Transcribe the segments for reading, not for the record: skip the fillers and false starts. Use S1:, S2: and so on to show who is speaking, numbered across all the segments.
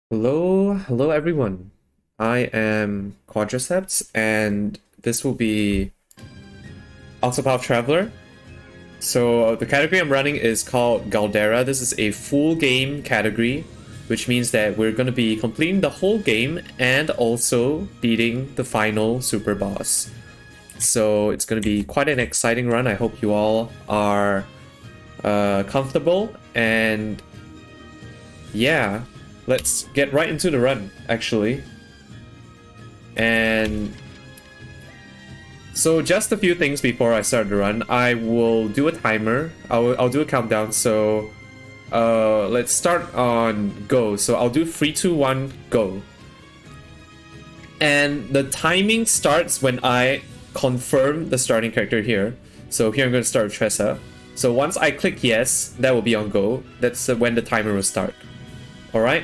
S1: Hello everyone. I am Quadraceps, and this will be Octopath Traveler. So the category I'm running is called Galdera. This is a full game category, which means that we're going to be completing the whole game and also beating the final super boss. So it's going to be quite an exciting run. I hope you all are comfortable, and yeah. Let's get right into the run, actually. And so just a few things before I start the run. I will do a timer. I'll do a countdown. So let's start on go. So I'll do 3, 2, 1, go. And the timing starts when I confirm the starting character here. So here I'm going to start with Tressa. So once I click yes, that will be on go. That's when the timer will start. Alright?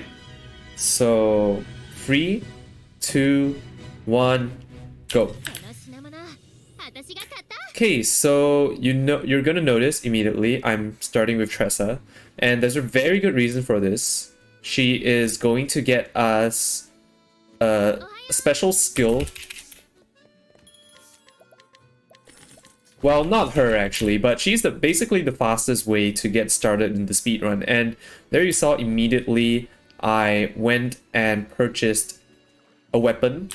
S1: So 3, 2, 1, go. Okay, so you're gonna notice immediately I'm starting with Tressa, and there's a very good reason for this. She is going to get us a special skill. Well, not her actually, but she's basically the fastest way to get started in the speedrun. And there you saw immediately I went and purchased a weapon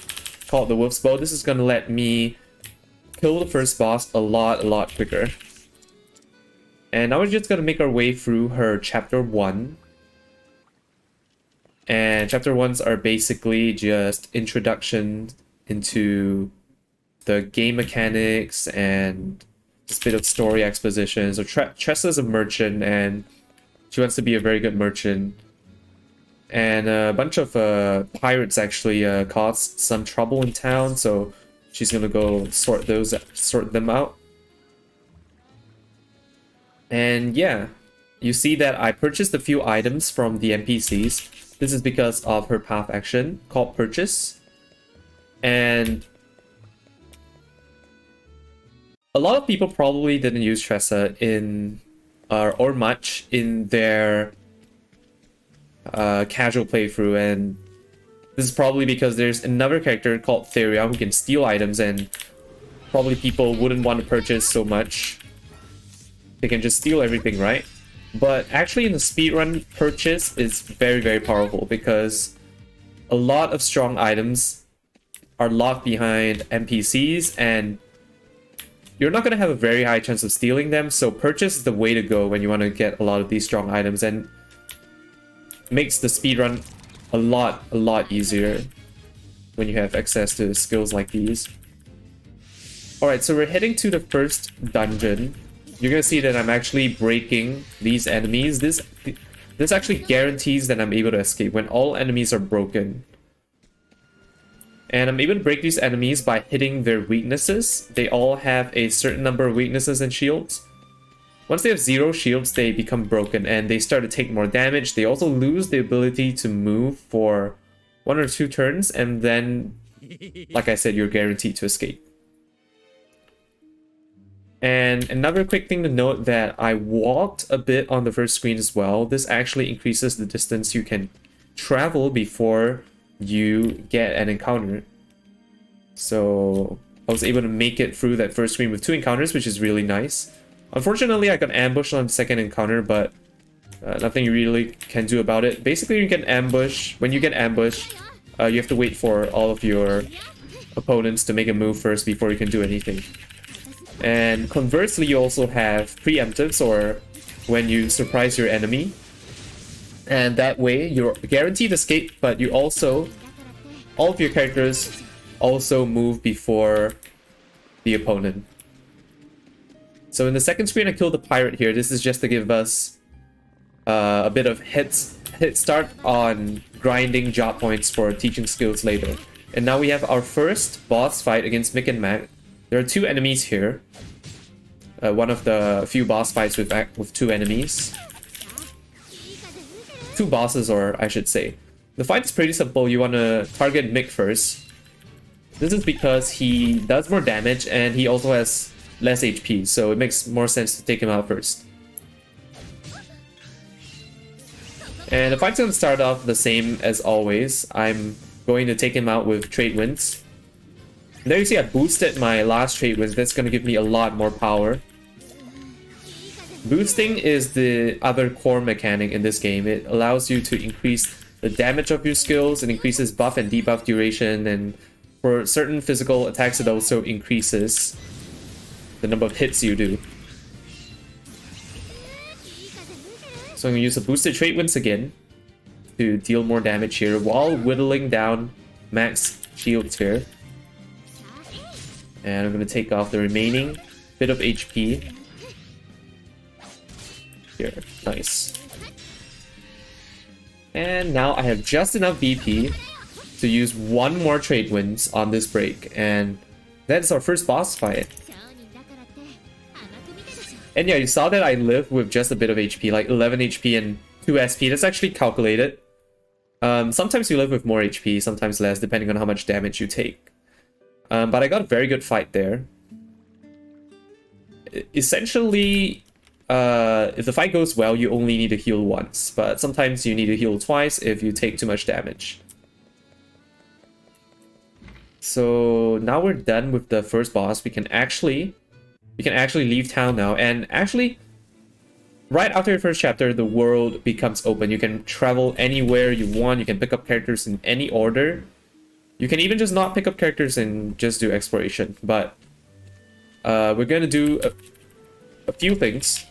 S1: called the Wolf's Bow. This is gonna let me kill the first boss a lot quicker. And now we're just gonna make our way through her chapter 1. And chapter 1s are basically just introduction into the game mechanics and just a bit of story exposition. So Tressa's a merchant, and she wants to be a very good merchant. And a bunch of pirates actually caused some trouble in town, so she's gonna go sort them out. And yeah, you see that I purchased a few items from the NPCs. This is because of her path action called purchase. And a lot of people probably didn't use Tressa in or much in their casual playthrough, and this is probably because there's another character called Theria who can steal items, and probably people wouldn't want to purchase so much. They can just steal everything, right? But actually in the speedrun, purchase is very powerful because a lot of strong items are locked behind NPCs, and you're not going to have a very high chance of stealing them, so purchase is the way to go when you want to get a lot of these strong items, and makes the speedrun a lot easier when you have access to skills like these. Alright, so we're heading to the first dungeon. You're gonna see that I'm actually breaking these enemies. This actually guarantees that I'm able to escape when all enemies are broken. And I'm able to break these enemies by hitting their weaknesses. They all have a certain number of weaknesses and shields. Once they have 0 shields, they become broken and they start to take more damage. They also lose the ability to move for 1 or 2 turns, and then, like I said, you're guaranteed to escape. And another quick thing to note that I walked a bit on the first screen as well. This actually increases the distance you can travel before you get an encounter. So I was able to make it through that first screen with 2 encounters, which is really nice. Unfortunately, I got ambushed on the second encounter, but nothing you really can do about it. Basically, you get ambushed. When you get ambushed, you have to wait for all of your opponents to make a move first before you can do anything. And conversely, you also have preemptives, or when you surprise your enemy. And that way, you're guaranteed escape, but you also, all of your characters also move before the opponent. So in the second screen, I killed the pirate here. This is just to give us a bit of head start on grinding job points for teaching skills later. And now we have our first boss fight against Mick and Mac. There are 2 enemies here. One of the few boss fights with 2 enemies. 2 bosses, or I should say. The fight is pretty simple. You want to target Mick first. This is because he does more damage and he also has less HP, so it makes more sense to take him out first. And the fight's gonna start off the same as always. I'm going to take him out with trade winds. There you see I boosted my last trade winds. That's gonna give me a lot more power. Boosting is the other core mechanic in this game. It allows you to increase the damage of your skills. It increases buff and debuff duration, and for certain physical attacks it also increases the number of hits you do. So I'm going to use a boosted trade winds again to deal more damage here while whittling down max shields here. And I'm going to take off the remaining bit of HP. Here, nice. And now I have just enough BP to use one more trade winds on this break, and that's our first boss fight. And yeah, you saw that I live with just a bit of HP, like 11 HP and 2 SP. That's actually calculated. Sometimes you live with more HP, sometimes less, depending on how much damage you take. But I got a very good fight there. Essentially, if the fight goes well, you only need to heal once, but sometimes you need to heal twice if you take too much damage. So now we're done with the first boss. We can actually leave town now, and actually right after your first chapter the world becomes open. You can travel anywhere you want. You can pick up characters in any order. You can even just not pick up characters and just do exploration, but we're gonna do a few things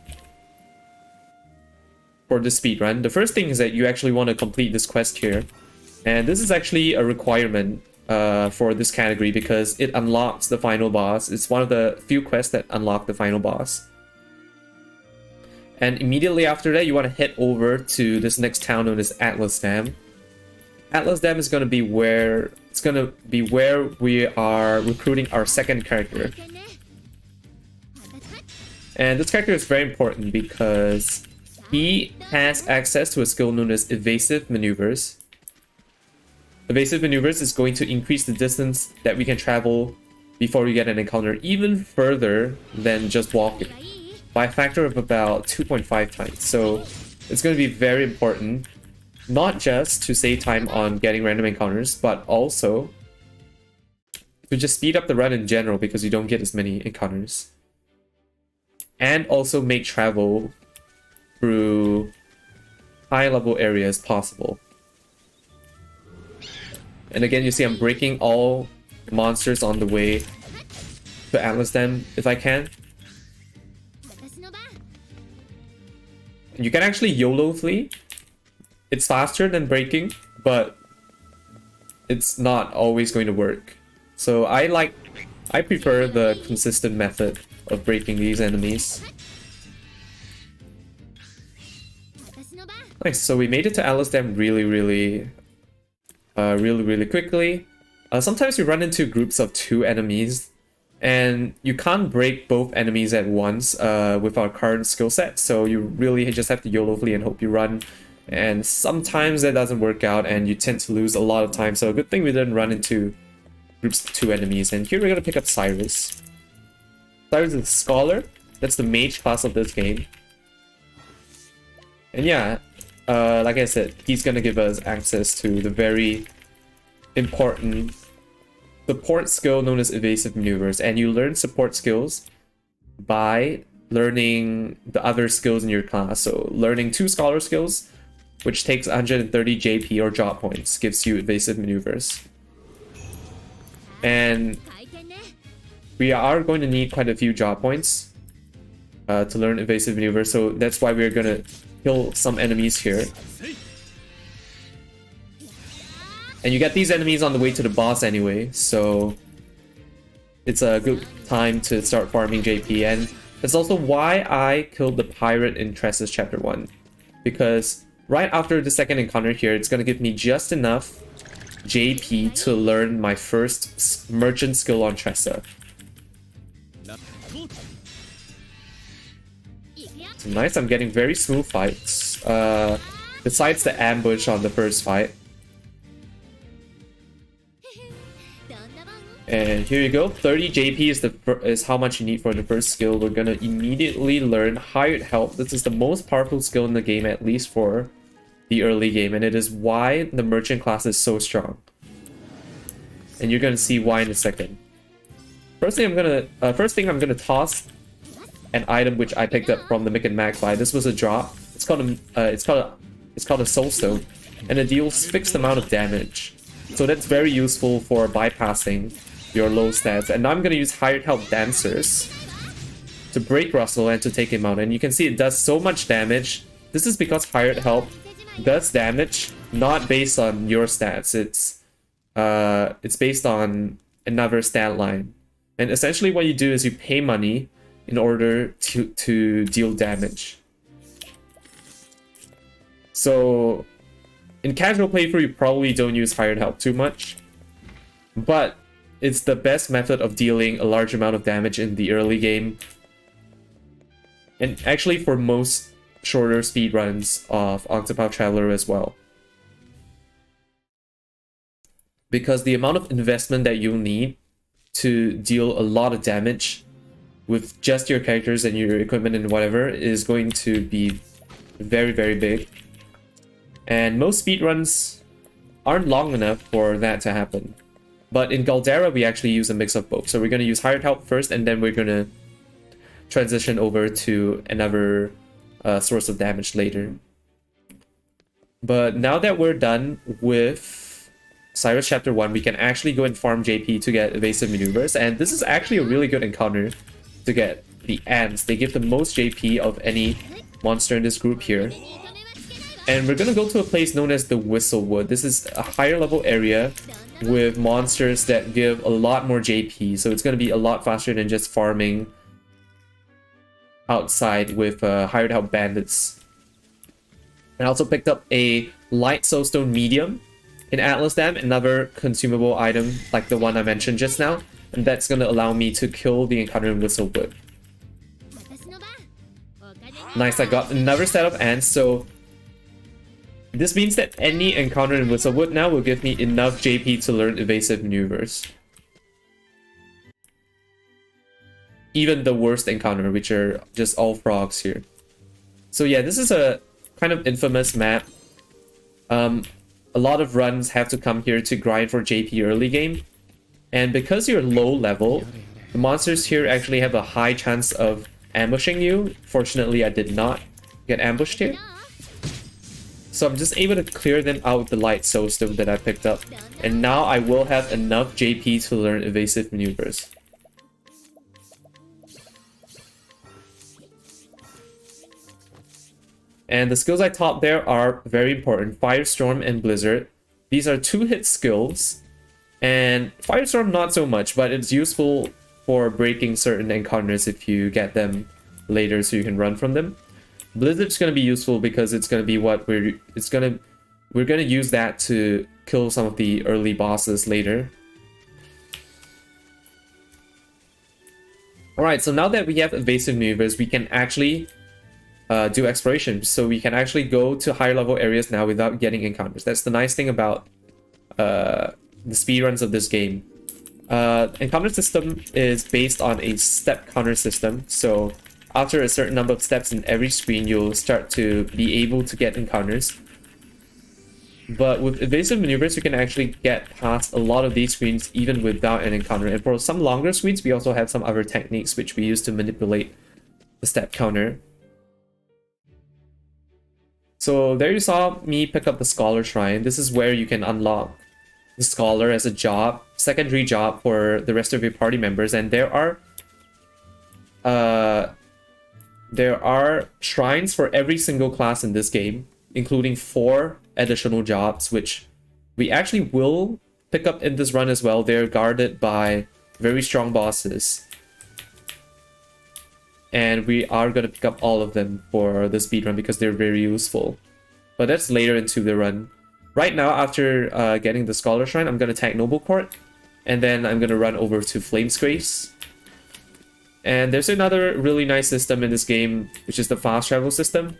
S1: for the speedrun. The first thing is that you actually want to complete this quest here, and this is actually a requirement for this category because it unlocks the final boss. It's one of the few quests that unlock the final boss. And immediately after that, you want to head over to this next town known as Atlas Dam. Atlas Dam is going to be where we are recruiting our second character. And this character is very important because he has access to a skill known as evasive maneuvers. Evasive maneuvers is going to increase the distance that we can travel before we get an encounter even further than just walking, by a factor of about 2.5 times. So it's going to be very important, not just to save time on getting random encounters, but also to just speed up the run in general because you don't get as many encounters. And also make travel through high level areas possible. And again, you see I'm breaking all monsters on the way to Atlas Dam if I can. You can actually YOLO flee. It's faster than breaking, but it's not always going to work. So I prefer the consistent method of breaking these enemies. Nice, so we made it to Atlas Dam really quickly. Sometimes we run into groups of 2 enemies, and you can't break both enemies at once with our current skill set, so you really just have to YOLO flee and hope you run. And sometimes that doesn't work out and you tend to lose a lot of time, so a good thing we didn't run into groups of 2 enemies. And here we're gonna pick up Cyrus. Cyrus is a scholar. That's the mage class of this game. And yeah, like I said, he's gonna give us access to the very important support skill known as evasive maneuvers. And you learn support skills by learning the other skills in your class. So learning 2 scholar skills, which takes 130 JP or job points, gives you evasive maneuvers. And we are going to need quite a few job points to learn evasive maneuvers, so that's why we're gonna kill some enemies here. And you get these enemies on the way to the boss anyway, so it's a good time to start farming JP. And that's also why I killed the pirate in Tressa's chapter 1, because right after the second encounter here, it's gonna give me just enough JP to learn my first merchant skill on Tressa. So nice, I'm getting very smooth fights, besides the ambush on the first fight. And here you go, 30 JP is how much you need for the first skill. We're gonna immediately learn Hired Help. This is the most powerful skill in the game, at least for the early game, and it is why the merchant class is so strong. And you're gonna see why in a second. First thing I'm gonna toss an item which I picked up from the Mick and Magpie. This was a drop. It's called a Soul Stone, and it deals fixed amount of damage. So that's very useful for bypassing your low stats. And now I'm gonna use Hired Help Dancers to break Russell and to take him out. And you can see it does so much damage. This is because Hired Help does damage not based on your stats. It's based on another stat line. And essentially what you do is you pay money in order to deal damage. So in casual playthrough, you probably don't use Hired Help too much, but it's the best method of dealing a large amount of damage in the early game. And actually for most shorter speedruns of Octopath Traveler as well. Because the amount of investment that you'll need to deal a lot of damage with just your characters and your equipment and whatever is going to be very, very big. And most speedruns aren't long enough for that to happen. But in Galdera, we actually use a mix of both. So we're going to use Hired Help first, and then we're going to transition over to another source of damage later. But now that we're done with Cyrus Chapter 1, we can actually go and farm JP to get evasive maneuvers. And this is actually a really good encounter to get the ants. They give the most JP of any monster in this group here. And we're gonna go to a place known as the Whistlewood. This is a higher level area with monsters that give a lot more JP. So it's gonna be a lot faster than just farming outside with Hired Help Bandits. I also picked up a light soulstone medium in Atlas Dam, another consumable item like the one I mentioned just now, and that's going to allow me to kill the encounter in Whistlewood. Nice, I got another set of ants, so this means that any encounter in Whistlewood now will give me enough JP to learn evasive maneuvers. Even the worst encounter, which are just all frogs here. So yeah, this is a kind of infamous map. A lot of runs have to come here to grind for JP early game. And because you're low level, the monsters here actually have a high chance of ambushing you. Fortunately, I did not get ambushed here. So I'm just able to clear them out with the light soulstone that I picked up. And now I will have enough JP to learn evasive maneuvers. And the skills I taught there are very important. Firestorm and Blizzard. These are 2-hit skills. And Firestorm not so much, but it's useful for breaking certain encounters if you get them later so you can run from them. Blizzard's going to be useful because it's going to be what we're going to use that to kill some of the early bosses later. Alright, so now that we have evasive maneuvers, we can actually do exploration. So we can actually go to higher level areas now without getting encounters. That's the nice thing about the speedruns of this game. Encounter system is based on a step counter system. So after a certain number of steps in every screen, you'll start to be able to get encounters. But with evasive maneuvers, you can actually get past a lot of these screens even without an encounter. And for some longer screens, we also have some other techniques which we use to manipulate the step counter. So there you saw me pick up the Scholar Shrine. This is where you can unlock the Scholar as a job, secondary job for the rest of your party members. And there are shrines for every single class in this game, including 4 additional jobs, which we actually will pick up in this run as well. They're guarded by very strong bosses. And we are going to pick up all of them for the speedrun because they're very useful. But that's later into the run. Right now, after getting the Scholar Shrine, I'm going to tag Noble Court. And then I'm going to run over to Flame's Grace. And there's another really nice system in this game, which is the fast travel system.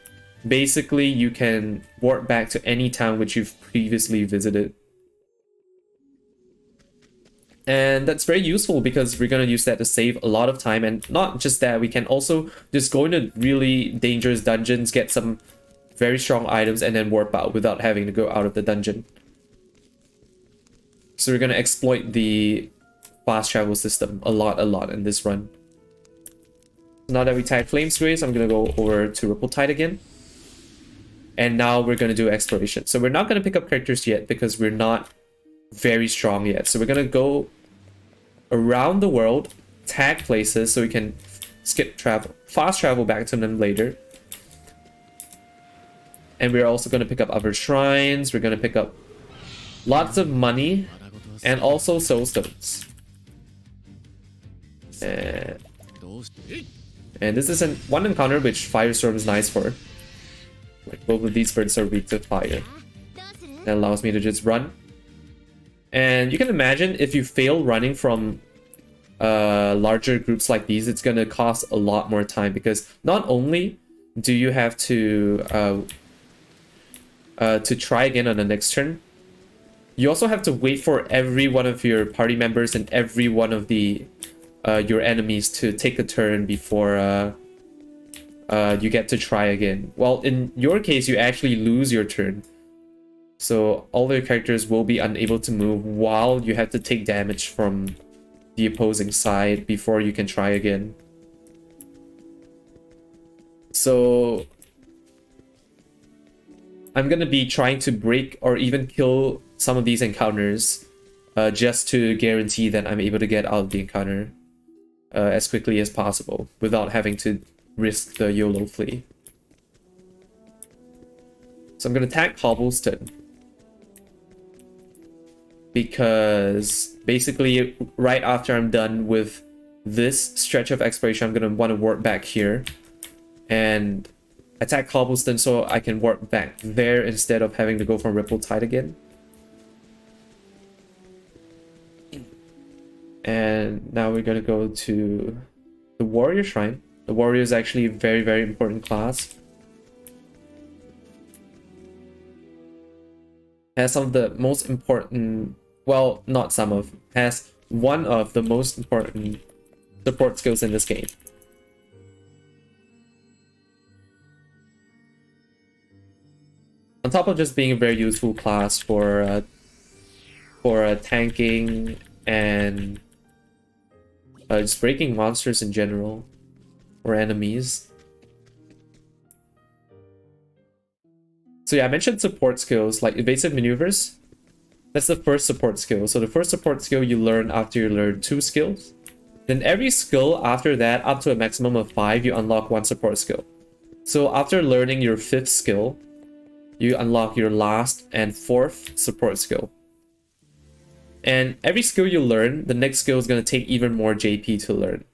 S1: Basically, you can warp back to any town which you've previously visited. And that's very useful because we're going to use that to save a lot of time. And not just that, we can also just go into really dangerous dungeons, get some very strong items and then warp out without having to go out of the dungeon. So we're going to exploit the fast travel system a lot in this run. Now that we tagged Flames Grace, I'm going to go over to Ripple Tide again. And now we're going to do exploration. So we're not going to pick up characters yet because we're not very strong yet. So we're going to go around the world, tag places so we can fast travel back to them later. And we're also going to pick up other shrines. We're going to pick up lots of money and also soul stones. And this is one encounter which Firestorm is nice for. Like both of these birds are weak to fire. That allows me to just run. And you can imagine if you fail running from larger groups like these, it's going to cost a lot more time because not only do you have to try again on the next turn, you also have to wait for every one of your party members and every one of the your enemies to take a turn before you get to try again. Well, in your case, you actually lose your turn. So all your characters will be unable to move while you have to take damage from the opposing side before you can try again. So I'm gonna be trying to break or even kill some of these encounters just to guarantee that I'm able to get out of the encounter as quickly as possible without having to risk the YOLO flee. So I'm gonna tag Cobblestone because basically right after I'm done with this stretch of exploration, I'm gonna want to warp back here and attack Cobblestone so I can warp back there instead of having to go from Ripple Tide again. And now we're gonna go to the Warrior Shrine. The Warrior is actually a very, very important class. Has some of the most important, well, not some of, has one of the most important support skills in this game. On top of just being a very useful class for tanking and just breaking monsters in general or enemies. So yeah, I mentioned support skills like evasive maneuvers. That's the first support skill. So the first support skill you learn after you learn 2 skills. Then every skill after that, up to a maximum of 5, you unlock 1 support skill. So after learning your 5th skill, you unlock your last and 4th support skill. And every skill you learn, the next skill is going to take even more JP to learn.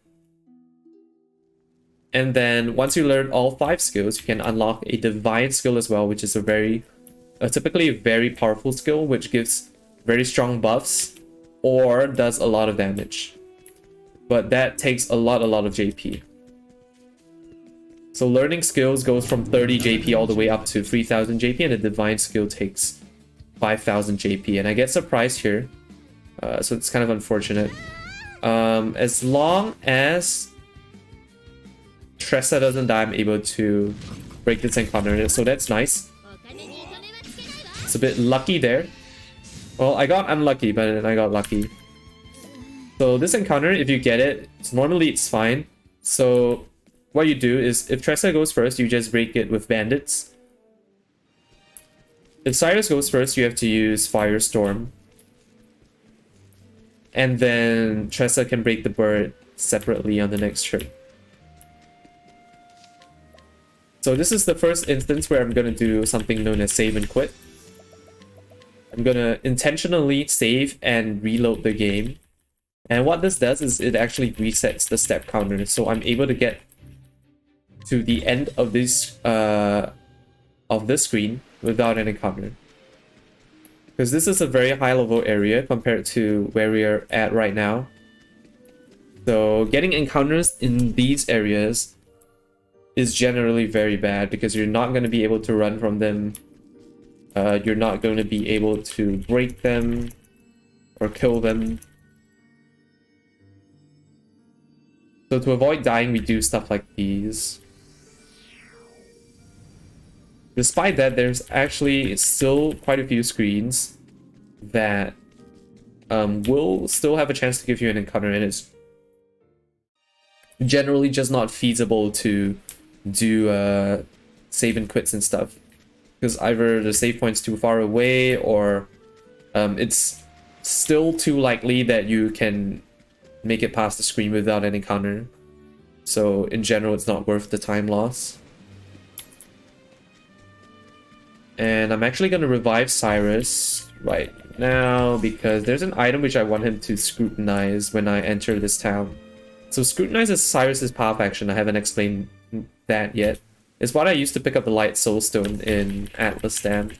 S1: And then once you learn all 5 skills, you can unlock a divine skill as well, which is typically a very powerful skill, which gives very strong buffs or does a lot of damage. But that takes a lot of JP. So learning skills goes from 30 JP all the way up to 3000 JP, and a divine skill takes 5000 JP. And I get surprised here, so it's kind of unfortunate. As long as Tressa doesn't die, I'm able to break this encounter, so that's nice. It's a bit lucky there. Well, I got unlucky, but then I got lucky. So this encounter, if you get it, normally it's fine. So what you do is, if Tressa goes first, you just break it with bandits. If Cyrus goes first, you have to use Firestorm. And then Tressa can break the bird separately on the next turn. So this is the first instance where I'm going to do something known as save and quit. I'm going to intentionally save and reload the game. And what this does is it actually resets the step counter. So I'm able to get to the end of this screen without an encounter. Because this is a very high level area compared to where we are at right now. So getting encounters in these areas is generally very bad because you're not going to be able to run from them. You're not going to be able to break them or kill them. So to avoid dying, we do stuff like these. Despite that, there's actually still quite a few screens that will still have a chance to give you an encounter, and it's generally just not feasible to do save and quits and stuff, because either the save point's too far away, or it's still too likely that you can make it past the screen without an encounter. So in general, it's not worth the time loss. And I'm actually going to revive Cyrus right now because there's an item which I want him to scrutinize when I enter this town. So scrutinize is Cyrus's path action. I haven't explained that yet. It's what I used to pick up the light soulstone in Atlas Dam.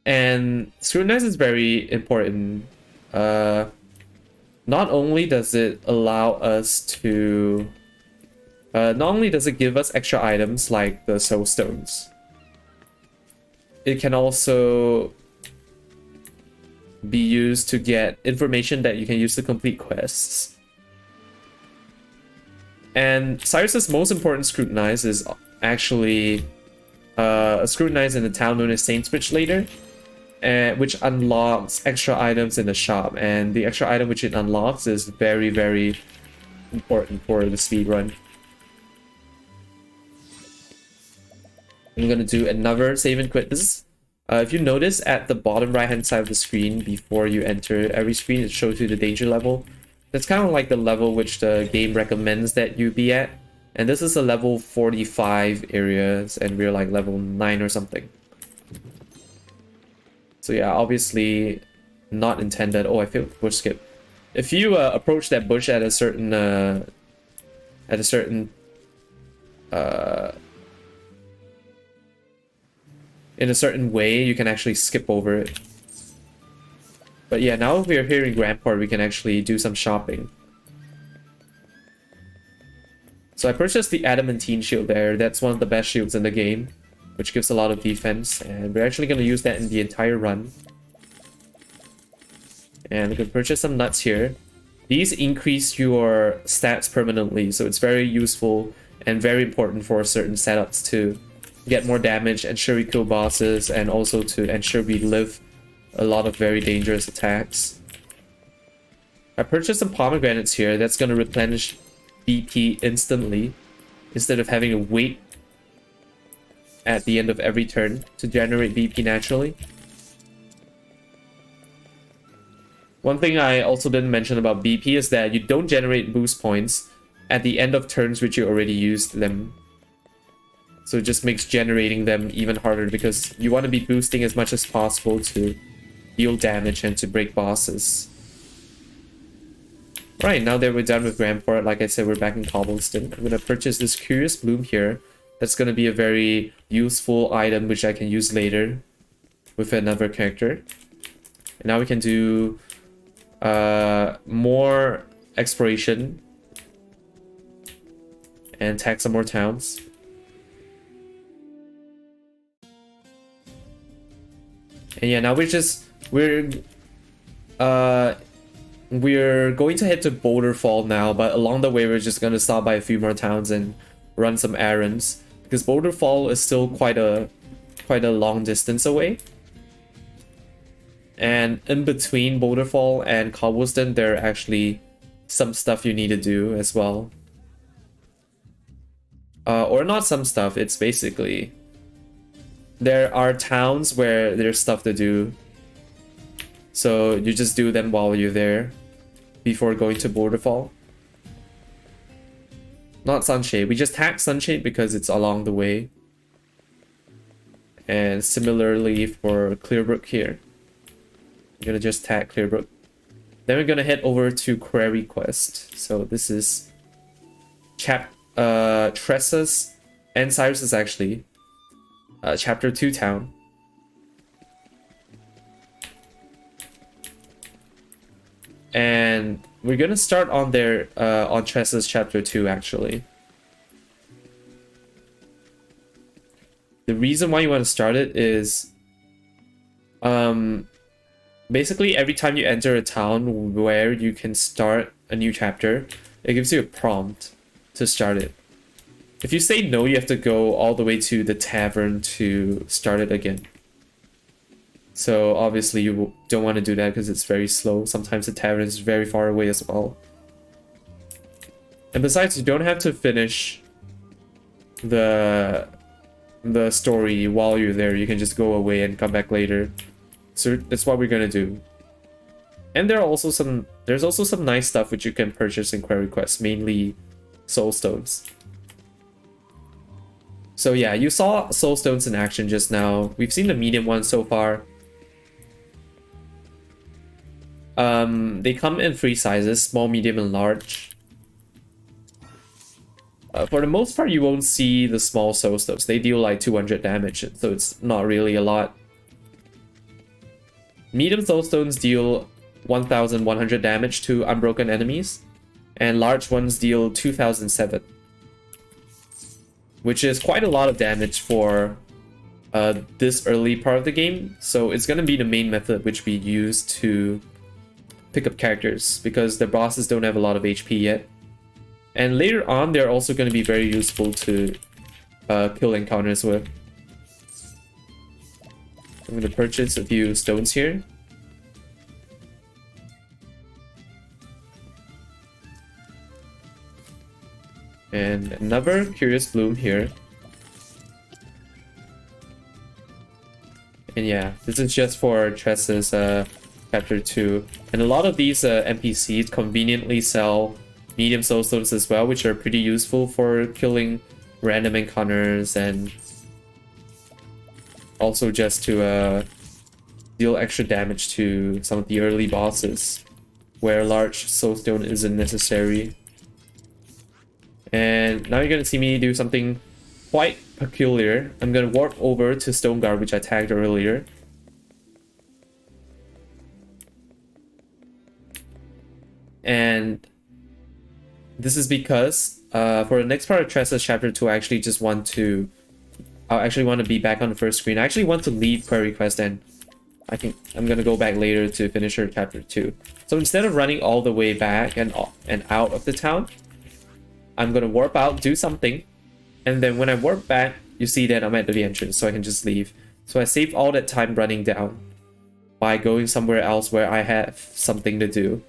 S1: And scrutinize is very important. Not only does it allow us to... not only does it give us extra items like the soulstones, it can also be used to get information that you can use to complete quests. And Cyrus's most important scrutinize is actually a scrutinize in the town known as Saintsbridge later, which unlocks extra items in the shop. And the extra item which it unlocks is very, very important for the speedrun. I'm gonna do another save and quit. This is, if you notice at the bottom right hand side of the screen before you enter every screen, it shows you the danger level. That's kind of like the level which the game recommends that you be at. And this is a level 45 areas, and we're like level 9 or something. So yeah, obviously not intended. Oh, I failed bush skip. If you approach that bush at a certain in a certain way, you can actually skip over it. But yeah, now we are here in Grandport, we can actually do some shopping. So I purchased the Adamantine shield there. That's one of the best shields in the game, which gives a lot of defense, and we're actually going to use that in the entire run. And we can purchase some nuts here. These increase your stats permanently, so it's very useful and very important for certain setups to get more damage, ensure we kill bosses, and also to ensure we live a lot of very dangerous attacks. I purchased some pomegranates here. That's going to replenish BP instantly instead of having to wait at the end of every turn to generate BP naturally. One thing I also didn't mention about BP is that you don't generate boost points at the end of turns which you already used them. So it just makes generating them even harder because you want to be boosting as much as possible to deal damage and to break bosses. Right, now that we're done with Grandport, like I said, we're back in Cobblestone. I'm going to purchase this Curious Bloom here. That's going to be a very useful item which I can use later with another character. And now we can do more exploration and attack some more towns. And yeah, now we're going to head to Boulder Fall now, but along the way we're just going to stop by a few more towns and run some errands because Boulder Fall is still quite a long distance away. And in between Boulder Fall and Cobblestone, there are actually some stuff you need to do as well. Or not some stuff, it's basically... there are towns where there's stuff to do. So you just do them while you're there before going to Boulder Fall. Not Sunshade. We just hack Sunshade because it's along the way. And similarly for Clearbrook here. I'm gonna just tag Clearbrook. Then we're gonna head over to Quarry Quest. So this is Tressa's and Cyrus's actually. Chapter 2 town. And we're gonna start on their on Tressa's chapter 2 actually. The reason why you want to start it is basically every time you enter a town where you can start a new chapter, it gives you a prompt to start it. If you say no, you have to go all the way to the tavern to start it again. So obviously you don't want to do that because it's very slow. Sometimes the tavern is very far away as well. And besides, you don't have to finish the story while you're there. You can just go away and come back later. So that's what we're gonna do. And there's also some nice stuff which you can purchase in Query Quest, mainly soul stones. So yeah, you saw soul stones in action just now. We've seen the medium one so far. They come in 3 sizes, small, medium, and large. For the most part, you won't see the small soul stones. They deal like 200 damage, so it's not really a lot. Medium soul stones deal 1100 damage to unbroken enemies, and large ones deal 2007. Which is quite a lot of damage for this early part of the game. So it's going to be the main method which we use to pick up characters, because the bosses don't have a lot of HP yet. And later on, they're also going to be very useful to kill encounters with. I'm going to purchase a few stones here. And another Curious Bloom here. And yeah, this is just for Tress's chapter 2. And a lot of these NPCs conveniently sell medium soul stones as well, which are pretty useful for killing random encounters and also just to deal extra damage to some of the early bosses where large soul stone isn't necessary. And now you're gonna see me do something quite peculiar. I'm gonna warp over to Stoneguard, which I tagged earlier. And this is because for the next part of Tressa's chapter 2, I actually want to be back on the first screen. I actually want to leave Query Quest, and I'm gonna go back later to finish her chapter 2. So instead of running all the way back and out of the town, I'm gonna warp out, do something, and then when I warp back, you see that I'm at the entrance, so I can just leave. So I saved all that time running down by going somewhere else where I have something to do.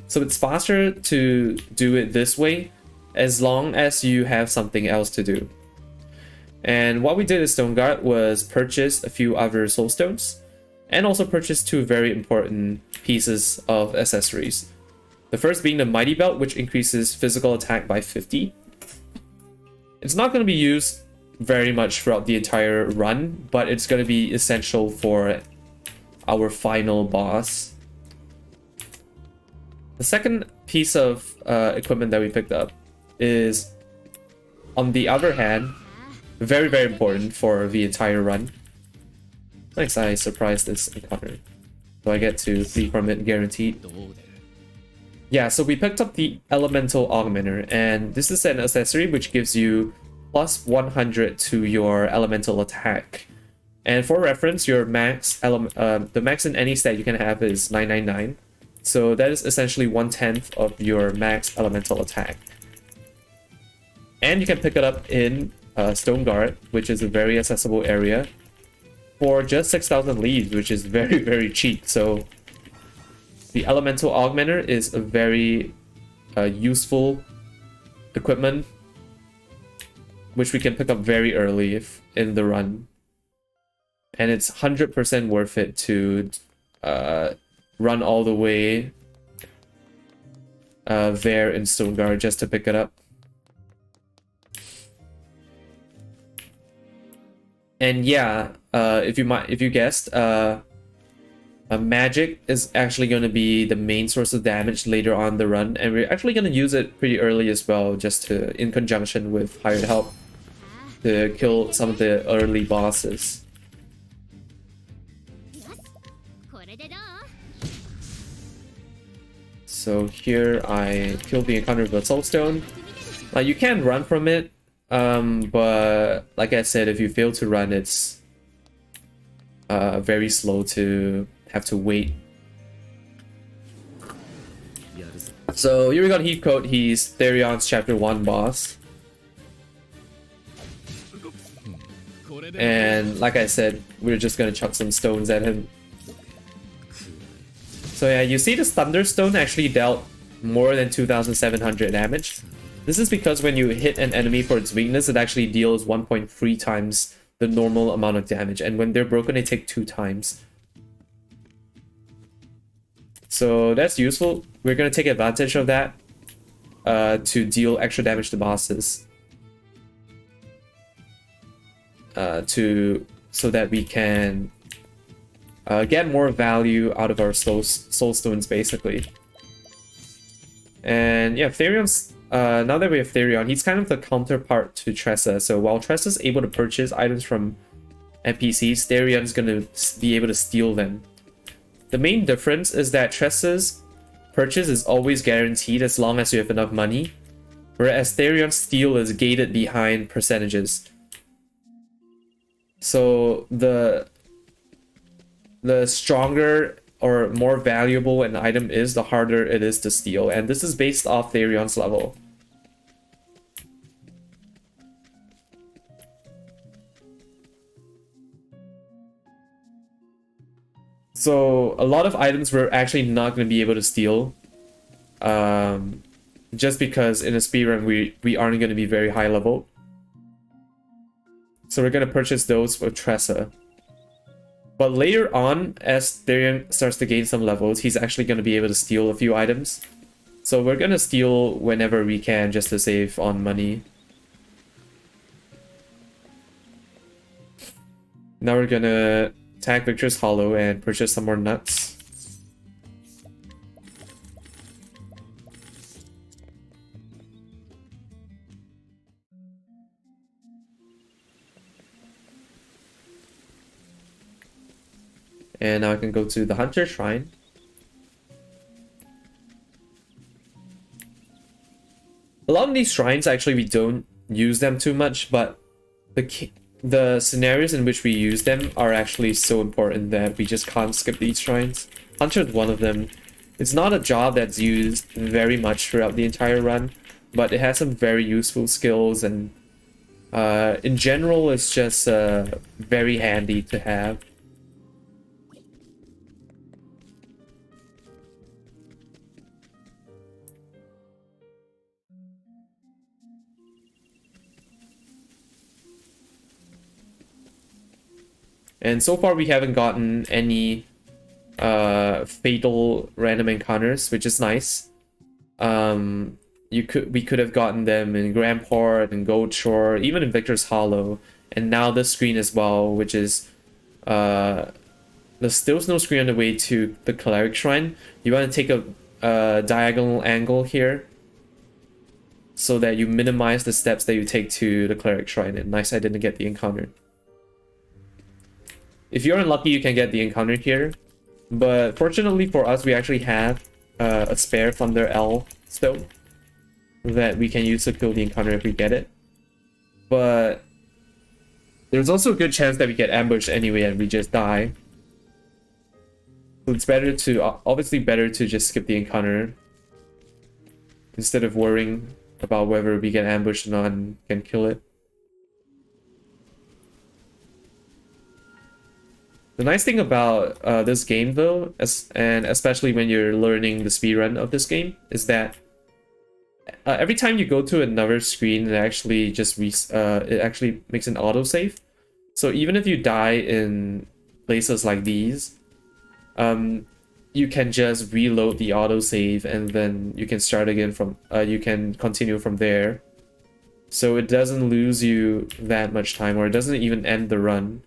S1: So it's faster to do it this way, as long as you have something else to do. And what we did at Stoneguard was purchase a few other soul stones, and also purchase 2 very important pieces of accessories. The first being the Mighty Belt, which increases physical attack by 50. It's not going to be used very much throughout the entire run, but it's going to be essential for our final boss. The second piece of equipment that we picked up is, on the other hand, very, very important for the entire run. Thanks, I surprised this encounter. So I get to flee from it guaranteed. Yeah, so we picked up the Elemental Augmenter, and this is an accessory which gives you plus 100 to your elemental attack. And for reference, your the max in any stat you can have is 999. So that is essentially 1/10 of your max elemental attack. And you can pick it up in Stoneguard, which is a very accessible area, for just 6,000 leaves, which is very, very cheap. So the Elemental Augmenter is a very useful equipment, which we can pick up very early in the run. And it's 100% worth it to run all the way there in Stoneguard just to pick it up. And yeah, if you guessed, magic is actually going to be the main source of damage later on the run, and we're actually going to use it pretty early as well, just to, in conjunction with hired help, to kill some of the early bosses. So here I killed the encounter with a soulstone. You can run from it, but like I said, if you fail to run, it's very slow to have to wait. So here we got Heathcote. He's Therion's chapter 1 boss. And like I said, we're just gonna chuck some stones at him. So yeah, you see this Thunderstone actually dealt more than 2,700 damage. This is because when you hit an enemy for its weakness, it actually deals 1.3 times the normal amount of damage. And when they're broken, they take 2 times. So that's useful. We're going to take advantage of that to deal extra damage to bosses. So that we can get more value out of our soul stones, basically. And yeah, Therion's now that we have Therion, he's kind of the counterpart to Tressa. So while Tressa's able to purchase items from NPCs, Therion's gonna be able to steal them. The main difference is that Tressa's purchase is always guaranteed as long as you have enough money, whereas Therion's steal is gated behind percentages. So the stronger or more valuable an item is, the harder it is to steal. And this is based off Therion's level. So a lot of items we're actually not going to be able to steal. Just because in a speedrun we aren't going to be very high level. So we're going to purchase those with Tressa. But later on, as Therion starts to gain some levels, he's actually going to be able to steal a few items. So we're going to steal whenever we can just to save on money. Now we're going to attack Victor's Hollow and purchase some more nuts. And now I can go to the Hunter Shrine. A lot of these shrines, actually, we don't use them too much, but the scenarios in which we use them are actually so important that we just can't skip these shrines. Hunter is one of them. It's not a job that's used very much throughout the entire run, but it has some very useful skills, and in general, it's just very handy to have. And so far we haven't gotten any fatal random encounters, which is nice. We could have gotten them in Grandport and Gold Shore, even in Victor's Hollow, and now this screen as well, which is there's still no screen on the way to the Cleric Shrine. You want to take a diagonal angle here so that you minimize the steps that you take to the Cleric Shrine. And nice, I didn't get the encounter. If you're unlucky, you can get the encounter here, but fortunately for us, we actually have a spare Thunder L stone that we can use to kill the encounter if we get it. But there's also a good chance that we get ambushed anyway and we just die. So it's better to, obviously better to just skip the encounter instead of worrying about whether we get ambushed or not and can kill it. The nice thing about this game, though, and especially when you're learning the speedrun of this game, is that every time you go to another screen, it actually just it actually makes an autosave. So even if you die in places like these, you can just reload the autosave and then you can start again from. You can continue from there, so it doesn't lose you that much time, or it doesn't even end the run.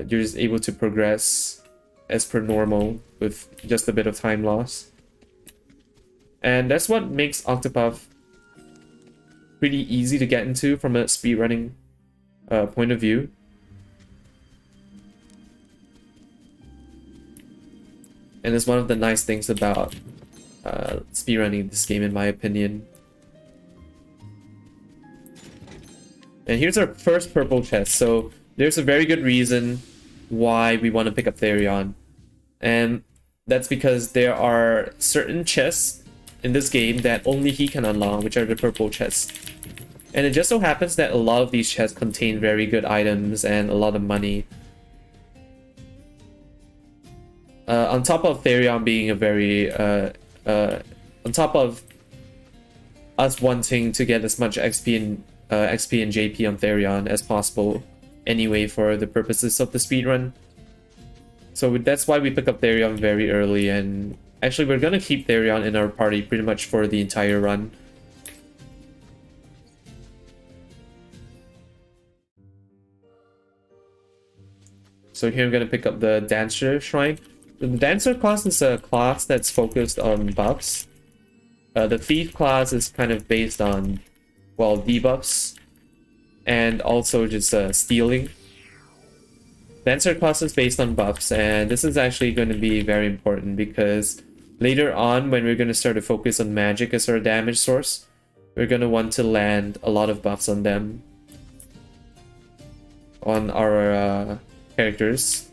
S1: You're just able to progress as per normal with just a bit of time loss. And that's what makes Octopath pretty easy to get into from a speedrunning point of view. And it's one of the nice things about speedrunning this game, in my opinion. And here's our first purple chest. So there's a very good reason why we want to pick up Therion. And that's because there are certain chests in this game that only he can unlock, which are the purple chests. And it just so happens that a lot of these chests contain very good items and a lot of money. On top of Therion being a very... on top of us wanting to get as much XP and JP on Therion as possible anyway for the purposes of the speedrun. So that's why we pick up Therion very early, and actually we're gonna keep Therion in our party pretty much for the entire run. So here I'm gonna pick up the Dancer Shrine. The Dancer class is a class that's focused on buffs. The Thief class is kind of based on, well, debuffs and also just stealing. Dancer class is based on buffs, and this is actually going to be very important because later on when we're going to start to focus on magic as our damage source, we're going to want to land a lot of buffs on them, on our characters.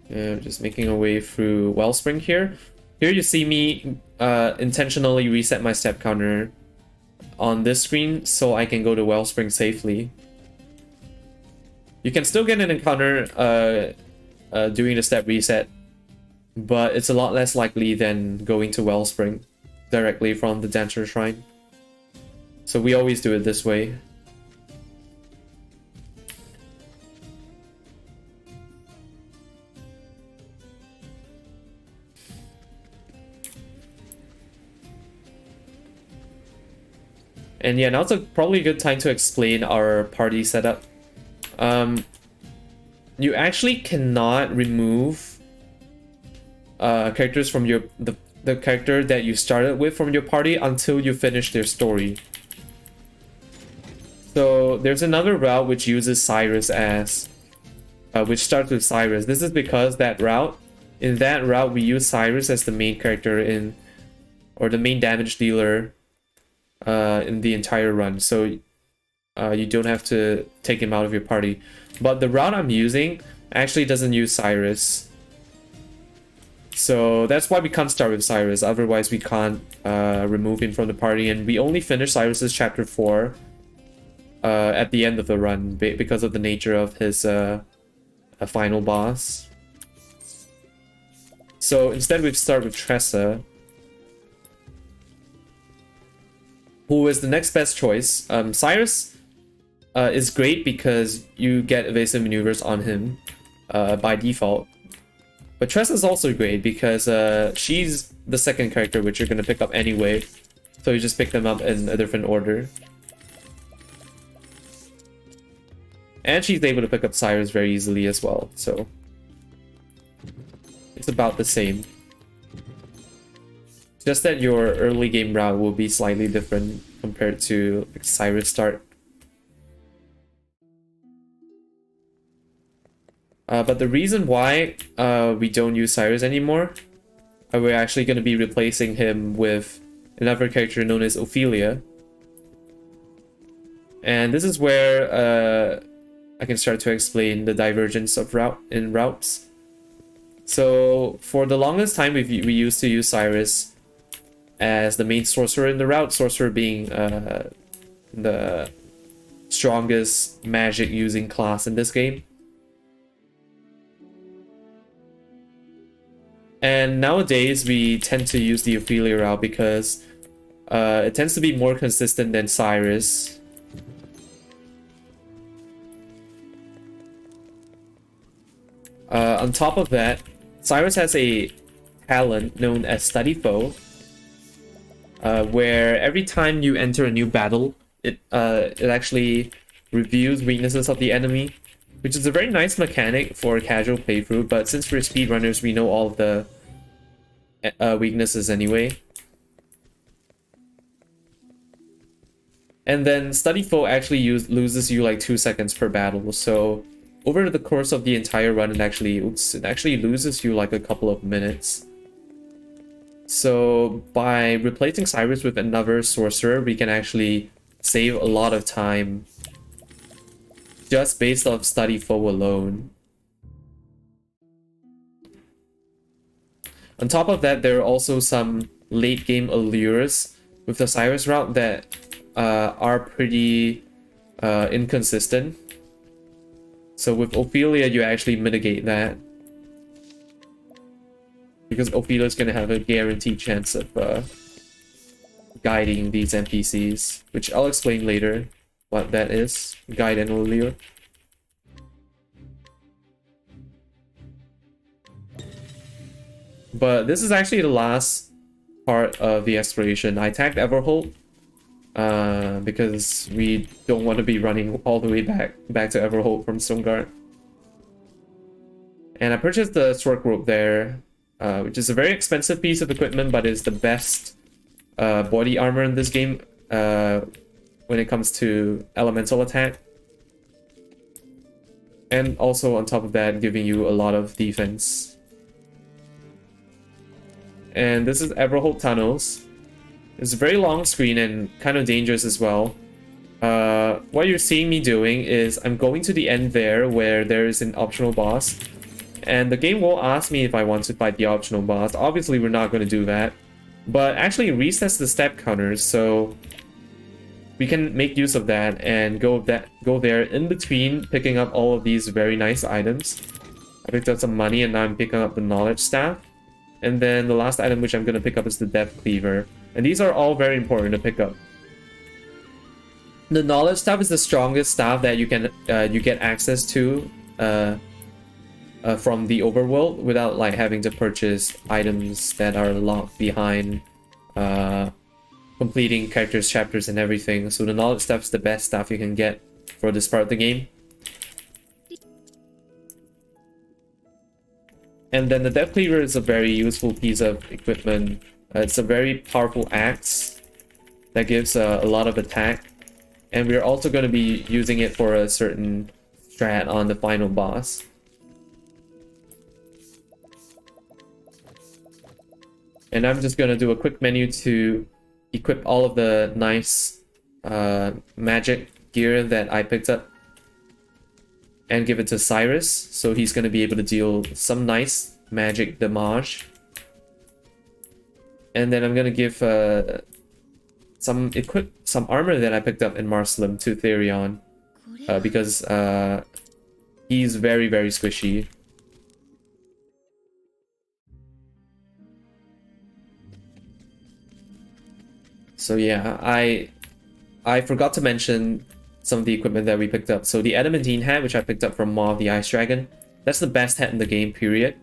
S1: Just making our way through Wellspring here. Here you see me intentionally reset my step counter on this screen so I can go to Wellspring safely. You can still get an encounter doing the step reset, but it's a lot less likely than going to Wellspring directly from the Dancer Shrine. So we always do it this way. And yeah, now's probably a good time to explain our party setup. You actually cannot remove characters from the character that you started with from your party until you finish their story. So there's another route which uses Cyrus as, which starts with Cyrus. This is because in that route we use Cyrus as the main character or the main damage dealer in the entire run, so you don't have to take him out of your party. But the route I'm using actually doesn't use Cyrus, so that's why we can't start with Cyrus. Otherwise we can't remove him from the party, and we only finish Cyrus's chapter 4 at the end of the run because of the nature of his final boss. So instead we start with Tressa, who is the next best choice. Cyrus is great because you get evasive maneuvers on him by default. But Tressa is also great because she's the second character which you're going to pick up anyway. So you just pick them up in a different order. And she's able to pick up Cyrus very easily as well, so it's about the same. Just that your early game route will be slightly different compared to Cyrus start. But the reason why we don't use Cyrus anymore, we're actually going to be replacing him with another character known as Ophelia. And this is where I can start to explain the divergence of routes. So for the longest time we used to use Cyrus as the main sorcerer in the route, sorcerer being the strongest magic using class in this game. And nowadays we tend to use the Ophelia route because it tends to be more consistent than Cyrus. On top of that, Cyrus has a talent known as Study Foe, where every time you enter a new battle, it actually reviews weaknesses of the enemy, which is a very nice mechanic for a casual playthrough, but since we're speedrunners, we know all of the weaknesses anyway. And then Study Foe actually loses you like 2 seconds per battle, so over the course of the entire run, it actually loses you like a couple of minutes. So by replacing Cyrus with another sorcerer, we can actually save a lot of time just based off Study Foe alone. On top of that, there are also some late game allures with the Cyrus route that are pretty inconsistent. So with Ophelia, you actually mitigate that, because Ophelia is going to have a guaranteed chance of guiding these NPCs, which I'll explain later what that is. Guide and allure. But this is actually the last part of the exploration. I tagged Everholt because we don't want to be running all the way back to Everholt from Stonegard. And I purchased the Stork Rope there, which is a very expensive piece of equipment, but is the best body armor in this game when it comes to elemental attack. And also on top of that, giving you a lot of defense. And this is Everholt Tunnels. It's a very long screen and kind of dangerous as well. What you're seeing me doing is I'm going to the end there where there is an optional boss. And the game will ask me if I want to fight the optional boss. Obviously, we're not going to do that. But actually resets the step counters, so we can make use of that and go there in between picking up all of these very nice items. I picked up some money and now I'm picking up the knowledge staff. And then the last item which I'm going to pick up is the depth cleaver. And these are all very important to pick up. The knowledge staff is the strongest staff that you can you get access to from the overworld without like having to purchase items that are locked behind completing characters, chapters, and everything. So the knowledge staff is the best staff you can get for this part of the game. And then the depth cleaver is a very useful piece of equipment. It's a very powerful axe that gives a lot of attack. And we're also going to be using it for a certain strat on the final boss. And I'm just going to do a quick menu to equip all of the nice magic gear that I picked up. And give it to Cyrus, so he's going to be able to deal some nice magic damage. And then I'm going to give some armor that I picked up in Marcelim to Therion, because he's very, very squishy. So yeah, I forgot to mention some of the equipment that we picked up. So the adamantine hat, which I picked up from Maw of the Ice Dragon, that's the best hat in the game, period.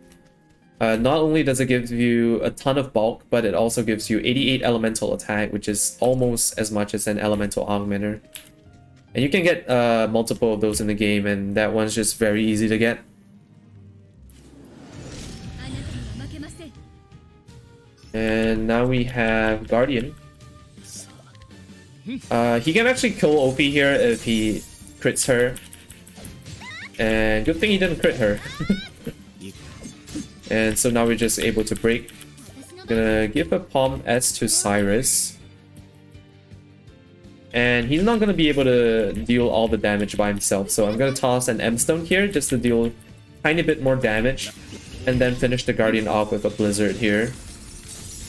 S1: Not only does it give you a ton of bulk, but it also gives you 88 elemental attack, which is almost as much as an elemental augmenter. And you can get multiple of those in the game, and that one's just very easy to get. And now we have Guardian. He can actually kill Ophi here if he crits her. And good thing he didn't crit her. And so now we're just able to break. Gonna give a Palm S to Cyrus. And he's not gonna be able to deal all the damage by himself. So I'm gonna toss an M-Stone here just to deal a tiny bit more damage. And then finish the Guardian off with a Blizzard here.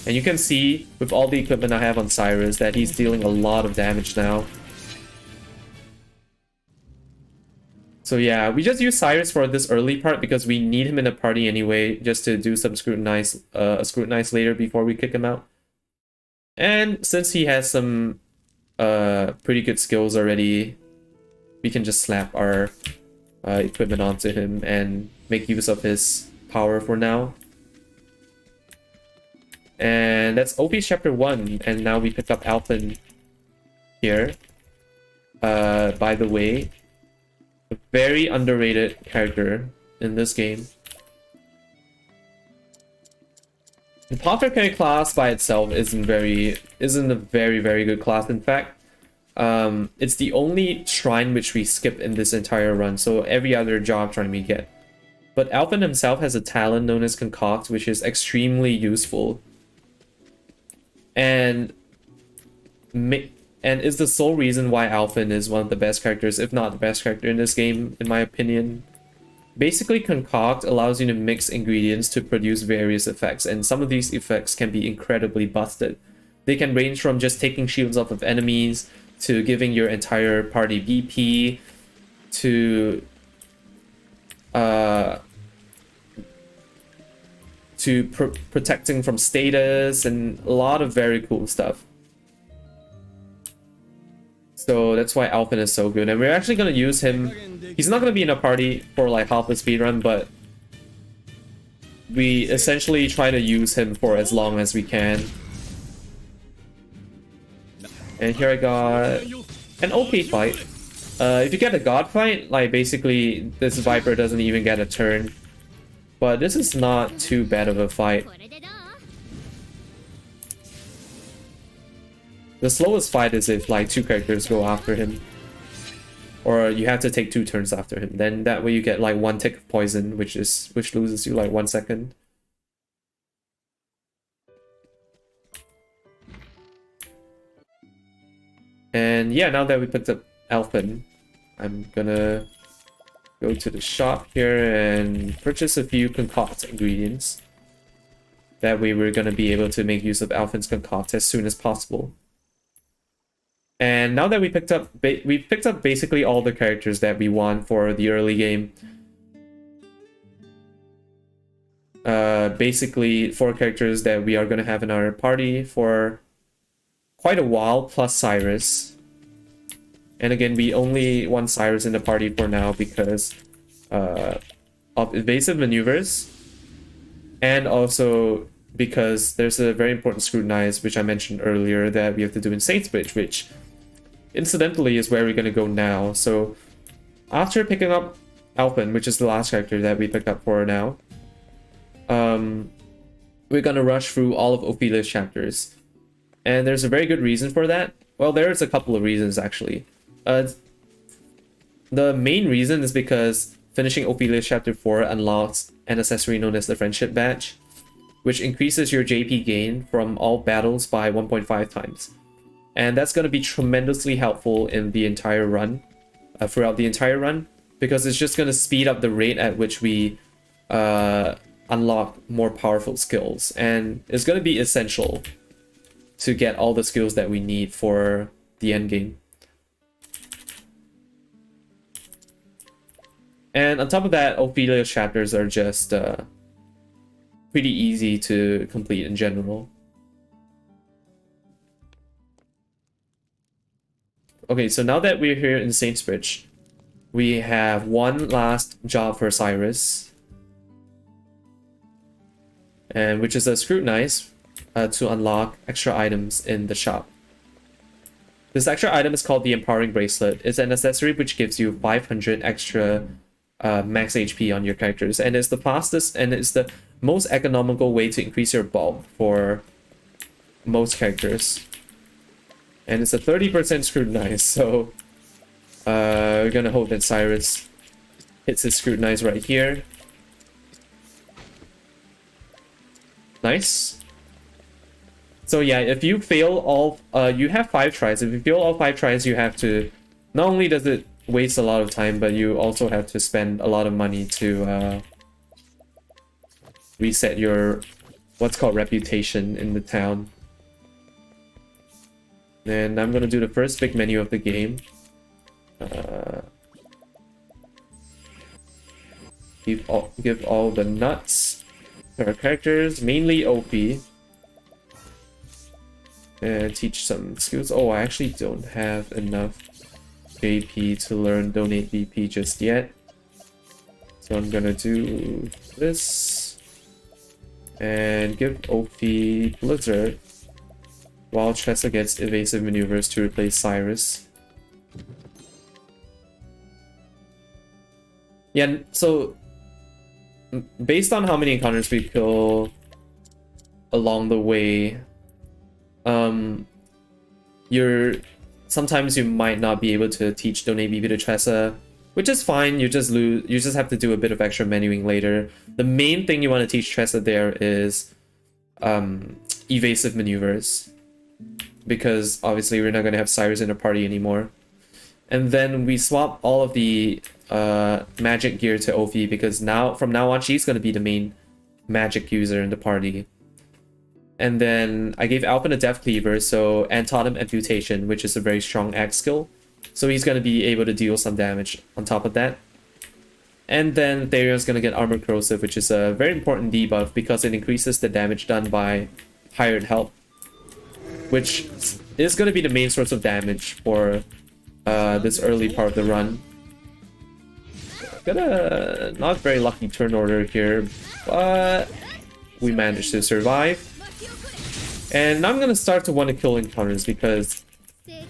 S1: And you can see, with all the equipment I have on Cyrus, that he's dealing a lot of damage now. So yeah, we just use Cyrus for this early part because we need him in the party anyway, just to do some scrutinize later before we kick him out. And since he has some pretty good skills already, we can just slap our equipment onto him and make use of his power for now. And that's OP Chapter 1, and now we pick up Alphen here. By the way, a very underrated character in this game. The Apothecary class by itself isn't a very good class. In fact, it's the only shrine which we skip in this entire run, so every other job shrine we get. But Alphen himself has a talent known as Concoct, which is extremely useful. And is the sole reason why Alphen is one of the best characters, if not the best character in this game, in my opinion. Basically, concoct allows you to mix ingredients to produce various effects, and some of these effects can be incredibly busted. They can range from just taking shields off of enemies, to giving your entire party BP, to protecting from status, and a lot of very cool stuff. So that's why Alphen is so good, and we're actually going to use him. He's not going to be in a party for like half the speedrun, but we essentially try to use him for as long as we can. And here I got an okay fight. If you get a god fight, like basically this Viper doesn't even get a turn. But this is not too bad of a fight. The slowest fight is if like 2 characters go after him. Or you have to take 2 turns after him. Then that way you get like 1 tick of poison, which loses you like 1 second. And yeah, now that we picked up Alphen, I'm gonna go to the shop here and purchase a few concoct ingredients. That way we're gonna be able to make use of Alphen's concoct as soon as possible. And now that we picked up basically all the characters that we want for the early game. Basically 4 characters that we are gonna have in our party for quite a while, plus Cyrus. And again, we only want Cyrus in the party for now because of evasive maneuvers, and also because there's a very important scrutinize, which I mentioned earlier, that we have to do in Saints Bridge, which incidentally is where we're going to go now. So after picking up Alphen, which is the last character that we picked up for now, we're going to rush through all of Ophelia's chapters. And there's a very good reason for that. Well, there's a couple of reasons actually. The main reason is because finishing Ophelia's chapter 4 unlocks an accessory known as the Friendship Badge, which increases your JP gain from all battles by 1.5 times. And that's going to be tremendously helpful in the entire run, throughout the entire run, because it's just going to speed up the rate at which we unlock more powerful skills. And it's going to be essential to get all the skills that we need for the end game. And on top of that, Ophelia's chapters are just pretty easy to complete in general. Okay, so now that we're here in Saints Bridge, we have one last job for Cyrus, and which is a scrutinize to unlock extra items in the shop. This extra item is called the Empowering Bracelet. It's an accessory which gives you 500 extra max HP on your characters, and it's the fastest and it's the most economical way to increase your bulk for most characters. And it's a 30% scrutinize, so we're gonna hope that Cyrus hits his scrutinize right here. Nice. So yeah, if you fail all, you have 5 tries. If you fail all 5 tries, you have to, not only does it waste a lot of time, but you also have to spend a lot of money to reset your what's called reputation in the town. And I'm gonna do the first big menu of the game. Give all the nuts to our characters, mainly OP. And teach some skills. Oh, I actually don't have enough JP to learn Donate BP just yet. So I'm gonna do this. And give OP Blizzard, while Tressa gets evasive maneuvers to replace Cyrus. Yeah, so based on how many encounters we kill along the way, sometimes you might not be able to teach Donate BP to Tressa, which is fine. You just have to do a bit of extra menuing later. The main thing you want to teach Tressa there is evasive maneuvers, because obviously we're not going to have Cyrus in a party anymore. And then we swap all of the magic gear to Ophi, because from now on she's going to be the main magic user in the party. And then I gave Alpin a Death Cleaver, and taught him Amputation, which is a very strong axe skill. So he's going to be able to deal some damage on top of that. And then Therion's going to get Armor Corrosive, which is a very important debuff because it increases the damage done by hired help, which is going to be the main source of damage for this early part of the run. Not very lucky turn order here, but we managed to survive. And now I'm gonna start to want to kill encounters because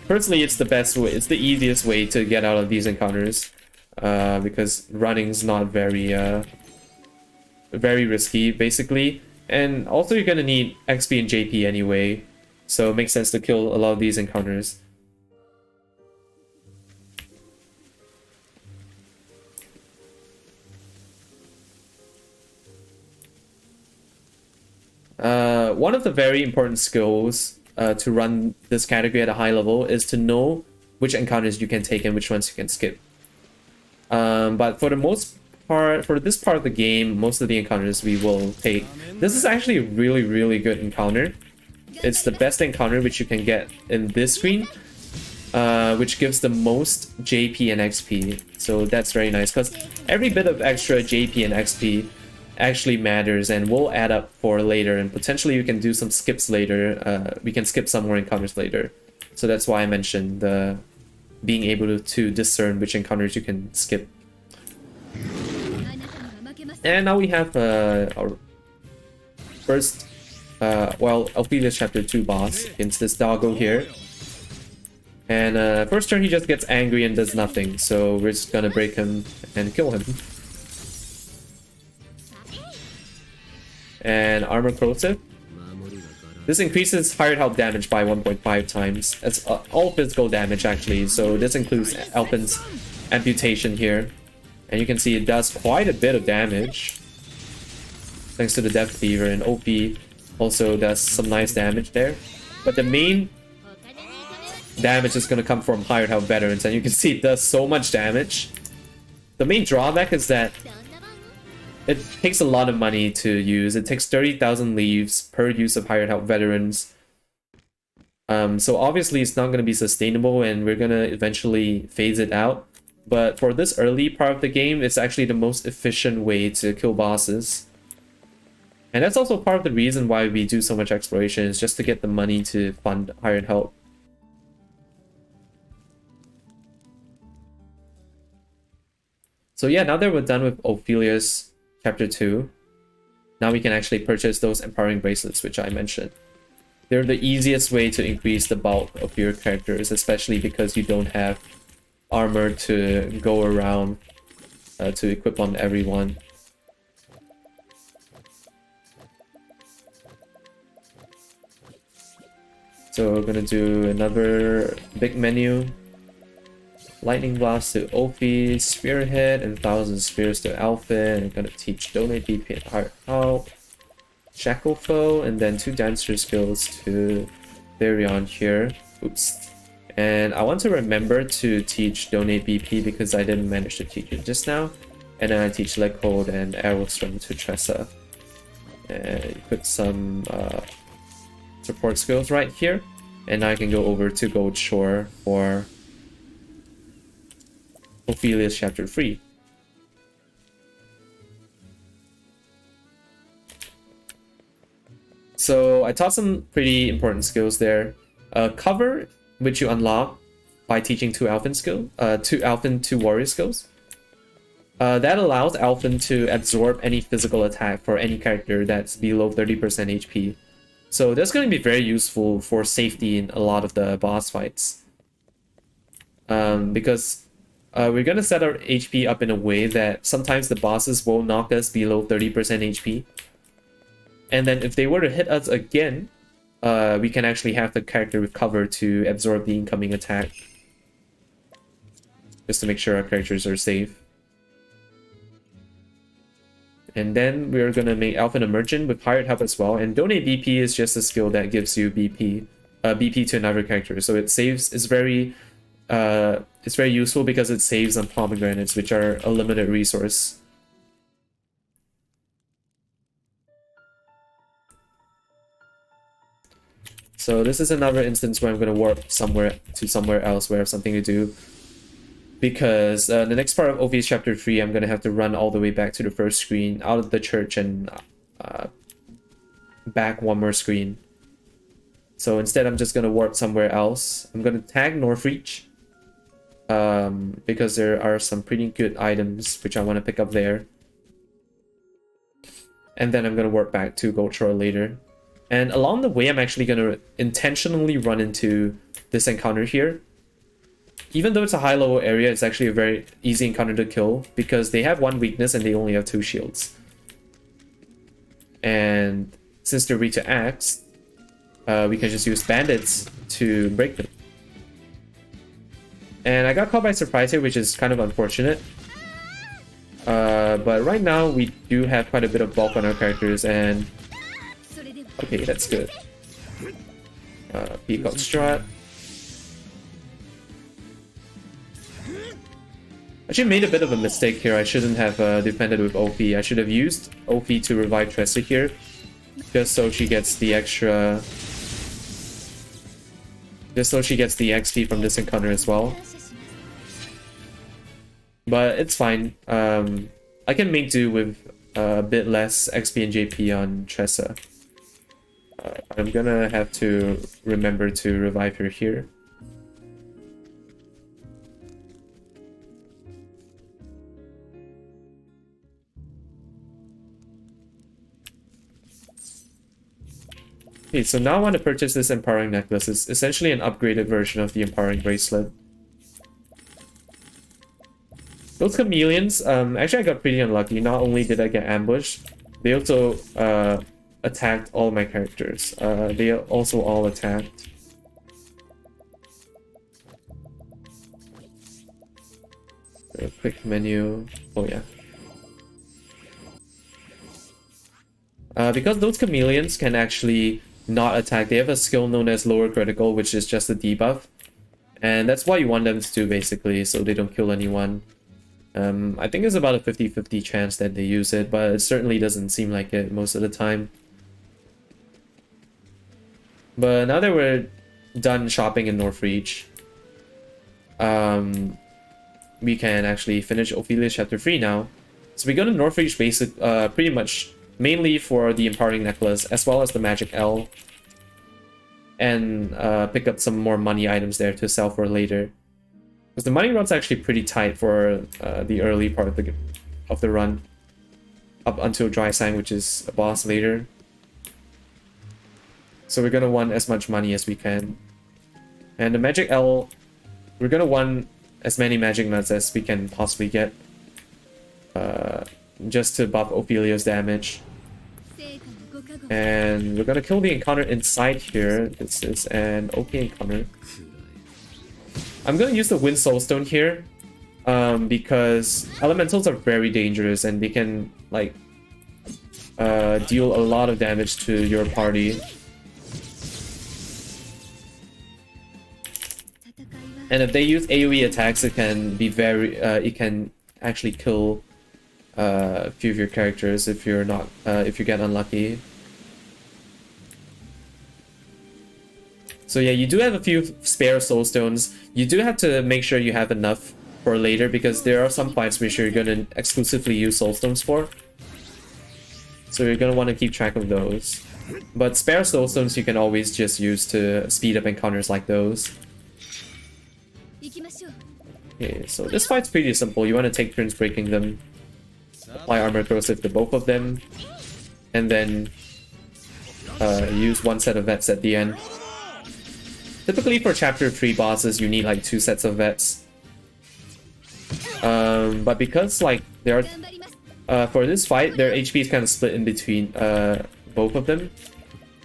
S1: personally it's the best way, it's the easiest way to get out of these encounters, because running's not very risky basically, and also you're gonna need XP and JP anyway, so it makes sense to kill a lot of these encounters. One of the very important skills to run this category at a high level is to know which encounters you can take and which ones you can skip. But for the most part, for this part of the game, most of the encounters we will take. This is actually a really, really good encounter. It's the best encounter which you can get in this screen, which gives the most JP and XP. So that's very nice because every bit of extra JP and XP actually matters and will add up for later, and potentially we can do some skips later. We can skip some more encounters later, so that's why I mentioned being able to discern which encounters you can skip. And now we have our first Ophelia's chapter 2 boss against this doggo here, and first turn he just gets angry and does nothing, so we're just gonna break him and kill him. And Armor Corrosive. This increases hired help damage by 1.5 times. It's all physical damage actually, so this includes Alpin's Amputation here. And you can see it does quite a bit of damage thanks to the Death Cleaver, and OP also does some nice damage there. But the main damage is going to come from hired help veterans, and you can see it does so much damage. The main drawback is that it takes a lot of money to use. It takes 30,000 leaves per use of hired help veterans. So obviously it's not going to be sustainable, and we're going to eventually phase it out. But for this early part of the game, it's actually the most efficient way to kill bosses. And that's also part of the reason why we do so much exploration, is just to get the money to fund hired help. So yeah, now that we're done with Ophelia's Chapter 2, now we can actually purchase those empowering bracelets which I mentioned. They're the easiest way to increase the bulk of your characters, especially because you don't have armor to go around to equip on everyone. So we're gonna do another big menu. Lightning Blast to Ophi, Spearhead, and 1,000 Spears to Alpha. And I'm gonna teach Donate BP and Heart Help, Shackle Foe, and then 2 Dancer skills to Therion here. Oops. And I want to remember to teach Donate BP because I didn't manage to teach it just now. And then I teach Leg Hold and Arrow String to Tressa. And put some support skills right here. And now I can go over to Gold Shore for Ophelia's Chapter 3. So I taught some pretty important skills there. Cover, which you unlock by teaching 2 Alphin 2 warrior skills. That allows Alphin to absorb any physical attack for any character that's below 30% HP. So that's going to be very useful for safety in a lot of the boss fights. Because we're going to set our HP up in a way that sometimes the bosses will knock us below 30% HP. And then if they were to hit us again, we can actually have the character recover to absorb the incoming attack. Just to make sure our characters are safe. And then we're going to make Alphin a merchant with hired help as well. And Donate BP is just a skill that gives you BP to another character. So it saves, it's very it's very useful because it saves on pomegranates, which are a limited resource. So this is another instance where I'm going to warp somewhere else where I have something to do. Because the next part of OV's Chapter 3, I'm going to have to run all the way back to the first screen, out of the church, and back one more screen. So instead, I'm just going to warp somewhere else. I'm going to tag Northreach, because there are some pretty good items which I want to pick up there. And then I'm going to warp back to Goldshore later. And along the way, I'm actually going to intentionally run into this encounter here. Even though it's a high-level area, it's actually a very easy encounter to kill because they have one weakness and they only have 2 shields. And since they're weak to axe, we can just use bandits to break them. And I got caught by surprise here, which is kind of unfortunate. But right now, we do have quite a bit of bulk on our characters, and okay, that's good. Peacock Strut. Actually made a bit of a mistake here. I shouldn't have defended with OP. I should have used OP to revive Tressa here, just so she gets the extra... just so she gets the XP from this encounter as well. But it's fine. I can make do with a bit less XP and JP on Tressa. I'm gonna have to remember to revive her here. Okay, so now I want to purchase this Empowering Necklace. It's essentially an upgraded version of the Empowering Bracelet. Those chameleons, actually I got pretty unlucky. Not only did I get ambushed, they also attacked all my characters. They also all attacked. A quick menu. Oh yeah. Because those chameleons can actually not attack, they have a skill known as lower critical, which is just a debuff. And that's what you want them to do basically, so they don't kill anyone. I think it's about a 50-50 chance that they use it, but it certainly doesn't seem like it most of the time. But now that we're done shopping in Northreach, we can actually finish Ophelia's Chapter 3 now. So we go to Northreach basic, pretty much mainly for the Empowering Necklace, as well as the Magic L. And pick up some more money items there to sell for later. Because the money run's actually pretty tight for the early part of the run. Up until Dry Sang, which is a boss later. So we're going to want as much money as we can. And the Magic L, we're going to want as many Magic Nuts as we can possibly get. Just to buff Ophelia's damage. And we're going to kill the encounter inside here. This is an OP encounter. I'm going to use the Wind Soulstone here. Because elementals are very dangerous and they can like deal a lot of damage to your party. And if they use AoE attacks, it can be very it can actually kill a few of your characters if you're not if you get unlucky. So yeah, you do have a few spare soulstones. You do have to make sure you have enough for later, because there are some fights which you're going to exclusively use soulstones for. So you're going to want to keep track of those. But spare soulstones you can always just use to speed up encounters like those. Okay, so this fight's pretty simple. You want to take turns breaking them. Apply armor corrosive to both of them. And then use one set of vets at the end. Typically for Chapter 3 bosses, you need like 2 sets of vets. But because like there are for this fight, their HP is kind of split in between both of them.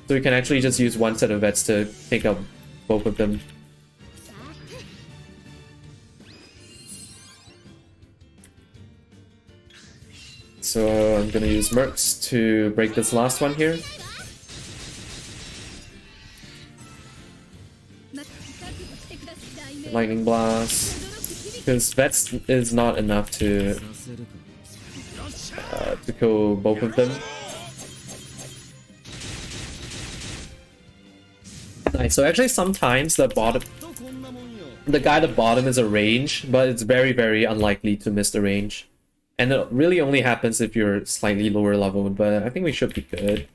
S1: So you can actually just use one set of vets to take out both of them. So I'm gonna use Mercs to break this last one here. Lightning Blast. Because that is not enough to kill both of them. Nice. So actually sometimes the guy at the bottom is a range, but it's very, very unlikely to miss the range. And it really only happens if you're slightly lower leveled, but I think we should be good.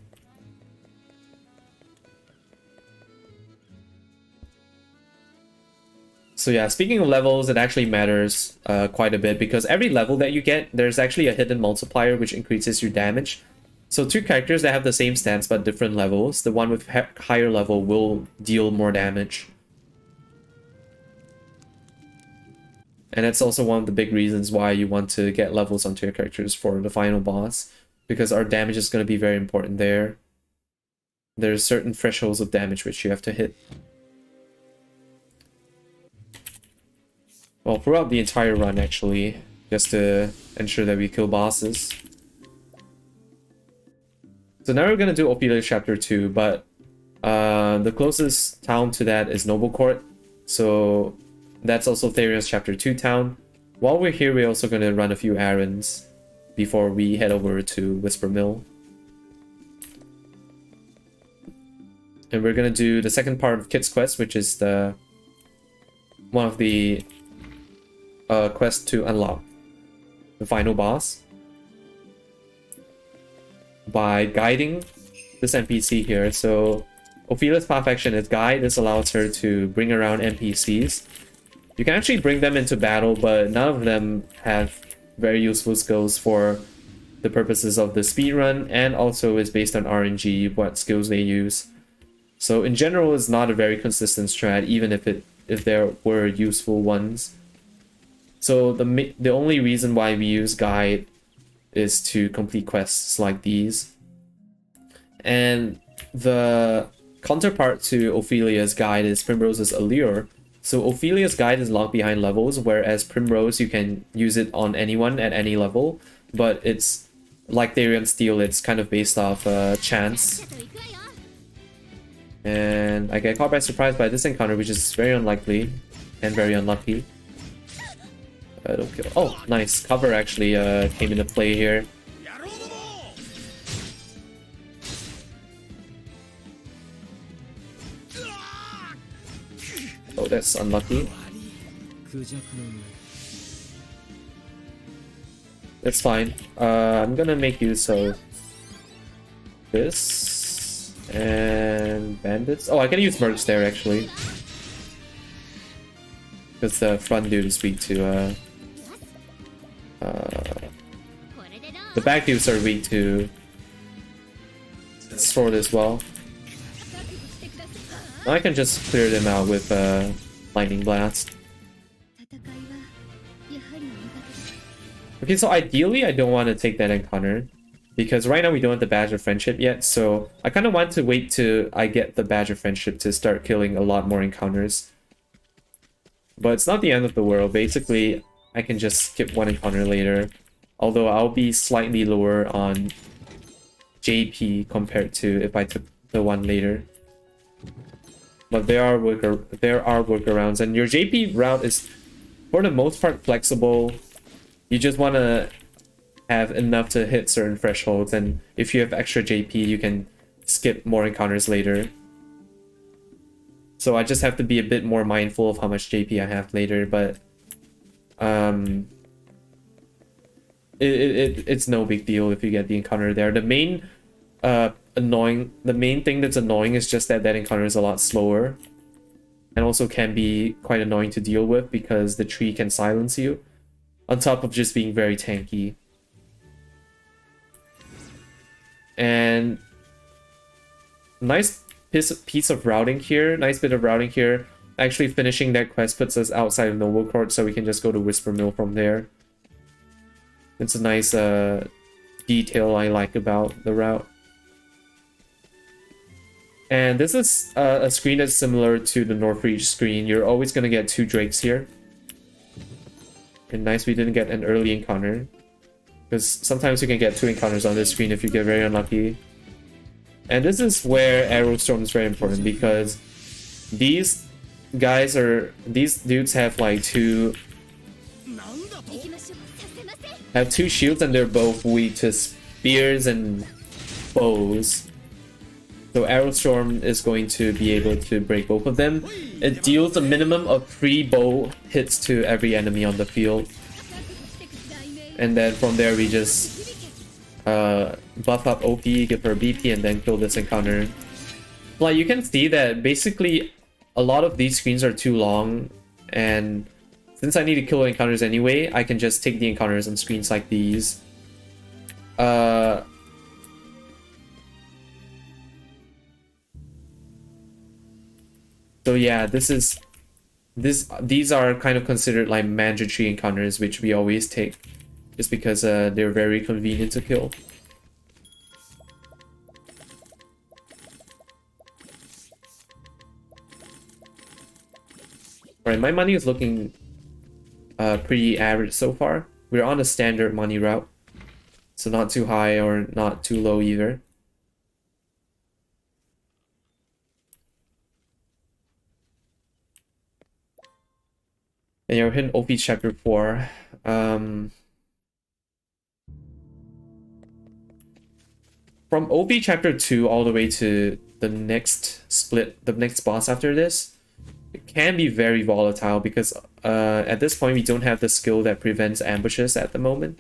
S1: So yeah, speaking of levels, it actually matters quite a bit because every level that you get, there's actually a hidden multiplier which increases your damage. So two characters that have the same stats but different levels, the one with higher level will deal more damage. And that's also one of the big reasons why you want to get levels onto your characters for the final boss, because our damage is going to be very important there. There's certain thresholds of damage which you have to hit. Well, throughout the entire run actually, just to ensure that we kill bosses. So now we're going to do Ophelia Chapter 2, but the closest town to that is Noble Court. So that's also Theria's Chapter 2 town. While we're here, we're also going to run a few errands before we head over to Whisper Mill. And we're going to do the second part of Kit's Quest, which is the one of the quests to unlock the final boss. By guiding this NPC here. So Ophelia's path action is guide. This allows her to bring around NPCs. You can actually bring them into battle, but none of them have very useful skills for the purposes of the speedrun, and also is based on RNG, what skills they use. So in general, it's not a very consistent strat, even if there were useful ones. So the only reason why we use guide is to complete quests like these. And the counterpart to Ophelia's guide is Primrose's Allure. So Ophelia's guide is locked behind levels, whereas Primrose, you can use it on anyone at any level, but it's like Therian Steel, it's kind of based off chance. And I get caught by surprise by this encounter, which is very unlikely and very unlucky. Don't kill. Oh, nice. Cover actually came into play here. Oh, that's unlucky. That's fine. I'm gonna make use of this and bandits. Oh, I can use mercs there actually, because the front dude is weak to the back dudes are weak to sword as well. Now I can just clear them out with Lightning Blast. Okay, so ideally I don't want to take that encounter, because right now we don't have the Badge of Friendship yet, so I kind of want to wait till I get the Badge of Friendship to start killing a lot more encounters. But it's not the end of the world. Basically, I can just skip one encounter later, although I'll be slightly lower on JP compared to if I took the one later. But there are workarounds, and your JP route is for the most part flexible. You just want to have enough to hit certain thresholds, and if you have extra JP, you can skip more encounters later. So I just have to be a bit more mindful of how much JP I have later, but it's no big deal if you get the encounter there. The main thing that's annoying is just that encounter is a lot slower, and also can be quite annoying to deal with because the tree can silence you, on top of just being very tanky. And nice piece of routing here, nice bit of routing here. Actually finishing that quest puts us outside of Noble Court, so we can just go to Whisper Mill from there. It's a nice detail I like about the route. And this is a screen that's similar to the Northreach screen. You're always going to get 2 Drakes here. And nice we didn't get an early encounter, because sometimes you can get 2 encounters on this screen if you get very unlucky. And this is where Arrow Storm is very important, because these guys are these dudes have like two shields and they're both weak to spears and bows. So Arrow Storm is going to be able to break both of them. It deals a minimum of 3 bow hits to every enemy on the field. And then from there we just buff up OP, give her BP, and then kill this encounter. Like you can see that basically a lot of these screens are too long, and since I need to kill encounters anyway, I can just take the encounters on screens like these. So yeah, these are kind of considered like mandatory encounters, which we always take, just because they're very convenient to kill. Alright, my money is looking pretty average so far. We're on a standard money route, so not too high or not too low either. And you're hitting OP chapter 4. From OP chapter 2 all the way to the next split, the next boss after this, it can be very volatile because at this point we don't have the skill that prevents ambushes at the moment.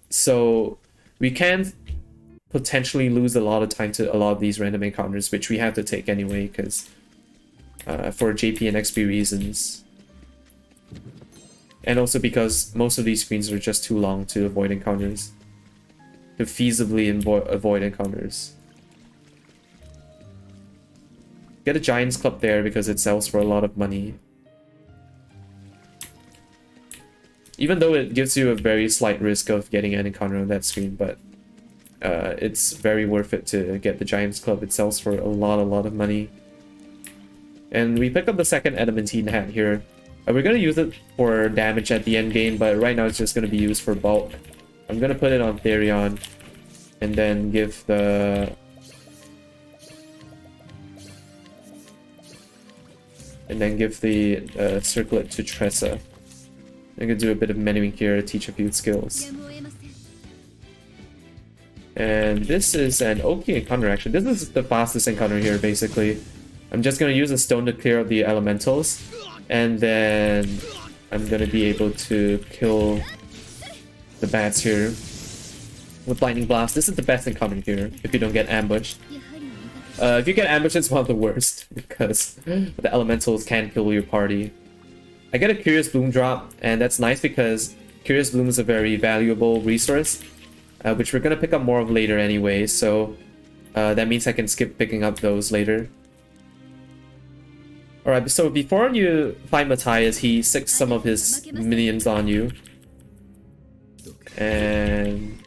S1: So we can potentially lose a lot of time to a lot of these random encounters, which we have to take anyway because for JP and XP reasons. And also because most of these screens are just too long to avoid encounters. To feasibly avoid encounters. Get a Giant's Club there because it sells for a lot of money. Even though it gives you a very slight risk of getting an encounter on that screen, but it's very worth it to get the Giant's Club. It sells for a lot of money. And we pick up the second Adamantine Hat here. We're going to use it for damage at the end game, but right now it's just going to be used for bulk. I'm going to put it on Therion and then give the... circlet to Tressa. I'm going to do a bit of menuing here, teach a few skills. And this is an okay encounter actually. This is the fastest encounter here basically. I'm just going to use a stone to clear out the elementals. And then I'm gonna be able to kill the bats here with Lightning Blast. This is the best encounter here if you don't get ambushed. If you get ambushed, it's one of the worst because the elementals can kill your party. I get a Curious Bloom drop, and that's nice because Curious Bloom is a very valuable resource, which we're gonna pick up more of later anyway. So that means I can skip picking up those later. Alright, so before you fight Matthias, he sicks some of his minions on you. And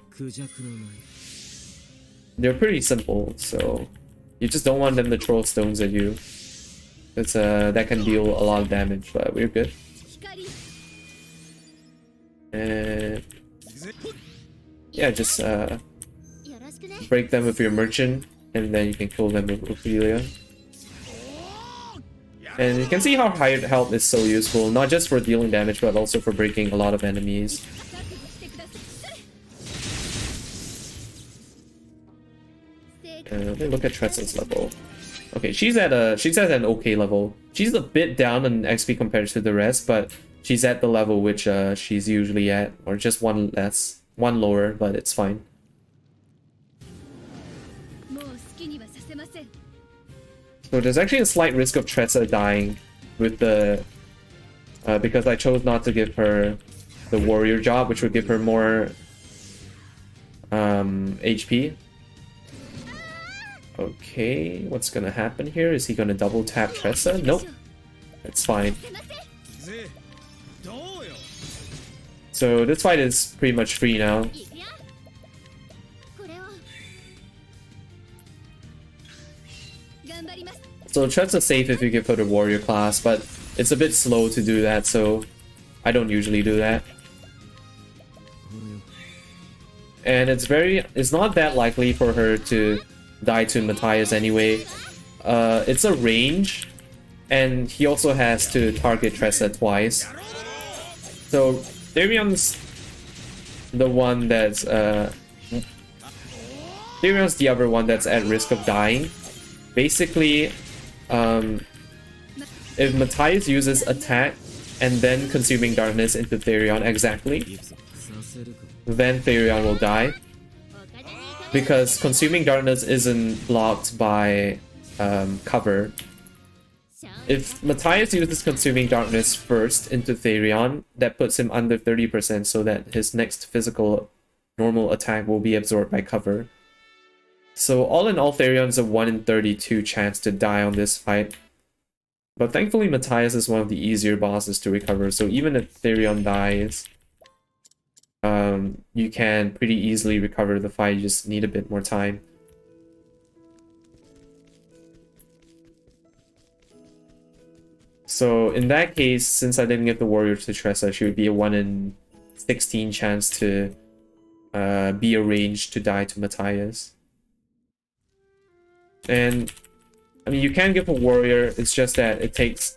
S1: they're pretty simple, so you just don't want them to throw stones at you. It's that can deal a lot of damage, but we're good. And yeah, just break them with your merchant, and then you can kill them with Ophelia. And you can see how hired health is so useful, not just for dealing damage, but also for breaking a lot of enemies. Let me look at Tressa's level. Okay, she's at an okay level. She's a bit down in XP compared to the rest, but she's at the level which she's usually at, or just one lower, but it's fine. So there's actually a slight risk of Tressa dying with the because I chose not to give her the warrior job, which would give her more HP. Okay, what's gonna happen here? Is he gonna double tap Tressa? Nope. It's fine. So this fight is pretty much free now. So Tressa's safe if you give her the warrior class, but it's a bit slow to do that, so I don't usually do that. And it's not that likely for her to die to Matthias anyway. It's a range And he also has to target Tressa twice. So Therion's the one that's Therion's the other one that's at risk of dying. Basically, if Matthias uses attack and then consuming darkness into Therion exactly, then Therion will die. Because consuming darkness isn't blocked by cover. If Matthias uses consuming darkness first into Therion, that puts him under 30% so that his next physical normal attack will be absorbed by cover. So all in all, Therion's a 1 in 32 chance to die on this fight. But thankfully Matthias is one of the easier bosses to recover, so even if Therion dies, you can pretty easily recover the fight, you just need a bit more time. So in that case, since I didn't get the warrior to Tressa, she would be a 1 in 16 chance to be arranged to die to Matthias. And I mean, you can give a warrior, it's just that it takes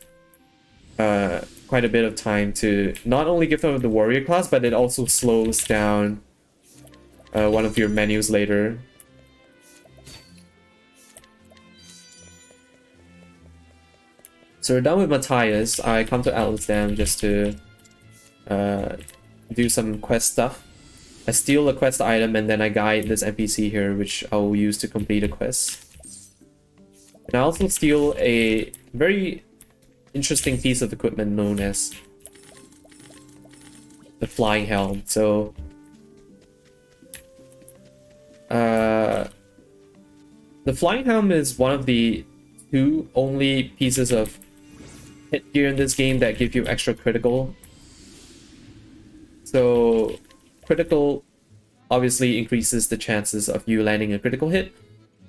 S1: quite a bit of time to not only give her the warrior class, but it also slows down one of your menus later. So we're done with Matthias. I come to Atlas Dam just to do some quest stuff. I steal a quest item and then I guide this NPC here, which I will use to complete a quest. And I also steal a very interesting piece of equipment known as the flying helm. So the flying helm is one of the 2 only pieces of hit gear in this game that give you extra critical. So critical obviously increases the chances of you landing a critical hit,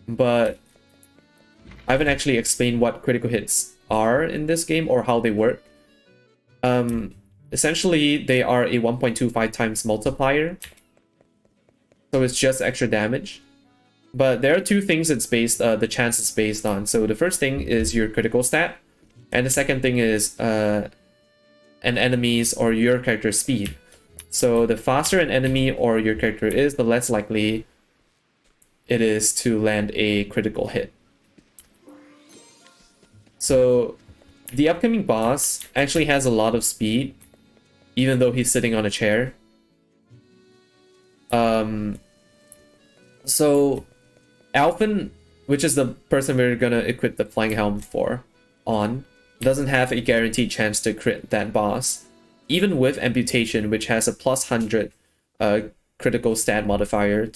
S1: but I haven't actually explained what critical hits are in this game or how they work. Essentially, they are a 1.25 times multiplier, so it's just extra damage. But there are 2 things it's based, the chance is based on. So the first thing is your critical stat, and the second thing is an enemy's or your character's speed. So the faster an enemy or your character is, the less likely it is to land a critical hit. So the upcoming boss actually has a lot of speed, even though he's sitting on a chair. So Alphen, which is the person we're gonna equip the flying helm on, doesn't have a guaranteed chance to crit that boss, even with amputation, which has a +100 critical stat modifier.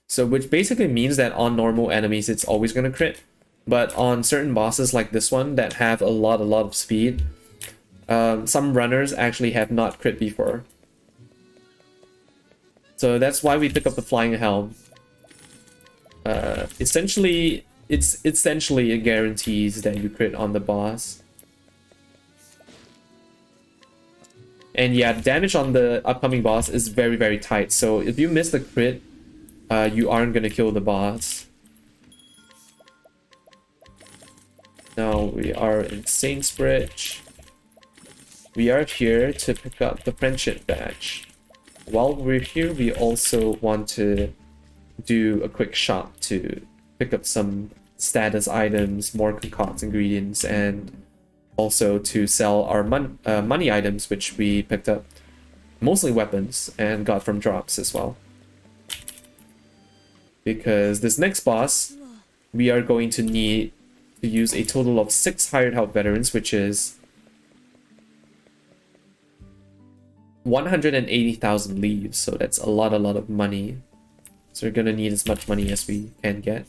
S1: So which basically means that on normal enemies it's always gonna crit. But on certain bosses like this one that have a lot of speed, some runners actually have not crit before. So that's why we pick up the flying helm. Essentially, it guarantees that you crit on the boss. And yeah, damage on the upcoming boss is very tight. So if you miss the crit, you aren't gonna kill the boss. Now we are in Saintsbridge. We are here to pick up the friendship badge. While we're here, we also want to do a quick shop to pick up some status items, more concoct ingredients, and also to sell our money items, which we picked up. Mostly weapons, and got from drops as well. Because this next boss, we are going to need to use a total of 6 hired help veterans, which is 180,000 leaves, so that's a lot of money. So we're gonna need as much money as we can get.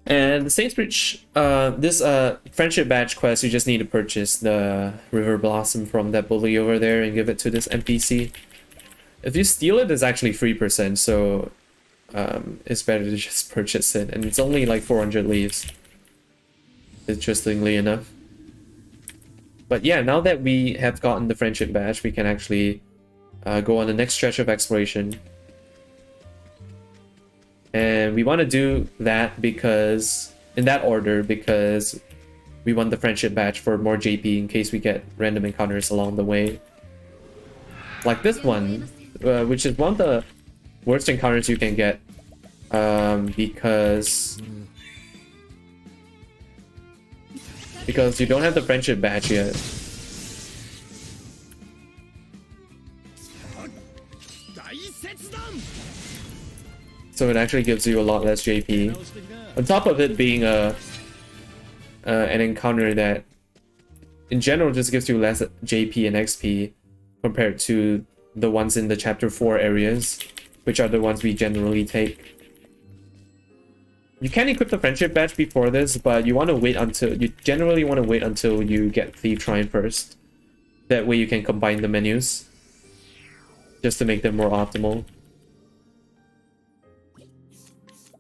S1: And the Saintsbridge, this friendship badge quest, you just need to purchase the River Blossom from that bully over there and give it to this NPC. If you steal it, it's actually 3%, so it's better to just purchase it, and it's only like 400 leaves, interestingly enough. But yeah, now that we have gotten the friendship badge, we can actually go on the next stretch of exploration. And we want to do that because, in that order, because we want the friendship badge for more JP in case we get random encounters along the way. Like this one, which is one of the worst encounters you can get, because you don't have the friendship badge yet. So it actually gives you a lot less JP. On top of it being an encounter that in general just gives you less JP and XP compared to the ones in the chapter 4 areas, which are the ones we generally take. You can equip the friendship badge before this, but you generally want to wait until you get Thief Shrine first. That way you can combine the menus just to make them more optimal.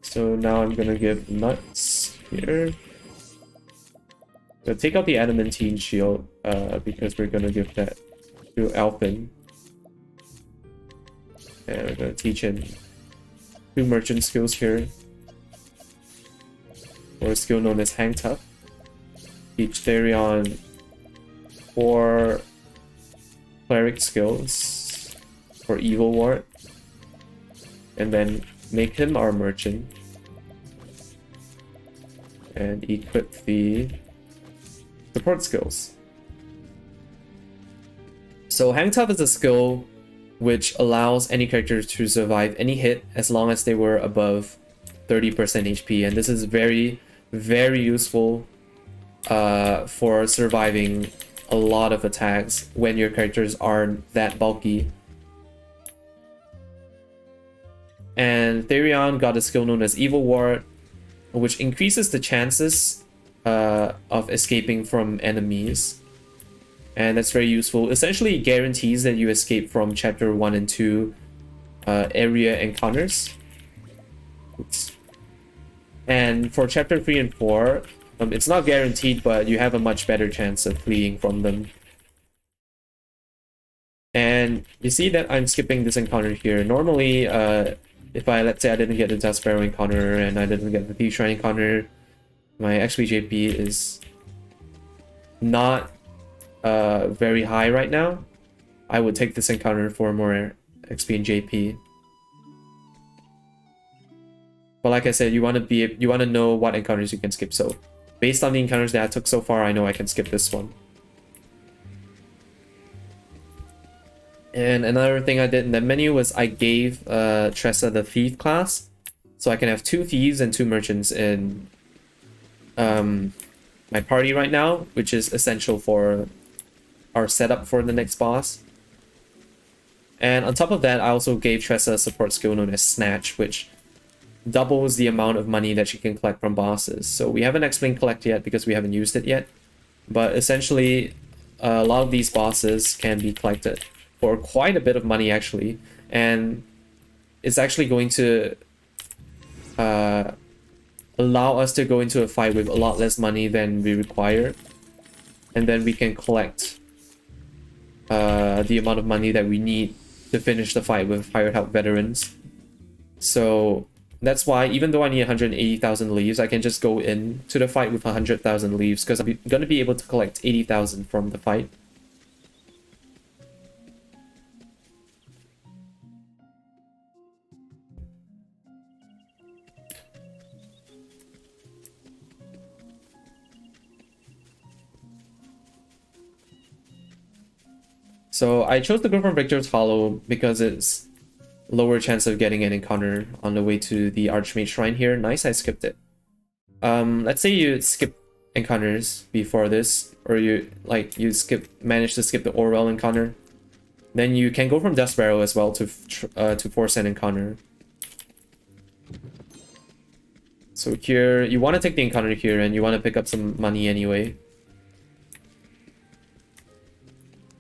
S1: So now I'm gonna give nuts here. Gonna take out the adamantine shield because we're gonna give that to Alpin. And we're gonna teach him 2 merchant skills here. Or a skill known as Hang Tough. Teach Therion 4 cleric skills for Evil Ward. And then make him our merchant. And equip the support skills. So Hang Tough is a skill which allows any character to survive any hit as long as they were above 30% HP, and this is very, very useful for surviving a lot of attacks when your characters are that bulky. And Therion got a skill known as Evil Ward, which increases the chances of escaping from enemies. And that's very useful. Essentially, it guarantees that you escape from chapter 1 and 2 area encounters. Oops. And for chapter 3 and 4, it's not guaranteed, but you have a much better chance of fleeing from them. And you see that I'm skipping this encounter here. Normally, if let's say I didn't get the Dust Sparrow encounter and I didn't get the Thief Shrine encounter, my XP/JP is not very high right now. I would take this encounter for more XP and JP. But like I said, you want to know what encounters you can skip. So based on the encounters that I took so far, I know I can skip this one. And another thing I did in that menu was I gave Tressa the Thief class. So I can have 2 Thieves and 2 Merchants in my party right now, which is essential for our setup for the next boss. And on top of that, I also gave Tressa a support skill known as Snatch, which doubles the amount of money that she can collect from bosses. So we haven't explained collect yet because we haven't used it yet. But essentially, a lot of these bosses can be collected for quite a bit of money actually, and it's actually going to allow us to go into a fight with a lot less money than we require, and then we can collect the amount of money that we need to finish the fight with hired help veterans. So that's why even though I need 180,000 leaves, I can just go into the fight with 100,000 leaves because I'm going to be able to collect 80,000 from the fight. So I chose to go from Victor's Hollow because it's lower chance of getting an encounter on the way to the Archmage Shrine here. Nice, I skipped it. Let's say you skip encounters before this, or you manage to skip the Orwell encounter. Then you can go from Dust Barrel as well to force an encounter. So here, you want to take the encounter here and you want to pick up some money anyway.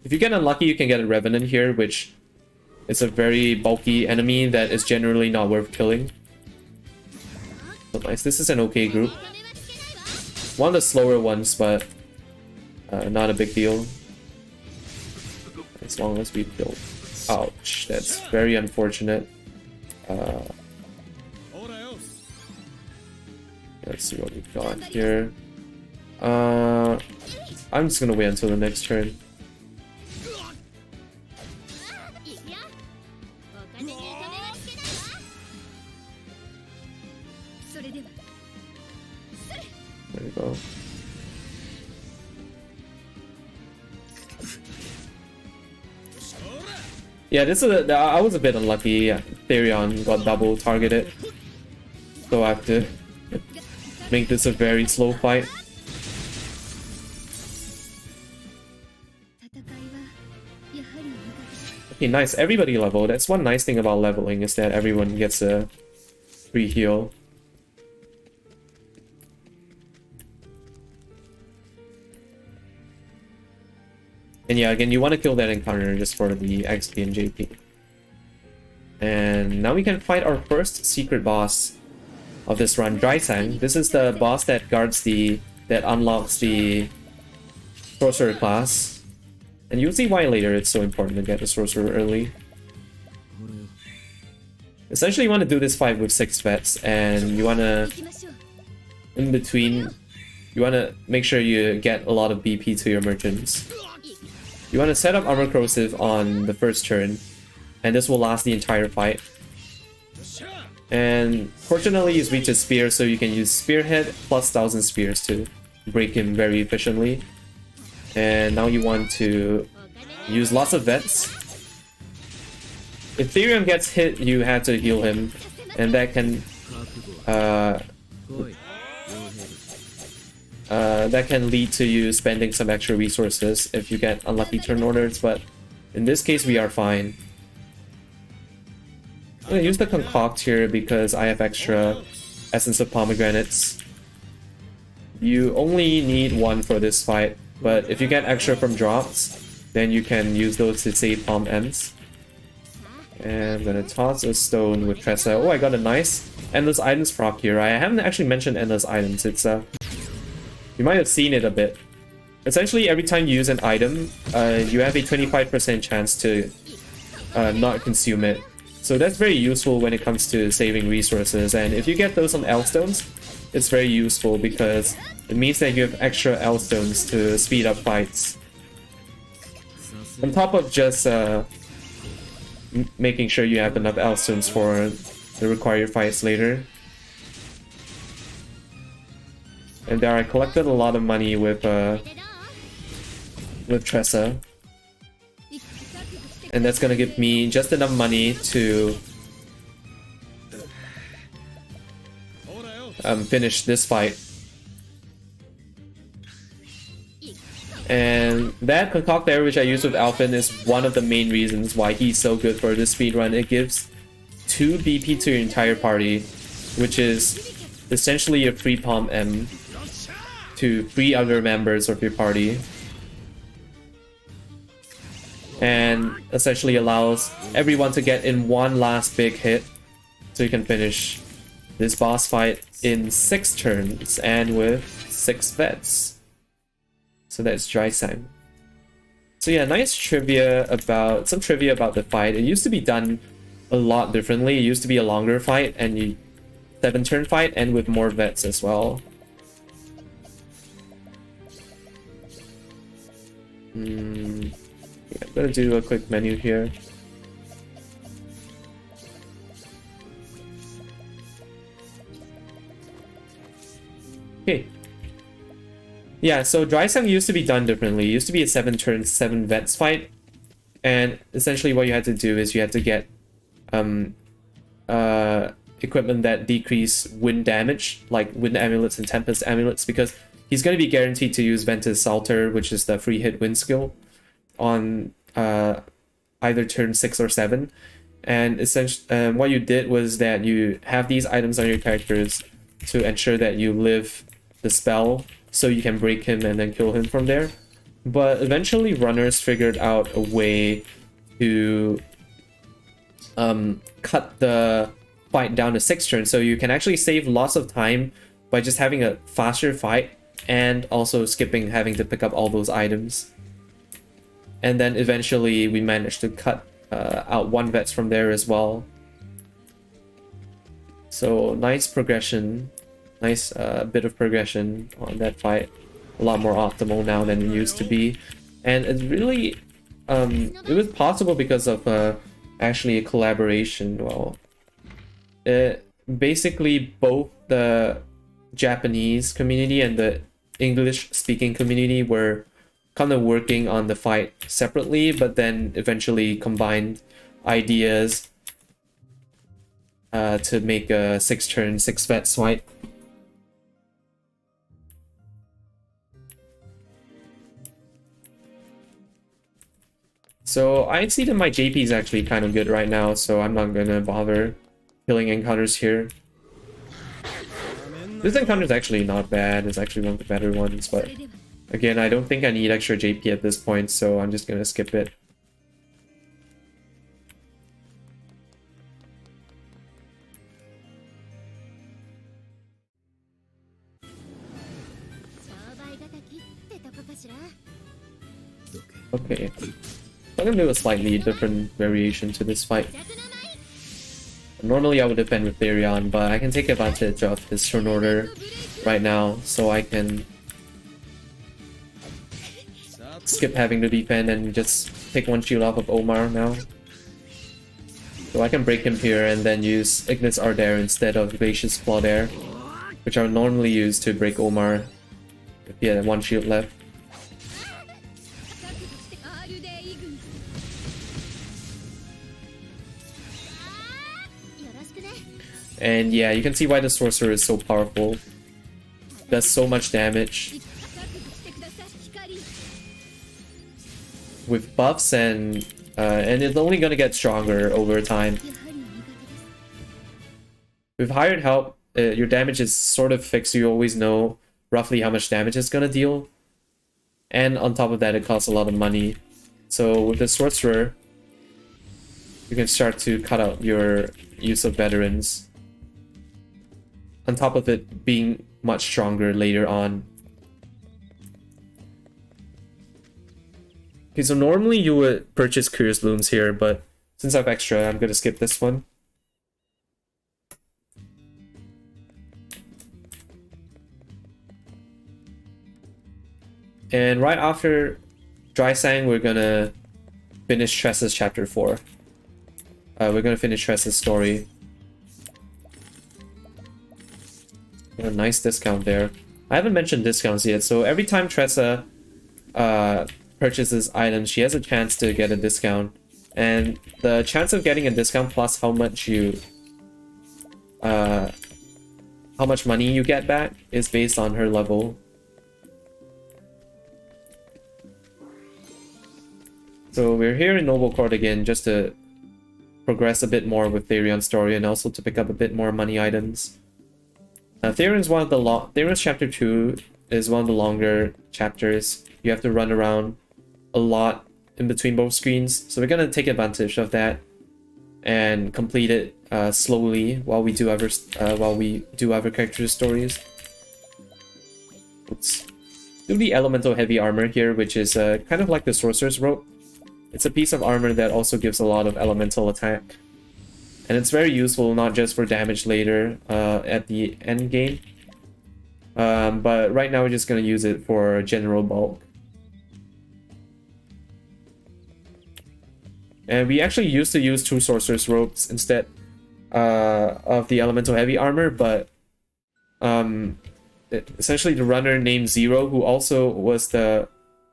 S1: If you get unlucky, you can get a Revenant here, which is a very bulky enemy that is generally not worth killing. So nice, this is an okay group. One of the slower ones, but not a big deal. As long as we build. Ouch, that's very unfortunate. Let's see what we've got here. I'm just gonna wait until the next turn. There we go. Yeah, this is I was a bit unlucky. Therion got double targeted, so I have to make this a very slow fight. Okay, nice. Everybody leveled. That's one nice thing about leveling, is that everyone gets a free heal. And yeah, again, you want to kill that encounter just for the XP and JP. And now we can fight our first secret boss of this run, Dreisang. This is the boss that that unlocks the sorcerer class. And you'll see why later it's so important to get the sorcerer early. Essentially, you want to do this fight with 6 vets, and you want to, in between, you want to make sure you get a lot of BP to your merchants. You want to set up Armor Corrosive on the first turn, and this will last the entire fight. And fortunately, he's reached his spear, so you can use Spearhead plus 1000 spears to break him very efficiently. And now you want to use lots of vets. If Therion gets hit, you have to heal him, and that can lead to you spending some extra resources if you get unlucky turn orders, but in this case we are fine. I'm gonna use the concoct here because I have extra essence of pomegranates. You only need 1 for this fight, but if you get extra from drops, then you can use those to save palm ends. And I'm gonna toss a stone with Tressa. Oh, I got a nice endless items proc here. I haven't actually mentioned endless items. It's you might have seen it a bit. Essentially, every time you use an item, you have a 25% chance to not consume it. So that's very useful when it comes to saving resources. And if you get those on L stones, it's very useful because it means that you have extra L stones to speed up fights. On top of just making sure you have enough L stones for the required fights later. And there I collected a lot of money with Tressa. And that's gonna give me just enough money to finish this fight. And that concoct there, which I use with Alphen, is one of the main reasons why he's so good for this speedrun. It gives 2 BP to your entire party, which is essentially a free palm M to 3 other members of your party. And essentially allows everyone to get in one last big hit, so you can finish this boss fight in 6 turns and with 6 vets. So that's Dreisang. So yeah, nice trivia about the fight. It used to be done a lot differently. It used to be a longer fight and 7-turn fight, and with more vets as well. Yeah, I'm gonna do a quick menu here. Okay. Yeah, so Dreisang used to be done differently. It used to be a 7-turn, 7 vets fight. And essentially what you had to do is you had to get equipment that decrease wind damage, like wind amulets and tempest amulets, because he's going to be guaranteed to use Ventus Salter, which is the free hit wind skill, on either turn 6 or 7. And essentially what you did was that you have these items on your characters to ensure that you live the spell, so you can break him and then kill him from there. But eventually runners figured out a way to cut the fight down to 6 turns, so you can actually save lots of time by just having a faster fight and also skipping having to pick up all those items. And then eventually we managed to cut out 1 vets from there as well. So nice progression Nice bit of progression on that fight. A lot more optimal now than it used to be. And it's really... it was possible because of actually a collaboration. Well, basically both the Japanese community and the English-speaking community were kind of working on the fight separately, but then eventually combined ideas to make a 6-turn, 6-vet swipe. So I see that my JP is actually kind of good right now, so I'm not gonna bother killing encounters here. This encounter is actually not bad, it's actually one of the better ones, but again, I don't think I need extra JP at this point, so I'm just gonna skip it. Okay, I'm gonna do a slightly different variation to this fight. Normally I would defend with Therion, but I can take advantage of his turn order right now, so I can skip having to defend and just take one shield off of Omar now. So I can break him here and then use Ignis Ardere instead of Glacius Claudaire, which I would normally use to break Omar if he had one shield left. And yeah, you can see why the sorcerer is so powerful. Does so much damage. With buffs and it's only gonna get stronger over time. With hired help, your damage is sort of fixed. You always know roughly how much damage it's gonna deal. And on top of that, it costs a lot of money. So with the sorcerer, you can start to cut out your use of veterans. On top of it being much stronger later on. Okay, so normally you would purchase Curious Looms here, but since I have extra, I'm gonna skip this one. And right after Drysang, we're gonna finish Tress's chapter 4. We're gonna finish Tress's story. A nice discount there. I haven't mentioned discounts yet, so every time Tressa purchases items, she has a chance to get a discount. And the chance of getting a discount plus how much money you get back is based on her level. So we're here in Noble Court again just to progress a bit more with Therion's story and also to pick up a bit more money items. Therion's chapter 2 is one of the longer chapters. You have to run around a lot in between both screens, so we're gonna take advantage of that and complete it slowly while we do other character stories. Let's do the elemental heavy armor here, which is kind of like the sorcerer's robe. It's a piece of armor that also gives a lot of elemental attack. And it's very useful, not just for damage later at the end game. But right now we're just going to use it for general bulk. And we actually used to use 2 sorcerer's robes instead of the elemental heavy armor, but essentially the runner named Zero, who also was the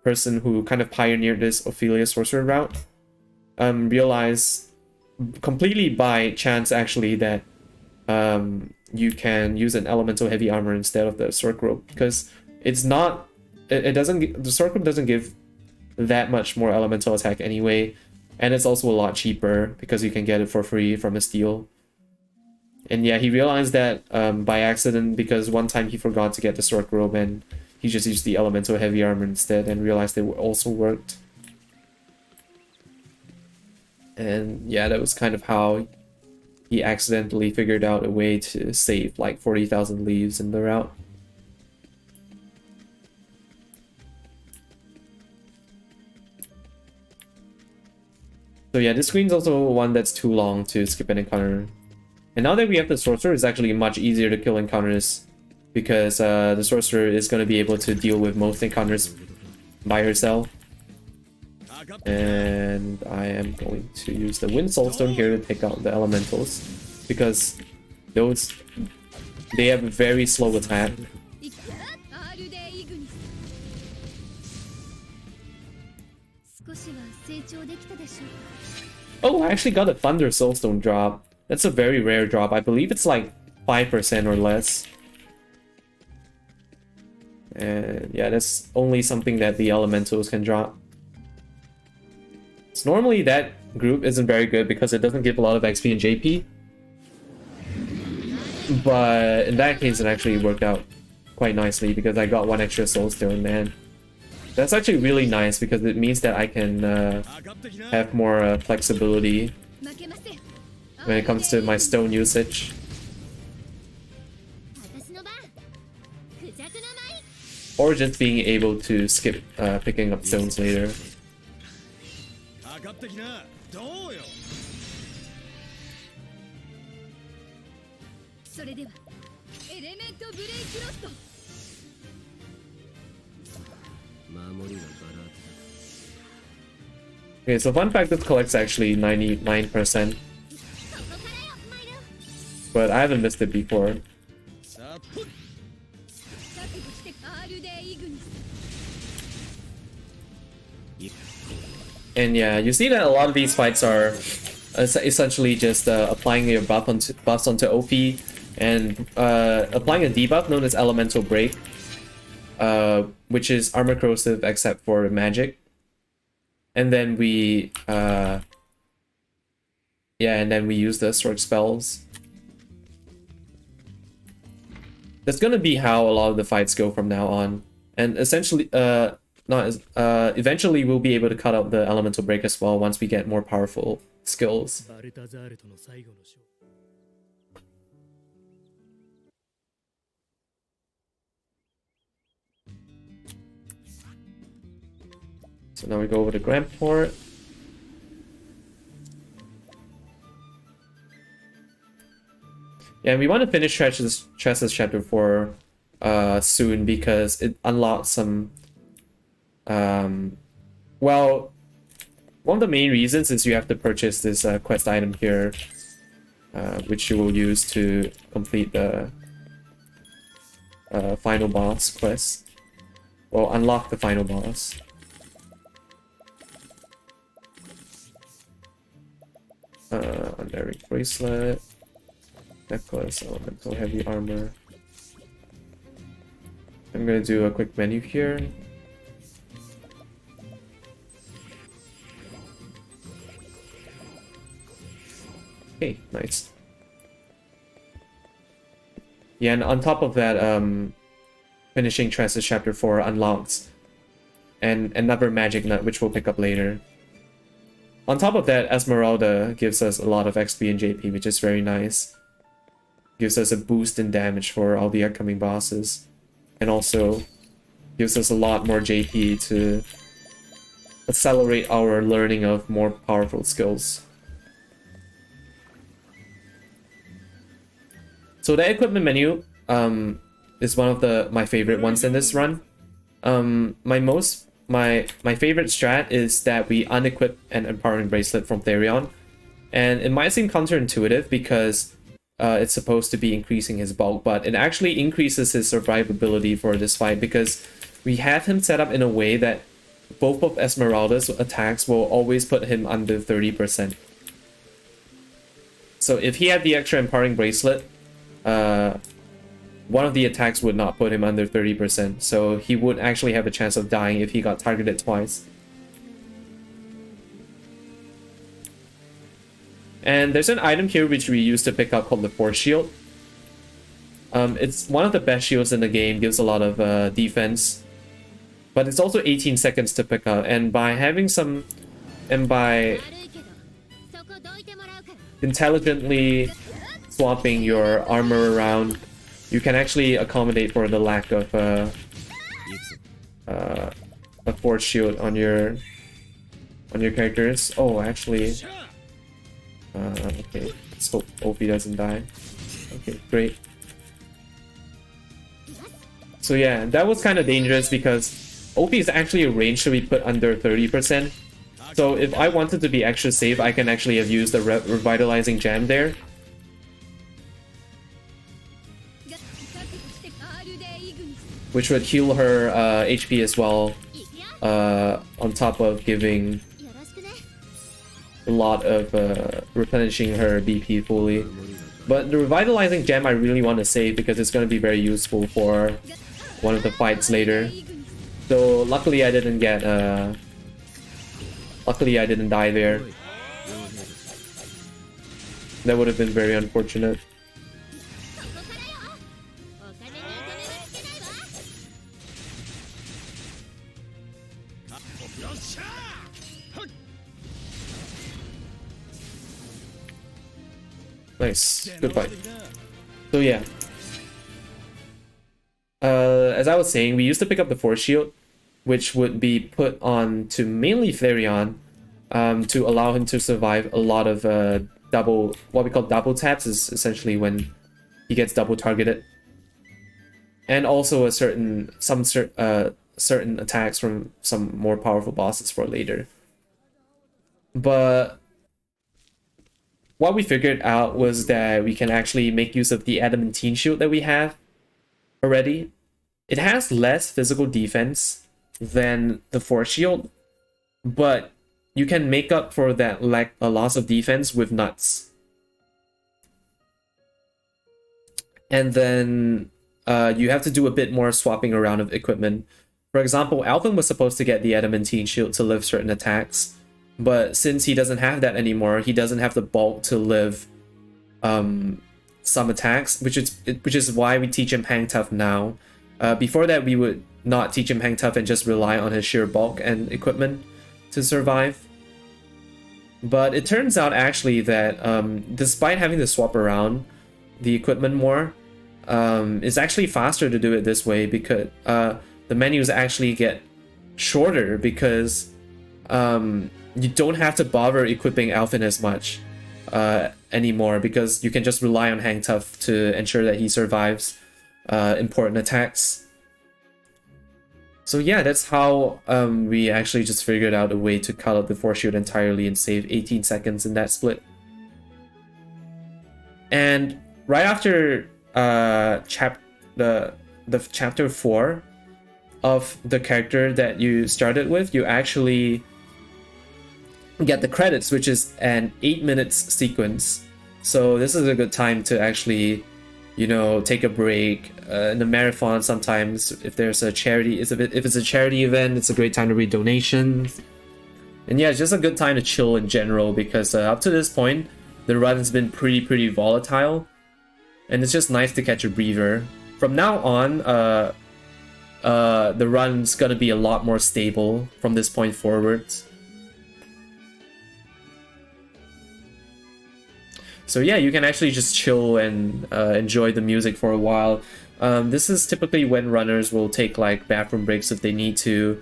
S1: person who kind of pioneered this Ophelia sorcerer route, realized completely by chance actually that you can use an elemental heavy armor instead of the Sorc robe, because it's not the Sorc robe doesn't give that much more elemental attack anyway, and it's also a lot cheaper because you can get it for free from a steal. And yeah, he realized that by accident, because one time he forgot to get the Sorc robe and he just used the elemental heavy armor instead and realized it also worked. And yeah, that was kind of how he accidentally figured out a way to save like 40,000 leaves in the route. So yeah, this screen's also one that's too long to skip an encounter. And now that we have the sorcerer, it's actually much easier to kill encounters because the sorcerer is going to be able to deal with most encounters by herself. And I am going to use the Wind Soulstone here to take out the elementals, because they have a very slow attack. Oh, I actually got a Thunder Soulstone drop. That's a very rare drop. I believe it's like 5% or less. And yeah, that's only something that the elementals can drop. So normally that group isn't very good because it doesn't give a lot of XP and JP. But in that case, it actually worked out quite nicely because I got 1 extra Soulstone, man. That's actually really nice because it means that I can have more flexibility when it comes to my stone usage. Or just being able to skip picking up stones later. Okay, so fun fact, this collects actually 99%. But I haven't missed it before. And yeah, you see that a lot of these fights are essentially just applying your buffs onto OP and applying a debuff known as Elemental Break, which is armor corrosive except for magic. And then we use the sword spells. That's gonna be how a lot of the fights go from now on. And essentially eventually we'll be able to cut out the elemental break as well once we get more powerful skills. So now we go over to Grandport. Yeah, and we want to finish Tress's chapter 4 soon because it unlocks some well, one of the main reasons is you have to purchase this quest item here, which you will use to complete the final boss quest. Well, unlock the final boss. Unbearing bracelet, necklace, elemental heavy armor. I'm gonna do a quick menu here. Okay, nice. Yeah, and on top of that, finishing Tress's chapter 4 unlocks and another magic nut, which we'll pick up later. On top of that, Esmeralda gives us a lot of XP and JP, which is very nice. Gives us a boost in damage for all the upcoming bosses. And also gives us a lot more JP to accelerate our learning of more powerful skills. So the equipment menu is one of my favorite ones in this run. My favorite strat is that we unequip an empowering bracelet from Therion, and it might seem counterintuitive because it's supposed to be increasing his bulk, but it actually increases his survivability for this fight because we have him set up in a way that both of Esmeralda's attacks will always put him under 30%. So if he had the extra empowering bracelet, one of the attacks would not put him under 30%, so he would actually have a chance of dying if he got targeted twice. And there's an item here which we used to pick up called the Force Shield. It's one of the best shields in the game, gives a lot of defense, but it's also 18 seconds to pick up, and by intelligently swapping your armor around, you can actually accommodate for the lack of a force shield on your characters. Oh, actually, okay. Let's hope Opie doesn't die. Okay, great. So yeah, that was kind of dangerous because OP is actually a range to be put under 30%. So if I wanted to be extra safe, I can actually have used the revitalizing gem there. Which would heal her HP as well, on top of giving a lot of replenishing her BP fully. But the revitalizing gem I really want to save because it's going to be very useful for one of the fights later. So luckily I didn't get luckily I didn't die there. That would have been very unfortunate. Nice, good fight. So yeah, as I was saying, we used to pick up the Force Shield, which would be put on to mainly Flareon, to allow him to survive a lot of what we call double taps, is essentially when he gets double targeted, and also a certain attacks from some more powerful bosses for later. But what we figured out was that we can actually make use of the adamantine shield that we have already. It has less physical defense than the Force Shield, but you can make up for that loss of defense with nuts. And then you have to do a bit more swapping around of equipment. For example, Alvin was supposed to get the adamantine shield to live certain attacks, but since he doesn't have that anymore, he doesn't have the bulk to live some attacks, which is why we teach him Hang Tough now. Before that, we would not teach him Hang Tough and just rely on his sheer bulk and equipment to survive. But it turns out actually that despite having to swap around the equipment more, it's actually faster to do it this way because the menus actually get shorter because you don't have to bother equipping Alphin as much anymore because you can just rely on Hang Tough to ensure that he survives important attacks. So yeah, that's how we actually just figured out a way to cut out the Force Shield entirely and save 18 seconds in that split. And right after the chapter 4 of the character that you started with, you actually get the credits, which is an 8 minutes sequence. So this is a good time to actually, you know, take a break. In the marathon, sometimes if there's a charity, if it's a charity event, it's a great time to read donations. And yeah, it's just a good time to chill in general because up to this point, the run has been pretty volatile, and it's just nice to catch a breather. From now on, the run's gonna be a lot more stable from this point forwards. So yeah, you can actually just chill and enjoy the music for a while. This is typically when runners will take like bathroom breaks if they need to.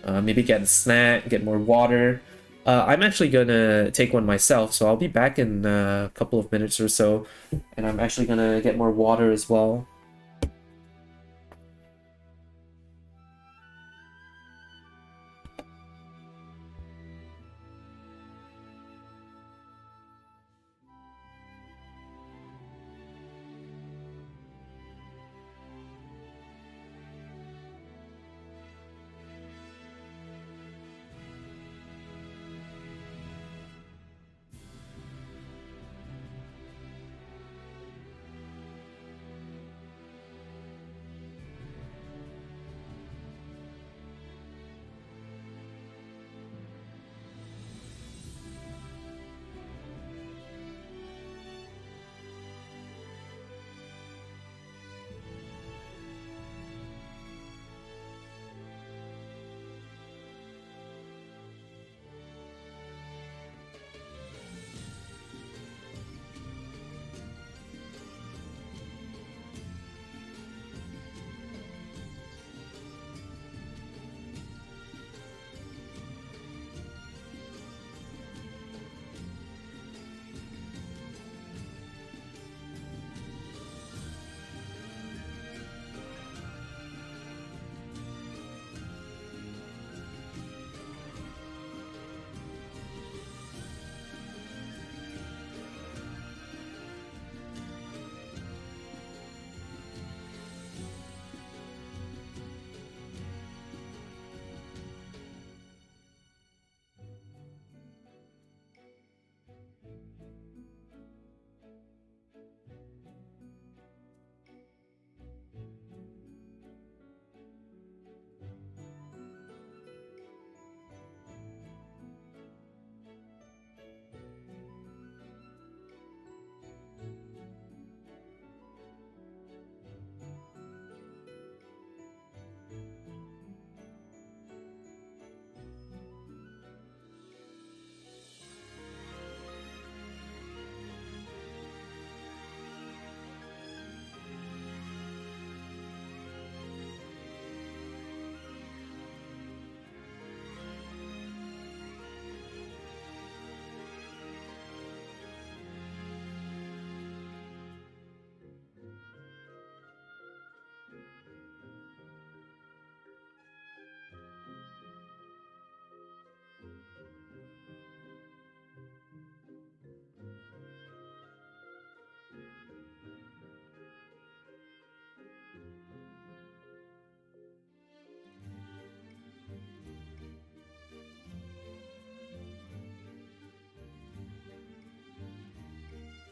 S1: Maybe get a snack, get more water. I'm actually gonna take one myself, so I'll be back in a couple of minutes or so. And I'm actually gonna get more water as well.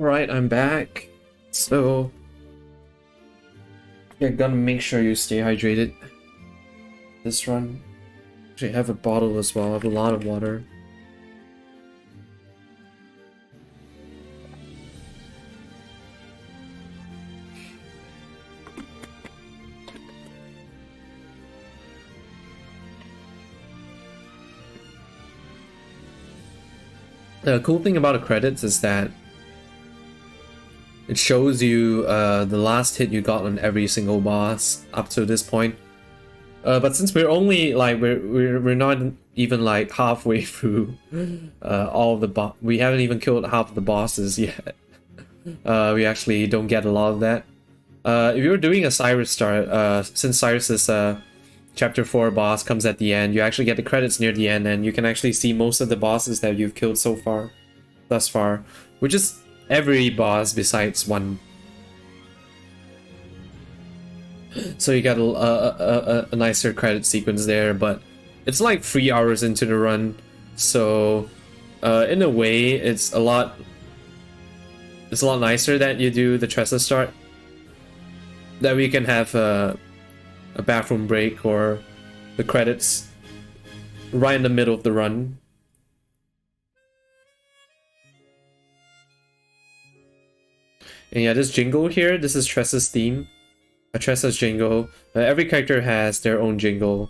S1: Alright, I'm back. So, yeah, gotta make sure you stay hydrated. This run. Actually, I have a bottle as well. I have a lot of water. The cool thing about the credits is that it shows you the last hit you got on every single boss up to this point. But since we're only like we're not even like halfway through all of the we haven't even killed half of the bosses yet. We actually don't get a lot of that. If you're doing a Cyrus start, since Cyrus's Chapter 4 boss comes at the end, you actually get the credits near the end, and you can actually see most of the bosses that you've killed so far, thus far, which is every boss besides one. So you got a nicer credit sequence there, but it's like 3 hours into the run, so in a way it's a lot nicer that you do the Tressa start. That we can have a bathroom break or the credits right in the middle of the run. And yeah, this jingle here, this is Tressa's theme. Tressa's jingle. Every character has their own jingle.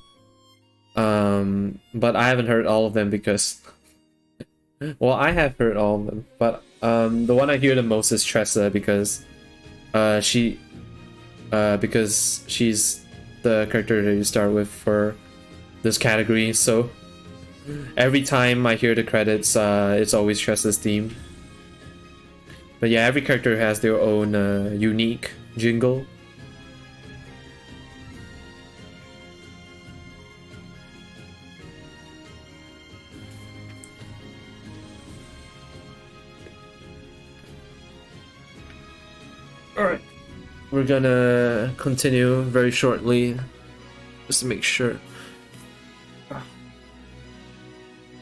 S1: But I haven't heard all of them because... well, I have heard all of them, but the one I hear the most is Tressa because she's the character that you start with for this category, so every time I hear the credits, it's always Tressa's theme. But yeah, every character has their own unique jingle. Alright. We're gonna continue very shortly, just to make sure.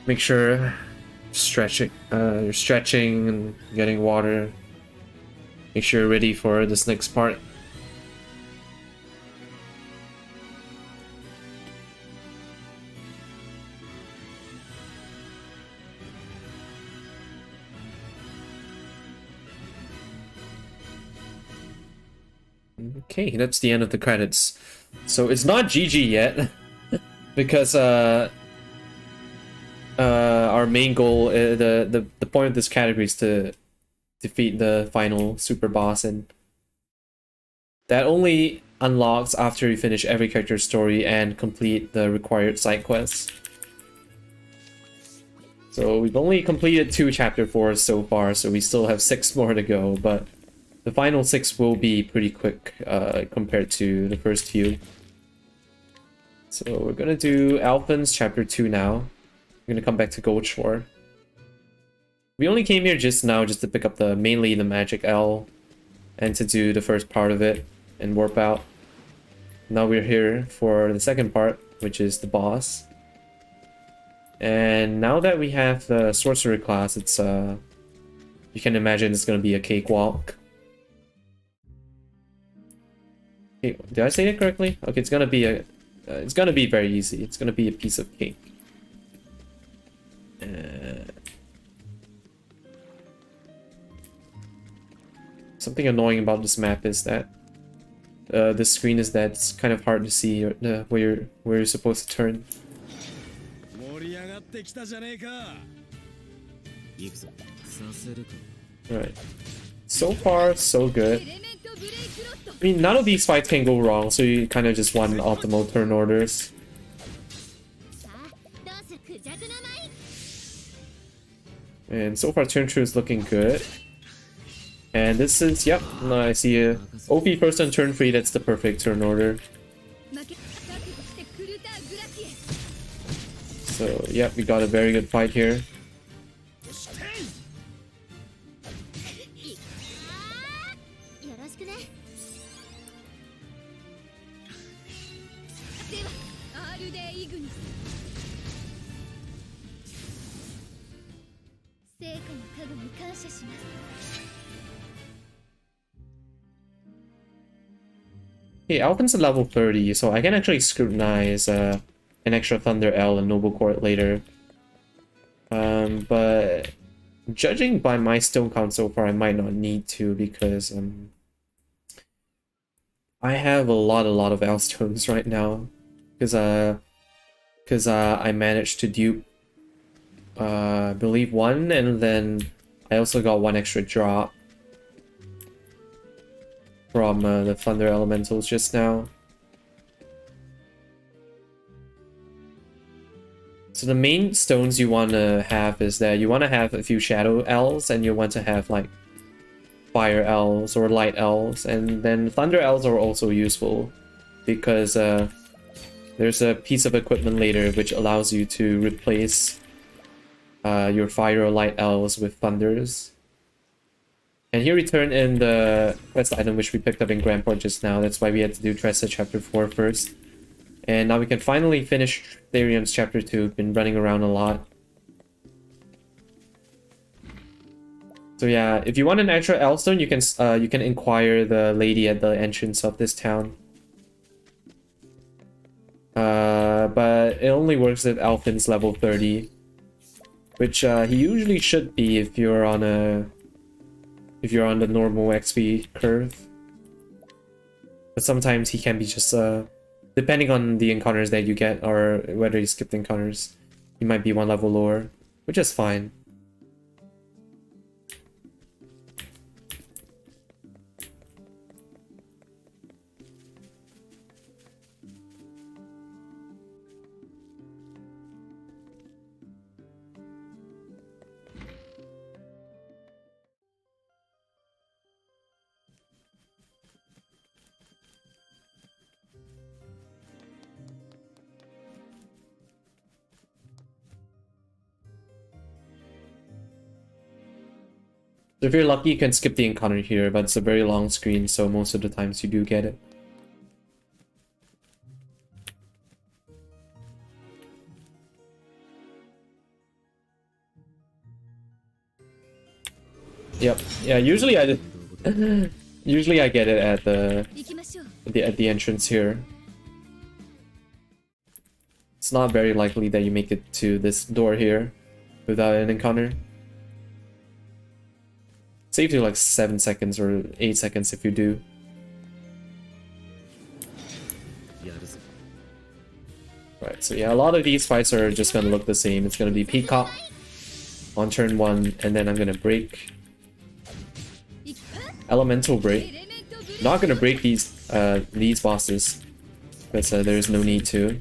S1: Make sure you're stretching and getting water. Make sure you're ready for this next part. Okay, that's the end of the credits. So it's not GG yet, because our main goal, the point of this category is to defeat the final super boss, and that only unlocks after you finish every character's story and complete the required side quests. So we've only completed 2 chapter 4s so far, so we still have 6 more to go, but the final 6 will be pretty quick compared to the first few. So we're gonna do Alphen's chapter 2 now. We're gonna come back to Goldshore. We only came here just now just to pick up mainly the magic L and to do the first part of it and warp out. Now we're here for the second part, which is the boss. And now that we have the sorcerer class, it's you can imagine it's gonna be a cakewalk. Okay, did I say it correctly? Okay, it's gonna be very easy. It's gonna be a piece of cake. Something annoying about this map is that this screen is that it's kind of hard to see where you're supposed to turn. Alright. So far, so good. I mean, none of these fights can go wrong, so you kind of just want optimal turn orders. And so far, turn 2 is looking good. And this is, yep, I see a OP first on turn 3, that's the perfect turn order. So, yep, we got a very good fight here. Okay, Alpin's at level 30, so I can actually scrutinize an extra Thunder L and Noble Court later. But judging by my stone count so far, I might not need to because I have a lot of L stones right now. Because I managed to dupe I believe one, and then I also got one extra drop from the Thunder Elementals just now. So the main stones you want to have is that you want to have a few Shadow Elves, and you want to have like Fire Elves or Light Elves, and then Thunder Elves are also useful because there's a piece of equipment later which allows you to replace your Fire or Light Elves with Thunders. And here we turn in the quest item which we picked up in Grandport just now. That's why we had to do Tressa Chapter 4 first. And now we can finally finish Therium's Chapter 2. Been running around a lot. So yeah, if you want an extra Elstone, you can inquire the lady at the entrance of this town. But it only works if Alpin's level 30. Which he usually should be if you're on the normal XP curve. But sometimes he can be just depending on the encounters that you get or whether you skipped encounters, he might be one level lower, which is fine. So if you're lucky, you can skip the encounter here, but it's a very long screen, so most of the times you do get it. Yep. Yeah. Usually I get it at the entrance here. It's not very likely that you make it to this door here without an encounter. Saves you like 7 seconds or 8 seconds if you do. Right, so yeah, a lot of these fights are just gonna look the same. It's gonna be Peacock on turn 1, and then I'm gonna break. Elemental break. Not gonna break these bosses, because there's no need to.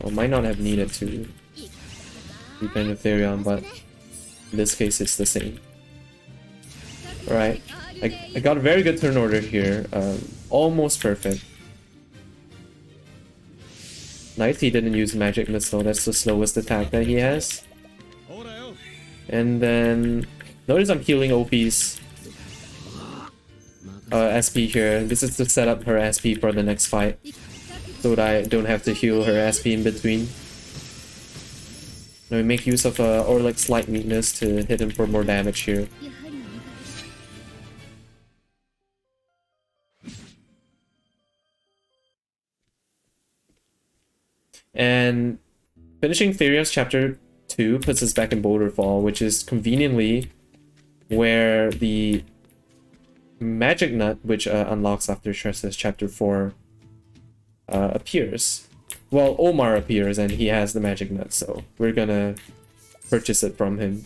S1: Well, might not have needed to. Depending on Therion, but in this case it's the same. Alright, I got a very good turn order here, almost perfect. Nice, he didn't use Magic Missile, that's the slowest attack that he has. And then, notice I'm healing OP's SP here. This is to set up her SP for the next fight, so that I don't have to heal her SP in between. Now we make use of Orlick's Light Weakness to hit him for more damage here. And finishing Therium's Chapter 2 puts us back in Boulderfall, which is conveniently where the Magic Nut, which unlocks after Tressa's Chapter 4, appears. Well, Omar appears and he has the Magic Nut, so we're gonna purchase it from him.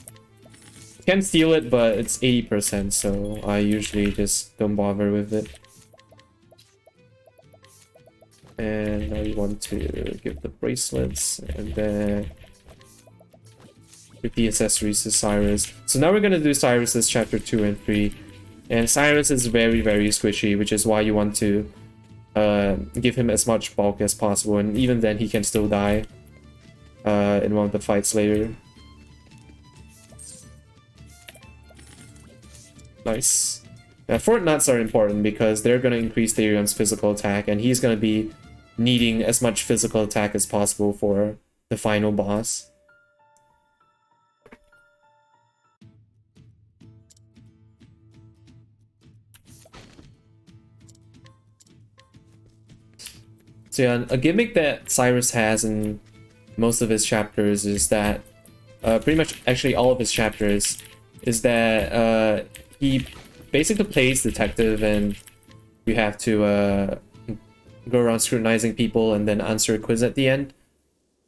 S1: Can steal it, but it's 80%, so I usually just don't bother with it. And now we want to give the bracelets, and then give the accessories to Cyrus. So now we're gonna do Cyrus's Chapter 2 and 3. And Cyrus is very, very squishy, which is why you want to give him as much bulk as possible, and even then he can still die in one of the fights later. Nice. Now, Fort Nuts are important because they're going to increase Therium's physical attack, and he's going to be needing as much physical attack as possible for the final boss. So yeah, a gimmick that Cyrus has in most of his chapters is that, pretty much actually all of his chapters, is that he basically plays detective and you have to go around scrutinizing people and then answer a quiz at the end.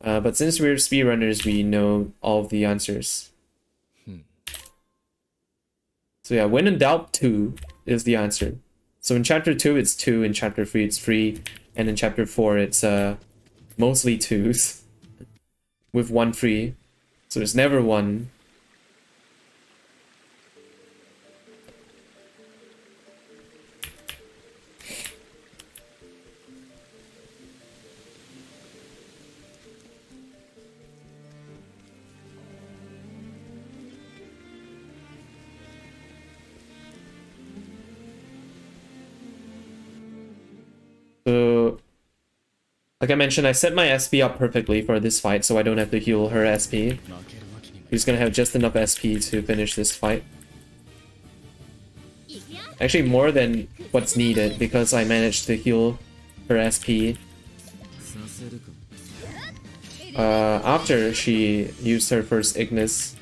S1: But since we're speedrunners, we know all of the answers. So yeah, when in doubt, 2 is the answer. So in chapter 2 it's 2, in chapter 3 it's 3, and in chapter 4 it's mostly 2s with 1 3. So there's never 1. So, like I mentioned, I set my SP up perfectly for this fight, so I don't have to heal her SP. He's gonna have just enough SP to finish this fight. Actually, more than what's needed, because I managed to heal her SP after she used her first Ignis.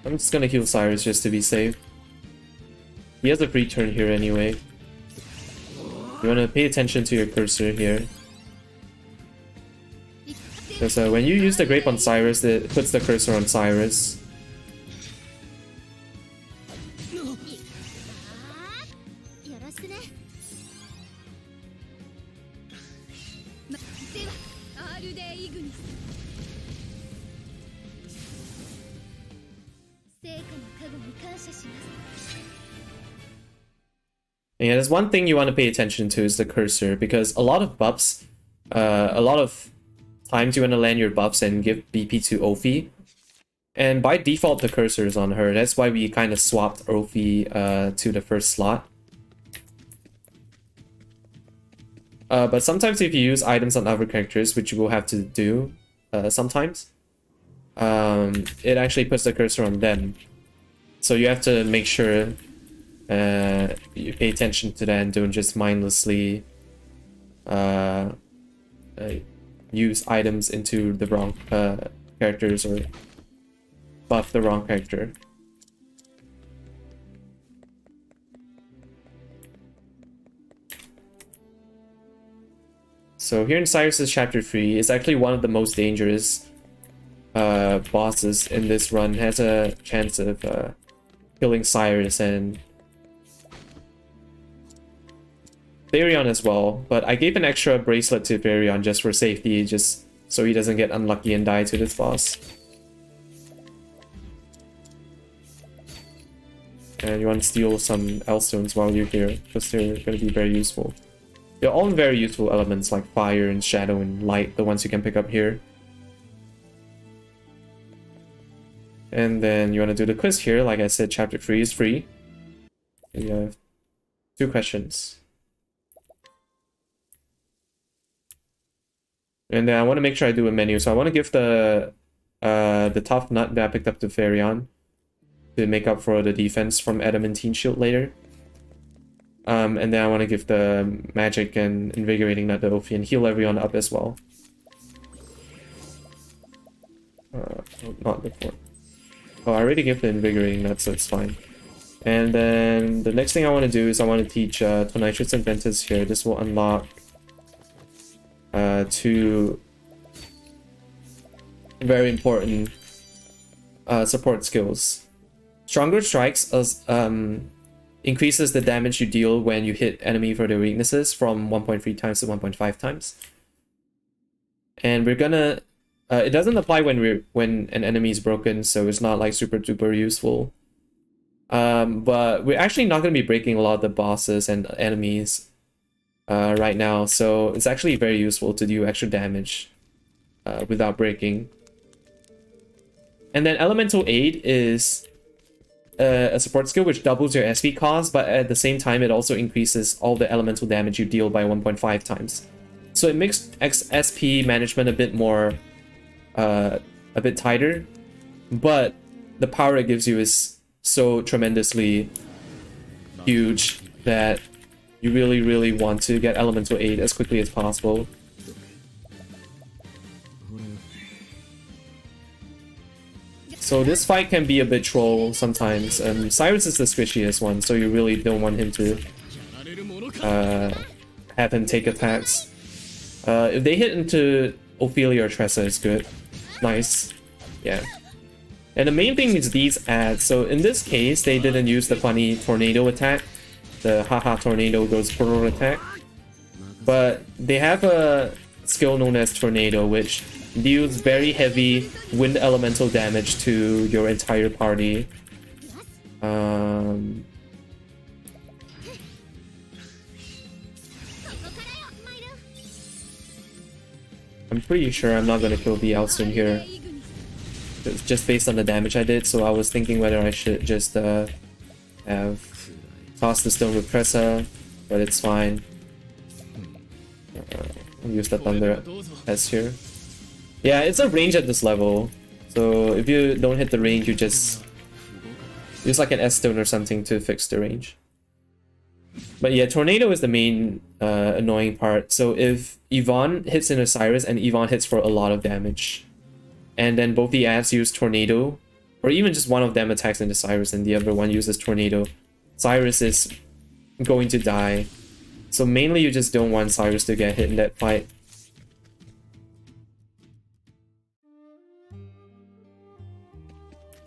S1: I'm just gonna heal Cyrus just to be safe. He has a free turn here anyway. You wanna pay attention to your cursor here. Because when you use the grape on Cyrus, it puts the cursor on Cyrus. Yeah, there's one thing you want to pay attention to is the cursor, because a lot of buffs, a lot of times you want to land your buffs and give BP to Ophi. And by default, the cursor is on her. That's why we kind of swapped Ophi to the first slot. But sometimes if you use items on other characters, which you will have to do sometimes, it actually puts the cursor on them. So you have to make sure you pay attention to that and don't just mindlessly use items into the wrong characters or buff the wrong character. So here in Cyrus's chapter 3 is actually one of the most dangerous bosses in this run. Has a chance of killing Cyrus and Therion as well, but I gave an extra bracelet to Therion just for safety, just so he doesn't get unlucky and die to this boss. And you want to steal some L-stones while you're here, because they're going to be very useful. They're all very useful elements like fire and shadow and light, the ones you can pick up here. And then you want to do the quiz here. Like I said, chapter 3 is free. And you have 2 questions. And then I want to make sure I do a menu. So I want to give the tough nut that I picked up to Therion to make up for the defense from Adamantine Shield later. And then I want to give the magic and invigorating nut to Ophi and heal everyone up as well. Not before. Oh, I already gave the invigorating nut, so it's fine. And then the next thing I want to do is I want to teach Tonitrus and Ventus here. This will unlock 2 very important support skills. Stronger Strikes increases the damage you deal when you hit enemy for their weaknesses from 1.3 times to 1.5 times. And we're gonna it doesn't apply when an enemy is broken, so it's not like super duper useful. But we're actually not gonna be breaking a lot of the bosses and enemies right now, so it's actually very useful to do extra damage without breaking. And then Elemental Aid is a support skill which doubles your SP cost, but at the same time it also increases all the elemental damage you deal by 1.5 times. So it makes SP management a bit more, a bit tighter, but the power it gives you is so tremendously huge that you really want to get Elemental 8 as quickly as possible. So this fight can be a bit troll sometimes. Cyrus is the squishiest one, so you really don't want him to have him take attacks. If they hit into Ophelia or Tressa, it's good. Nice. Yeah. And the main thing is these ads. So in this case, they didn't use the funny tornado attack. The haha tornado goes brrr attack. But they have a skill known as Tornado, which deals very heavy wind elemental damage to your entire party. I'm pretty sure I'm not gonna kill the Elstone here. It's just based on the damage I did, so I was thinking whether I should just have tossed the stone with Tressa, but it's fine. I'll use the Thunder S here. Yeah, it's a range at this level, so if you don't hit the range, you just use like an S-Stone or something to fix the range. But yeah, Tornado is the main annoying part. So if Yvonne hits into Cyrus and Yvonne hits for a lot of damage, and then both the ads use Tornado, or even just one of them attacks into Cyrus and the other one uses Tornado, Cyrus is going to die. So mainly you just don't want Cyrus to get hit in that fight.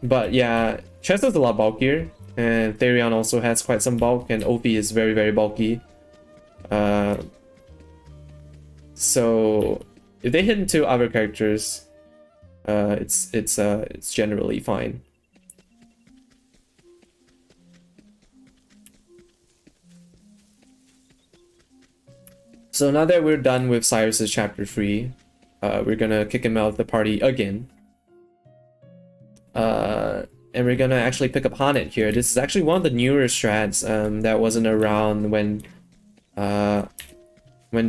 S1: But yeah, Chester's a lot bulkier, and Therion also has quite some bulk, and Ophi is very bulky. So if they hit into other characters, it's generally fine. So now that we're done with Cyrus's chapter 3, we're gonna kick him out of the party again. And we're gonna actually pick up Hanet here. This is actually one of the newer strats that wasn't around when the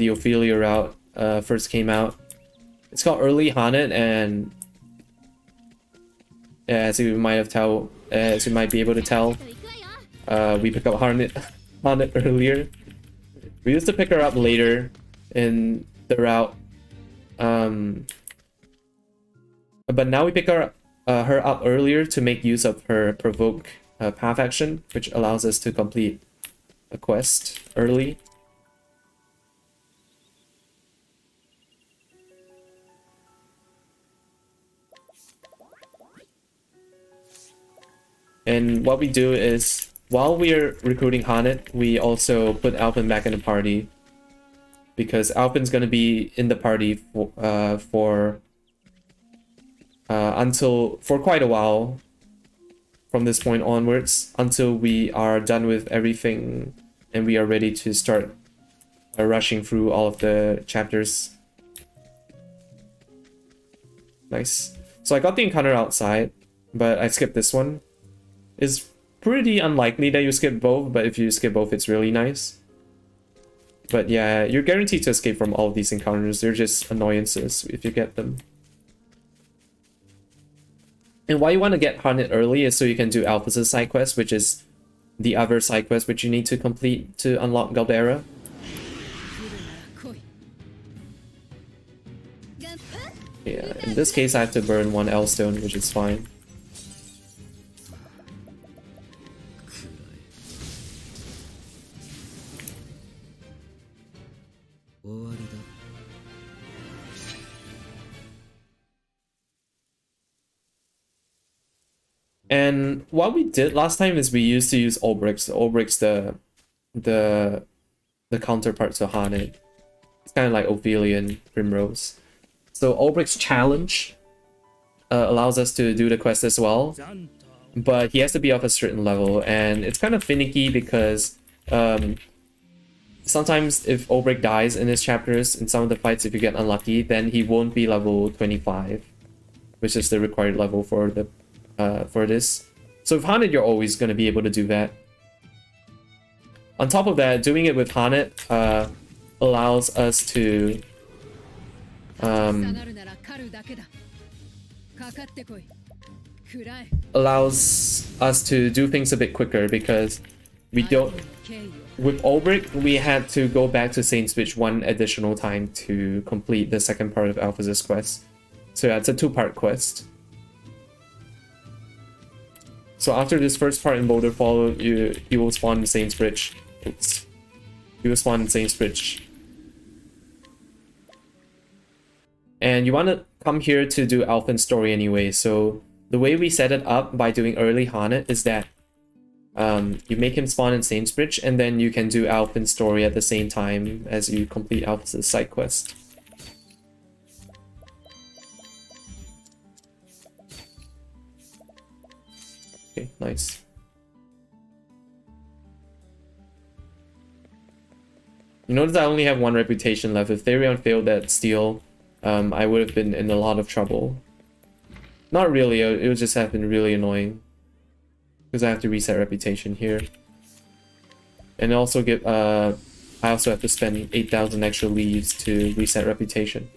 S1: Ophelia route first came out. It's called Early Hanet, and as you might be able to tell, we picked up Hanet earlier. We used to pick her up later in the route, but now we pick her up earlier to make use of her provoke path action, which allows us to complete a quest early. And what we do is, while we're recruiting Hanet, we also put Alpin back in the party, because Alpin's gonna be in the party for quite a while from this point onwards, until we are done with everything and we are ready to start rushing through all of the chapters. Nice. So I got the encounter outside, but I skipped this one. It's pretty unlikely that you skip both, but if you skip both, it's really nice. But yeah, you're guaranteed to escape from all of these encounters. They're just annoyances if you get them. And why you want to get Hanet early is so you can do Alphys' side quest, which is the other side quest which you need to complete to unlock Galbera. Yeah, in this case I have to burn one L-Stone, which is fine. And what we did last time is we used to use Olbrix. Olbrix, the counterpart to Hanet. It's kind of like Ophelia and Primrose. So Olbrix Challenge allows us to do the quest as well, but he has to be of a certain level, and it's kind of finicky because sometimes if Olbrich dies in his chapters, in some of the fights, if you get unlucky, then he won't be level 25, which is the required level for the for this. So with Hanet, you're always going to be able to do that. On top of that, doing it with Hanet allows us to do things a bit quicker, because we don't... With Ulbrich, we had to go back to Saint Switch one additional time to complete the second part of Alphys' quest. So yeah, it's a two-part quest. So after this first part in Boulder Fall, you will spawn in Saint's Bridge. Oops. You will spawn in Saint's Bridge. And you want to come here to do Alphin's story anyway. So the way we set it up by doing early Haunted is that you make him spawn in Saint's Bridge, and then you can do Alphin's story at the same time as you complete Alphys' side quest. Okay, nice. You notice I only have one reputation left. If Therion failed that steal, I would have been in a lot of trouble. Not really, it would just have been really annoying. Because I have to reset reputation here. And also get, I also have to spend 8,000 extra leaves to reset reputation.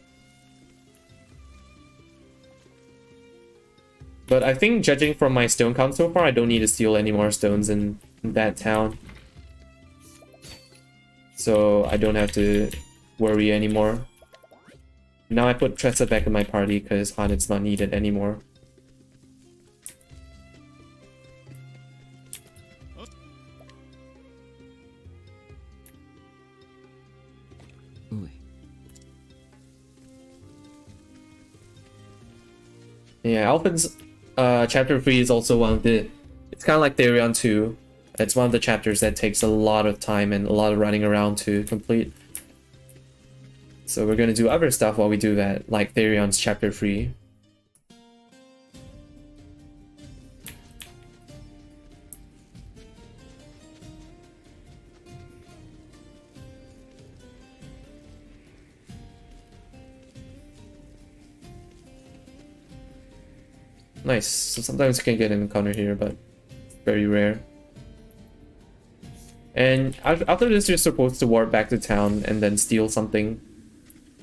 S1: But I think, judging from my stone count so far, I don't need to steal any more stones in that town. So I don't have to worry anymore. Now I put Tressa back in my party because Hanet's not needed anymore. Yeah, Alphin's chapter 3 is also one of the... It's kind of like Therion 2. It's one of the chapters that takes a lot of time and a lot of running around to complete. So we're going to do other stuff while we do that, like Therion's chapter 3. Nice. So sometimes you can get an encounter here, but very rare. And after this, you're supposed to warp back to town and then steal something.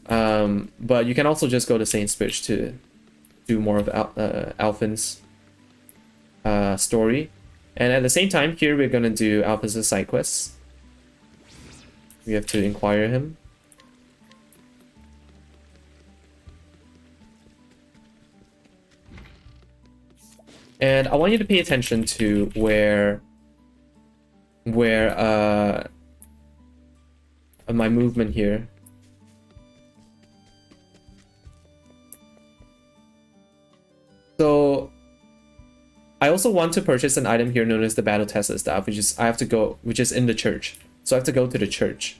S1: But you can also just go to Saint's Bridge to do more of Alphin's story. And at the same time, here we're going to do Alphys' side quests. We have to inquire him. And I want you to pay attention to where my movement here. So I also want to purchase an item here known as the Battle Tesla staff, which is in the church. So I have to go to the church.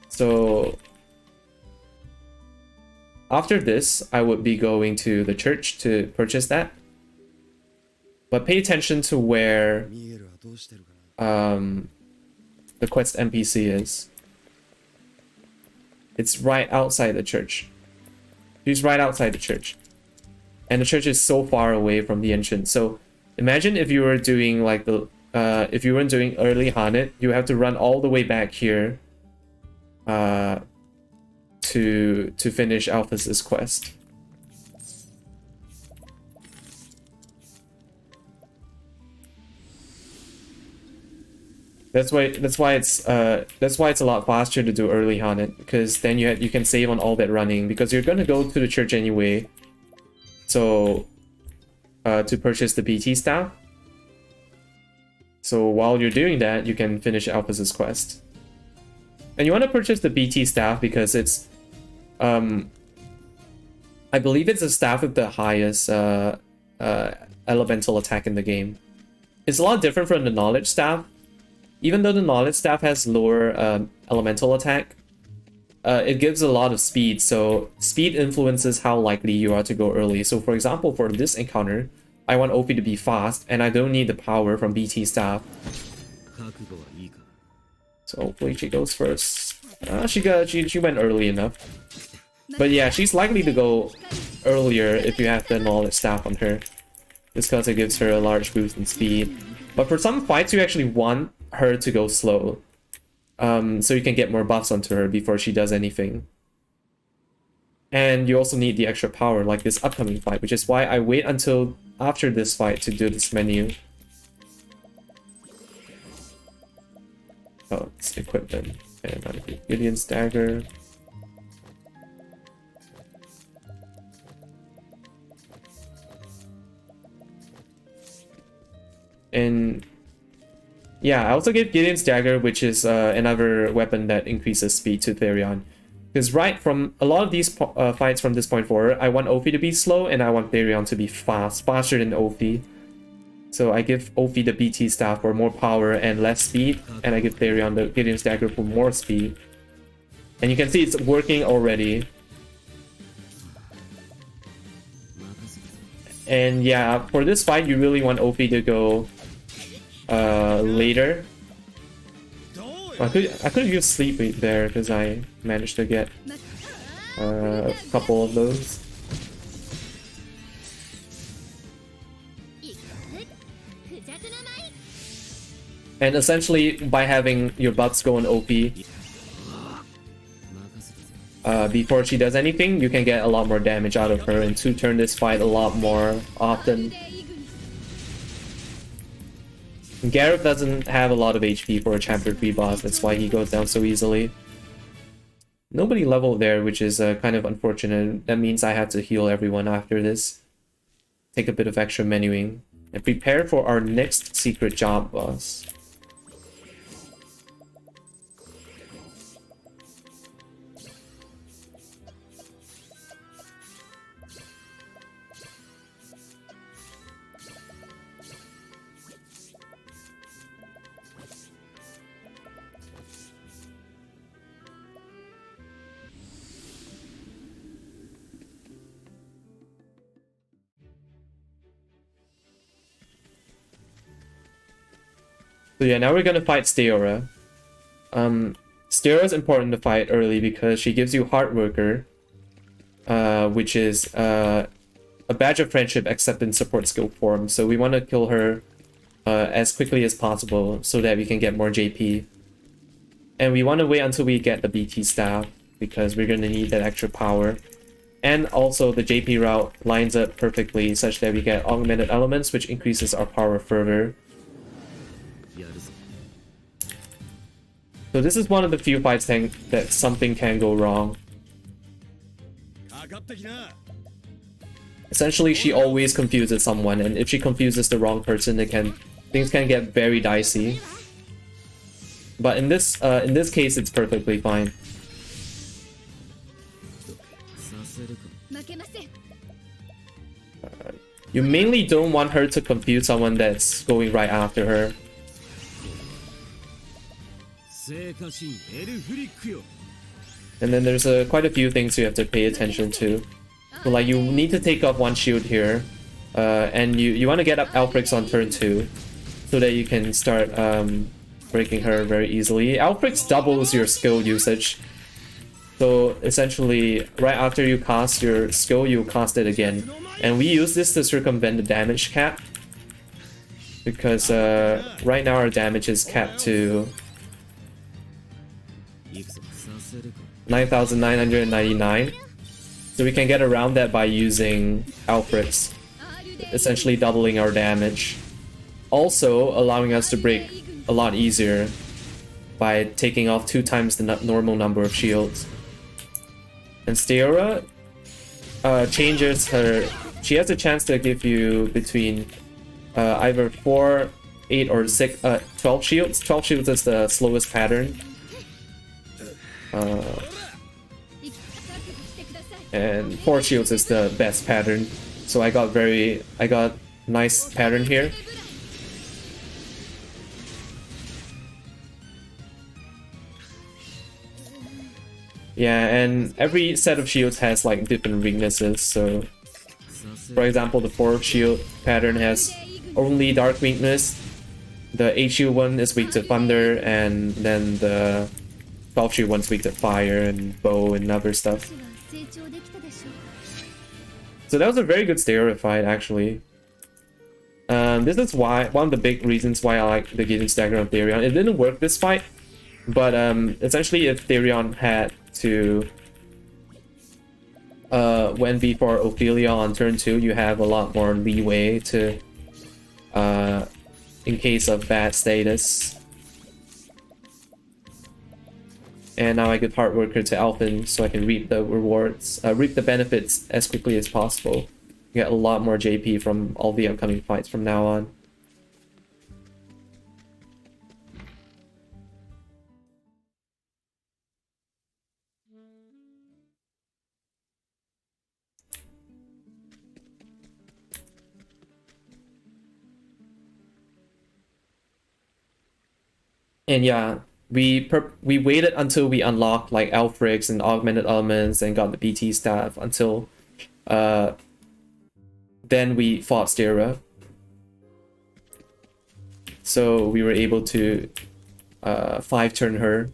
S1: So after this, I would be going to the church to purchase that. But pay attention to where the quest NPC is. It's right outside the church. He's right outside the church. And the church is so far away from the entrance. So imagine if you were doing like if you weren't doing early Haunted, you have to run all the way back here to finish Alphys' quest. That's why it's a lot faster to do early Haunted, because then you can save on all that running, because you're gonna go to the church anyway. So to purchase the BT staff. So while you're doing that, you can finish Alphys' quest. And you want to purchase the BT staff because it's I believe it's a staff with the highest elemental attack in the game. It's a lot different from the knowledge staff. Even though the knowledge staff has lower elemental attack, it gives a lot of speed, so speed influences how likely you are to go early. So for example, for this encounter, I want OP to be fast, and I don't need the power from BT staff. So hopefully she goes first. She went early enough. But yeah, she's likely to go earlier if you have the knowledge staff on her, just because it gives her a large boost in speed. But for some fights, you actually want her to go slow, so you can get more buffs onto her before she does anything. And you also need the extra power, like this upcoming fight, which is why I wait until after this fight to do this menu. equipment. And I'll do Gideon's dagger. And yeah, I also give Gideon's dagger, which is another weapon that increases speed to Therion. Because right from a lot of these fights from this point forward, I want Ophi to be slow and I want Therion to be fast, faster than Ophi. So I give Ophi the BT staff for more power and less speed, and I give Therion the Gideon's dagger for more speed. And you can see it's working already. And yeah, for this fight, you really want Ophi to go later. I could have used sleep there because I managed to get a couple of those. And essentially, by having your buffs go on OP before she does anything, you can get a lot more damage out of her and to turn this fight a lot more often. Gareth doesn't have a lot of HP for a chapter 3 boss, that's why he goes down so easily. Nobody leveled there, which is kind of unfortunate. That means I have to heal everyone after this. Take a bit of extra menuing. And prepare for our next secret job boss. So yeah, now we're gonna fight Steora. Steora is important to fight early because she gives you Hard Worker, which is a badge of friendship except in support skill form. So we want to kill her as quickly as possible so that we can get more JP. And we want to wait until we get the BT staff because we're gonna need that extra power. And also the JP route lines up perfectly such that we get augmented elements, which increases our power further. So this is one of the few fights that something can go wrong. Essentially, she always confuses someone, and if she confuses the wrong person, things can get very dicey. But in this case, it's perfectly fine. You mainly don't want her to confuse someone that's going right after her. And then there's quite a few things you have to pay attention to. So like you need to take off one shield here, and you want to get up Alfrix on turn 2, so that you can start breaking her very easily. Alfrix doubles your skill usage. So essentially, right after you cast your skill, you cast it again. And we use this to circumvent the damage cap. Because right now our damage is capped to 9,999. So we can get around that by using Alfrix, essentially doubling our damage. Also allowing us to break a lot easier by taking off 2 times the normal number of shields. And Steora changes her... She has a chance to give you between either 4, 8, or 6, 12 shields. 12 shields is the slowest pattern. And 4 shields is the best pattern. So I got nice pattern here. Yeah, and every set of shields has like different weaknesses. So for example, the 4 shield pattern has only dark weakness. The 8 shield one is weak to thunder, and then the 12 shield one's weak to fire and bow and other stuff. So that was a very good Steora fight, actually. This is why one of the big reasons why I like the Gideon Stagger on Therion. It didn't work this fight, but essentially if Therion had to went before Ophelia on turn 2, you have a lot more leeway to in case of bad status. And now I give Hard Worker to Alphen so I can reap the rewards, reap the benefits as quickly as possible. Get a lot more JP from all the upcoming fights from now on. And yeah, we waited until we unlocked like Alfrix and Augmented Elements and got the BT staff until then we fought Stira. So we were able to 5-turn her.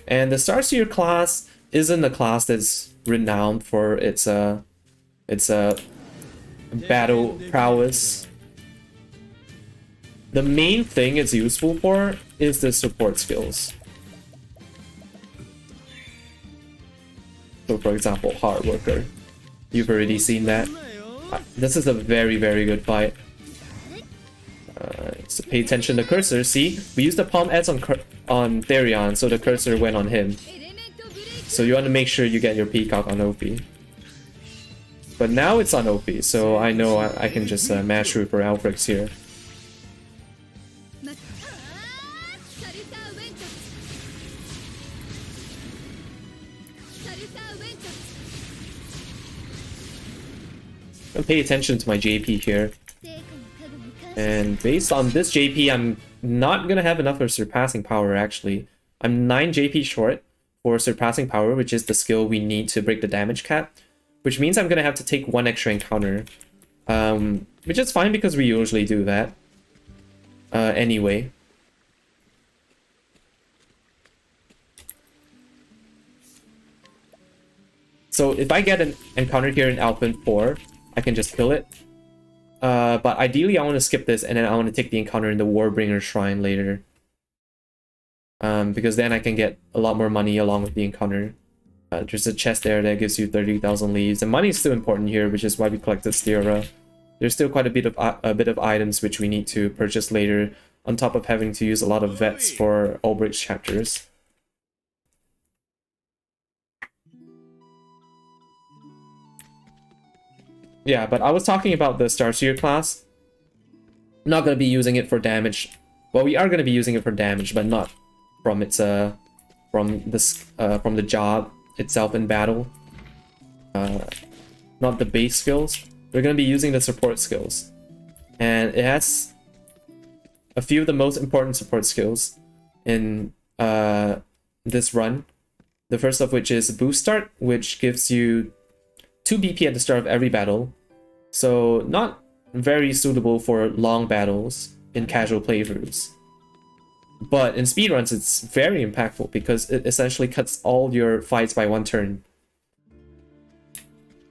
S1: And the Starseer class isn't a class that's renowned for its battle prowess. The main thing it's useful for is the support skills. So for example, Hard Worker. You've already seen that. This is a very, very good fight. So pay attention to cursor. See, we used the palm ads on Therion, so the cursor went on him. So you want to make sure you get your Peacock on OP. But now it's on OP, so I know I can just match through for Alfrix here. And pay attention to my JP here. And based on this JP, I'm not gonna have enough of surpassing power actually. I'm 9 JP short for surpassing power, which is the skill we need to break the damage cap. Which means I'm gonna have to take 1 extra encounter. Which is fine because we usually do that. Anyway. So if I get an encounter here in Alphen 4, I can just kill it. But ideally I want to skip this and then I want to take the encounter in the Warbringer Shrine later. Because then I can get a lot more money along with the encounter. There's a chest there that gives you 30,000 leaves. And money is still important here, which is why we collected Stira. There's still quite a bit of items which we need to purchase later, on top of having to use a lot of vets for Ulbricht's chapters. Yeah, but I was talking about the Starseer class. I'm not going to be using it for damage. Well, we are going to be using it for damage, but not from its from the job itself in battle. Not the base skills. We're going to be using the support skills. And it has a few of the most important support skills in this run. The first of which is Boost Start, which gives you 2 BP at the start of every battle, so not very suitable for long battles in casual playthroughs. But in speedruns, it's very impactful because it essentially cuts all your fights by 1 turn.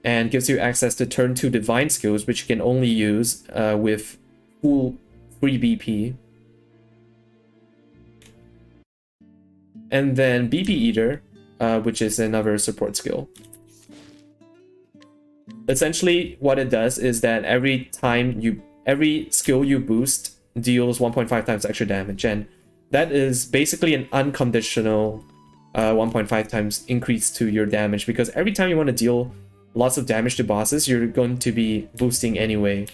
S1: And gives you access to turn 2 divine skills, which you can only use with full free BP. And then BP Eater, which is another support skill. Essentially, what it does is that every skill you boost deals 1.5 times extra damage, and that is basically an unconditional 1.5 times increase to your damage, because every time you want to deal lots of damage to bosses, you're going to be boosting anyway.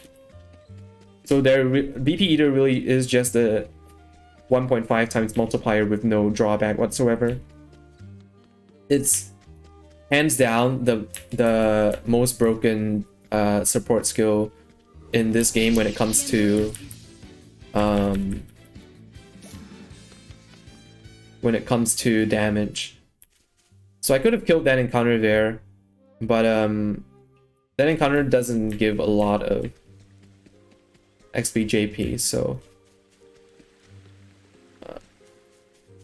S1: So BP Eater really is just a 1.5 times multiplier with no drawback whatsoever. It's hands down the most broken support skill in this game when it comes to damage. So I could have killed that encounter there, but that encounter doesn't give a lot of XP JP, so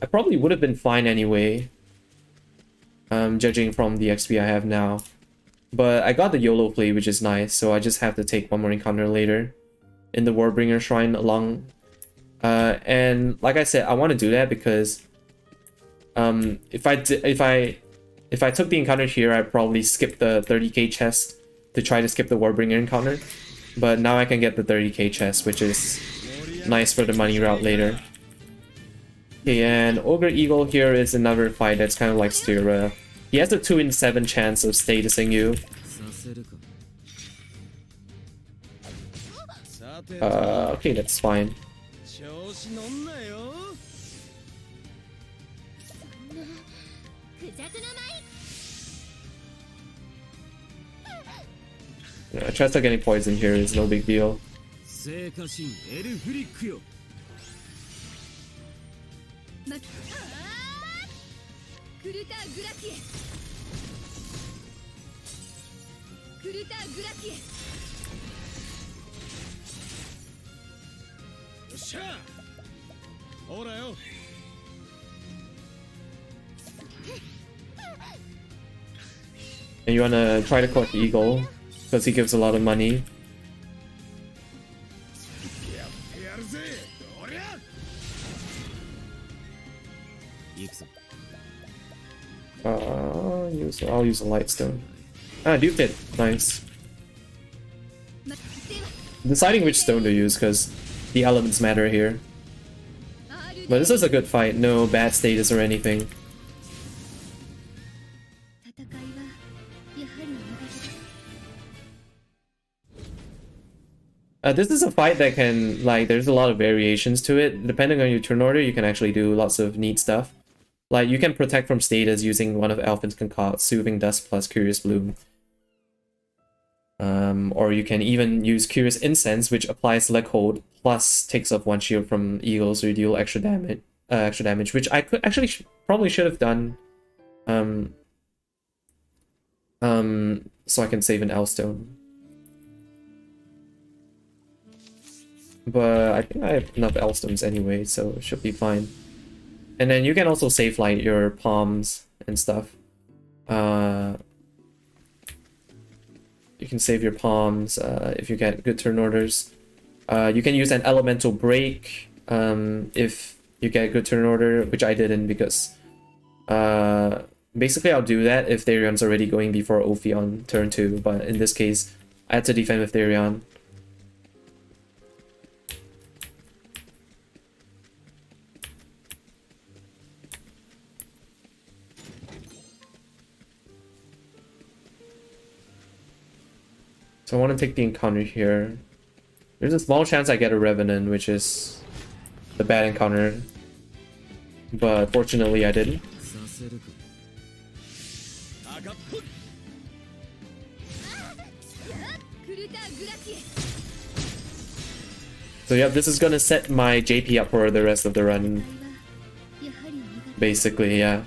S1: I probably would have been fine anyway. Judging from the XP I have now. But I got the YOLO play, which is nice, so I just have to take 1 more encounter later in the Warbringer Shrine along. And like I said, I want to do that because if I took the encounter here, I'd probably skip the 30k chest to try to skip the Warbringer encounter. But now I can get the 30k chest, which is nice for the money route later. Okay, and Ogre Eagle here is another fight that's kind of like Styra. He has a 2 in 7 chance of statusing you. Okay, that's fine. Yeah, Chester getting poisoned here is no big deal. And you wanna try to collect Eagle, because he gives a lot of money. I'll use a Lightstone. Ah, duped it. Nice. Deciding which stone to use, because the elements matter here. But this is a good fight, no bad status or anything. This is a fight that can, like, there's a lot of variations to it. Depending on your turn order, you can actually do lots of neat stuff. Like, you can protect from status using one of Elfin's Concoct, Soothing Dust plus Curious Bloom. Or you can even use Curious Incense, which applies Leg Hold, plus takes off 1 shield from Eagles, so you deal extra damage, which I could actually probably should have done. So I can save an Elstone. But I think I have enough Elstones anyway, so it should be fine. And then you can also save like your palms and stuff. You can save your palms if you get good turn orders. You can use an elemental break if you get a good turn order, which I didn't because basically I'll do that if Therion's already going before Ophion turn 2, but in this case I had to defend with Therion. So I want to take the encounter here. There's a small chance I get a Revenant, which is the bad encounter. But fortunately I didn't. So yeah, this is gonna set my JP up for the rest of the run. Basically, yeah. I'm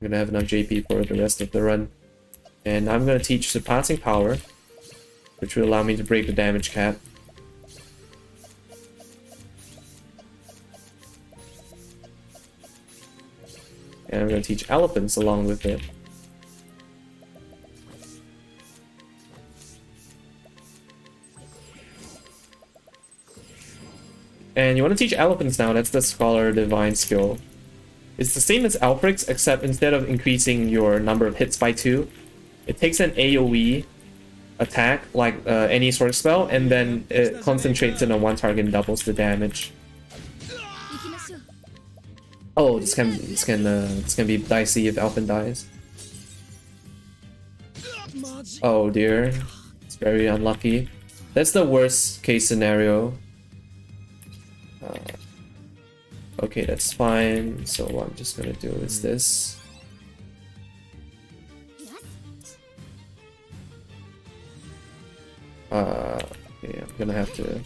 S1: gonna have enough JP for the rest of the run. And I'm gonna teach Surpassing Power, which will allow me to break the damage cap. And I'm going to teach Elephants along with it. And you want to teach Elephants now, that's the Scholar Divine skill. It's the same as Alprix, except instead of increasing your number of hits by 2, it takes an AoE attack, like any sword spell, and then it concentrates in on one target and doubles the damage. Oh, this can be dicey if Elfin dies. Oh dear, it's very unlucky. That's the worst case scenario. Okay, that's fine. So what I'm just gonna do is this. Okay, I'm gonna have to.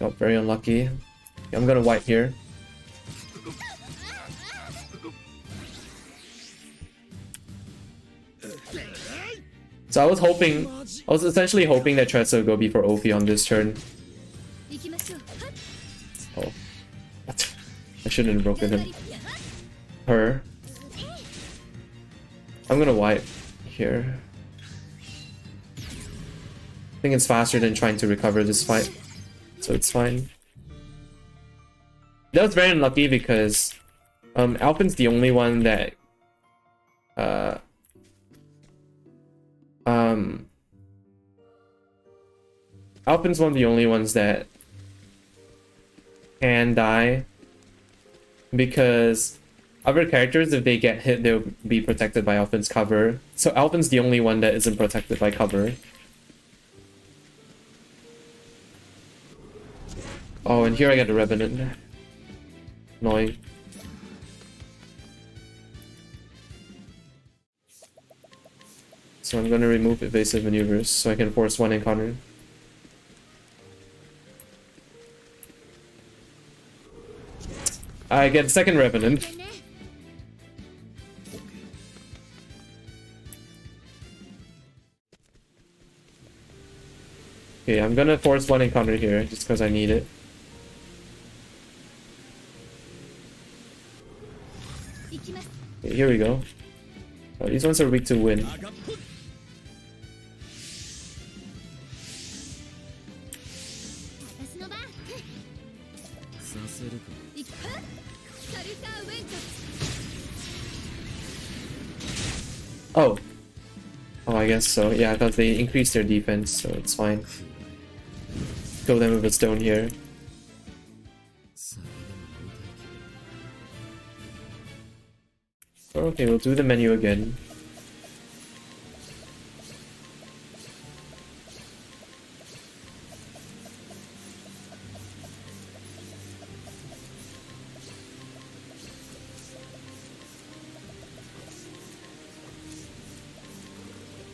S1: Oh, very unlucky. Okay, I'm gonna wipe here. So I was essentially hoping that Tressa would go before Ophi on this turn. Oh. What? I shouldn't have broken him. Her. I'm gonna wipe here. I think it's faster than trying to recover this fight, so it's fine. That was very unlucky because Alpin's the only one that Alpin's one of the only ones that can die, because other characters, if they get hit, they'll be protected by Alpin's cover. So Alpin's the only one that isn't protected by cover. Oh, and here I got the Revenant. Annoying. So I'm gonna remove evasive maneuvers so I can force one encounter. I get second Revenant. Okay, I'm gonna force one encounter here just because I need it. Okay, here we go. Oh, these ones are weak to win. Oh. Oh, I guess so. Yeah, I thought they increased their defense, so it's fine. Kill them with a stone here. Okay, we'll do the menu again.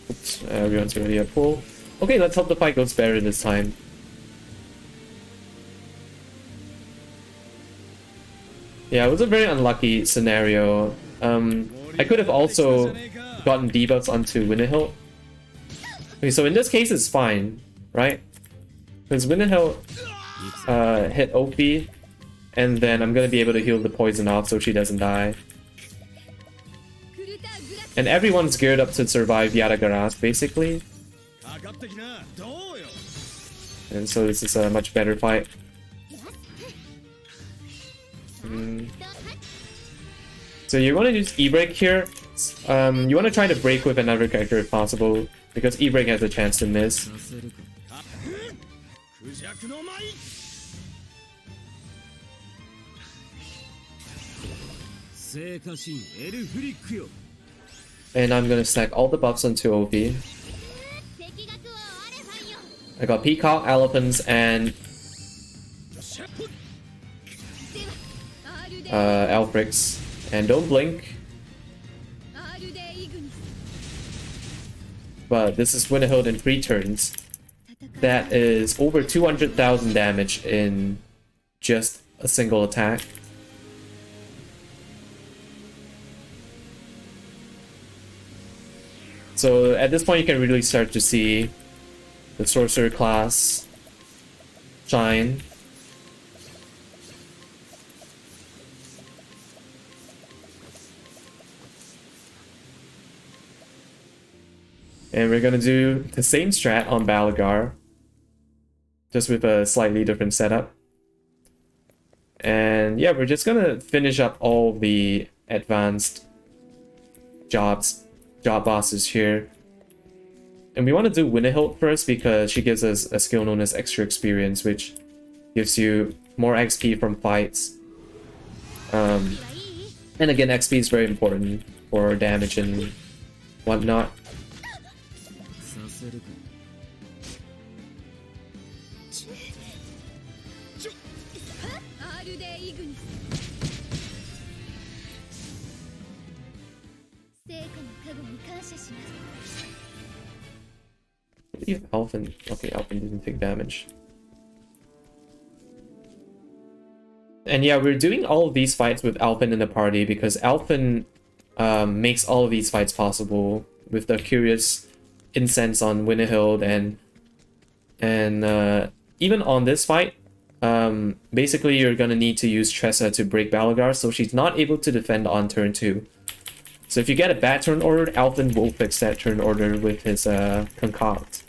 S1: Oops, everyone's already at full. Okay, let's hope the fight goes better this time. Yeah, it was a very unlucky scenario. I could have also gotten debuffs onto Winterhill. Okay, so in this case it's fine, right? Because Winterhill hit OP, and then I'm gonna be able to heal the poison off so she doesn't die. And everyone's geared up to survive Yadagaras, basically. And so this is a much better fight. So you want to use E-Break here. You want to try to break with another character if possible, because E-Break has a chance to miss. And I'm gonna stack all the buffs onto OP. I got Peacock, Elephants, and Alfrix. And don't blink. But this is Winterhill in 3 turns. That is over 200,000 damage in just a single attack. So at this point you can really start to see the sorcerer class shine. And we're gonna do the same strat on Balagar, just with a slightly different setup. And yeah, we're just gonna finish up all the advanced job bosses here. And we want to do Winterhill first because she gives us a skill known as Extra Experience, which gives you more XP from fights. And again, XP is very important for damage and whatnot. Alphen. Okay, Alphen didn't take damage. And yeah, we're doing all of these fights with Alphen in the party because Alphen makes all of these fights possible with the Curious Incense on Winterhill and even on this fight, basically you're gonna need to use Tressa to break Balagar so she's not able to defend on turn 2. So if you get a bad turn order, Alphen will fix that turn order with his Concoct.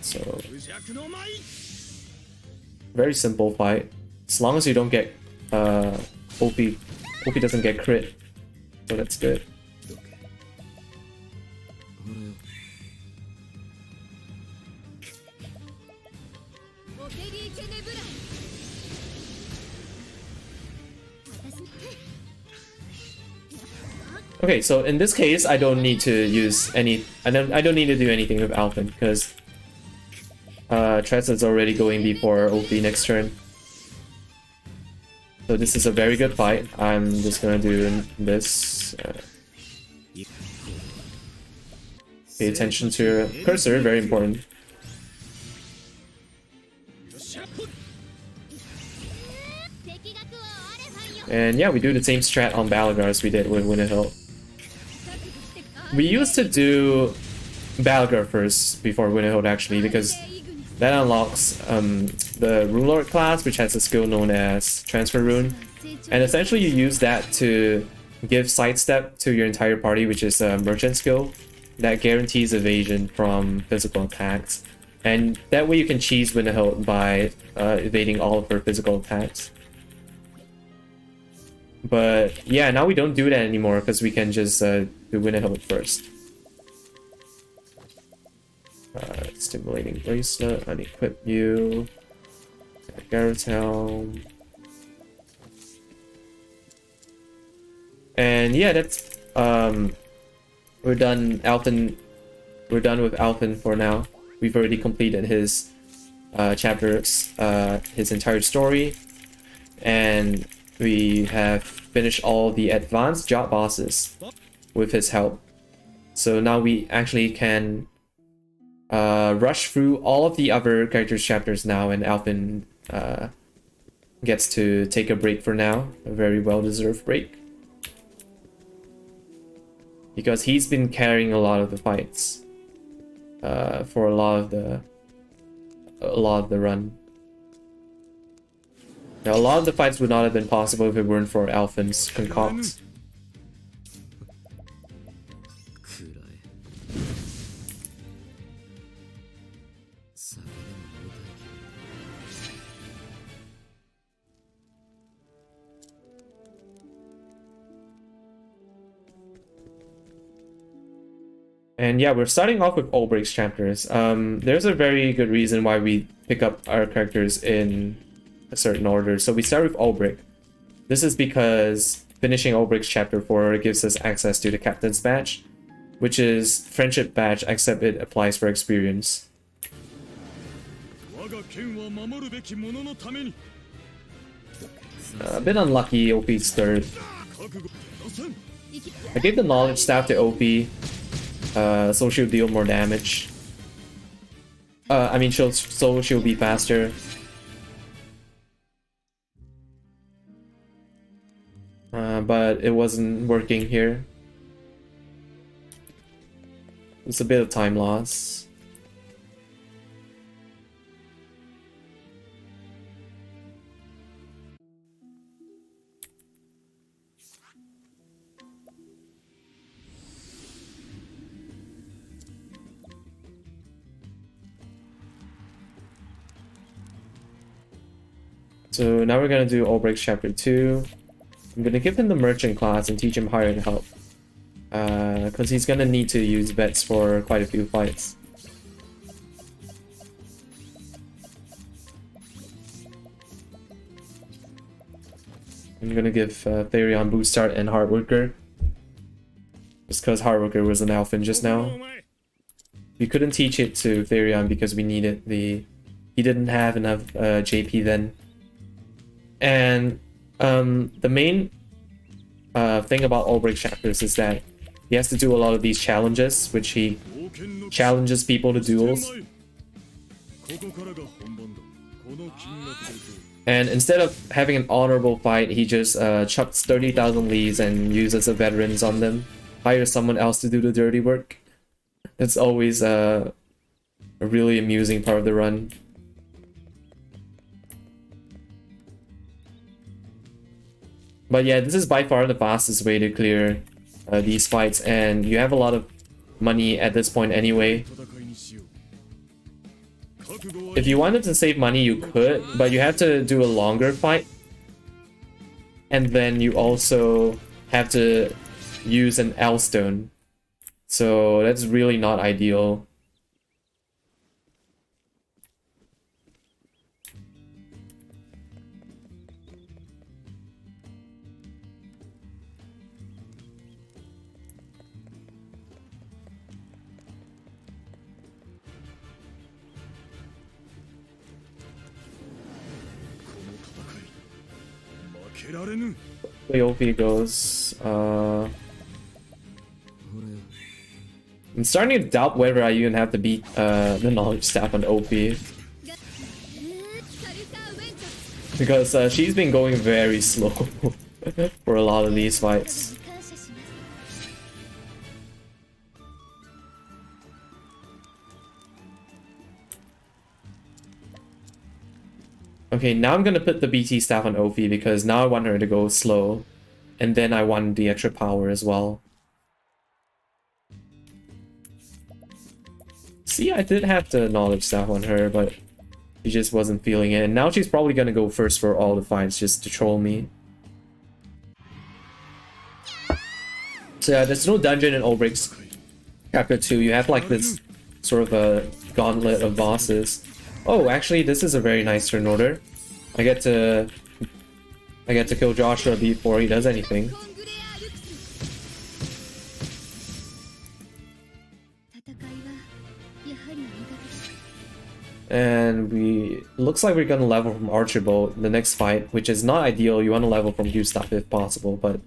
S1: So very simple fight. As long as you don't get OP doesn't get crit. So that's good. Okay, so in this case, I don't need to use any. I don't need to do anything with Alphen because Tress is already going before OP next turn. So this is a very good fight. I'm just gonna do this. Pay attention to your cursor, very important. And yeah, we do the same strat on Balagar as we did with Winterhill. We used to do Balagar first before Winterhill actually, because that unlocks the Rune Lord class, which has a skill known as Transfer Rune. And essentially you use that to give sidestep to your entire party, which is a merchant skill that guarantees evasion from physical attacks. And that way you can cheese Winterhill by evading all of her physical attacks. But yeah, now we don't do that anymore because we can just do Winterhill first. Stimulating Bracelet, unequip you. Garrett's Helm. And yeah, that's we're done. We're done with Alphen for now. We've already completed his chapters, his entire story, and we have finished all the advanced job bosses with his help. So now we actually can rush through all of the other characters' chapters now, and Alphen gets to take a break for now, a very well-deserved break. Because he's been carrying a lot of the fights for a lot of the run. Now, a lot of the fights would not have been possible if it weren't for Alphen's concoct. And yeah, we're starting off with Olbrich's chapters. There's a very good reason why we pick up our characters in a certain order. So we start with Olbrich. This is because finishing Olbrich's chapter 4 gives us access to the Captain's Badge, which is Friendship Badge except it applies for experience. A bit unlucky, OP's third. I gave the Knowledge Staff to OP, so she'll deal more damage. I mean, she'll be faster. But it wasn't working here. It's a bit of time loss. So now we're gonna do Olbrich's chapter 2. I'm gonna give him the merchant class and teach him hired help. Because he's gonna need to use bets for quite a few fights. I'm gonna give Therion Boost Start and Hard Worker. Just because Hard Worker was an Alphen just now. We couldn't teach it to Therion because we needed the... He didn't have enough JP then. And the main thing about Olbrich's chapters is that he has to do a lot of these challenges, which he challenges people to duels. And instead of having an honorable fight, he just chucks 30,000 leads and uses the veterans on them. Hires someone else to do the dirty work. It's always a really amusing part of the run. But yeah, this is by far the fastest way to clear these fights, and you have a lot of money at this point anyway. If you wanted to save money, you could, but you have to do a longer fight. And then you also have to use an L stone. So that's really not ideal. The OP goes, I'm starting to doubt whether I even have to beat the knowledge staff on OP. Because she's been going very slow for a lot of these fights. Okay, now I'm gonna put the BT staff on Ophi because now I want her to go slow. And then I want the extra power as well. See, I did have the knowledge staff on her, but she just wasn't feeling it. And now she's probably gonna go first for all the fights just to troll me. So yeah, there's no dungeon in Ulbricht's Chapter 2. You have like this sort of a gauntlet of bosses. Oh, actually, this is a very nice turn order. I get to kill Joshua before he does anything. And looks like we're gonna level from Archibald in the next fight, which is not ideal. You want to level from Gustav if possible, but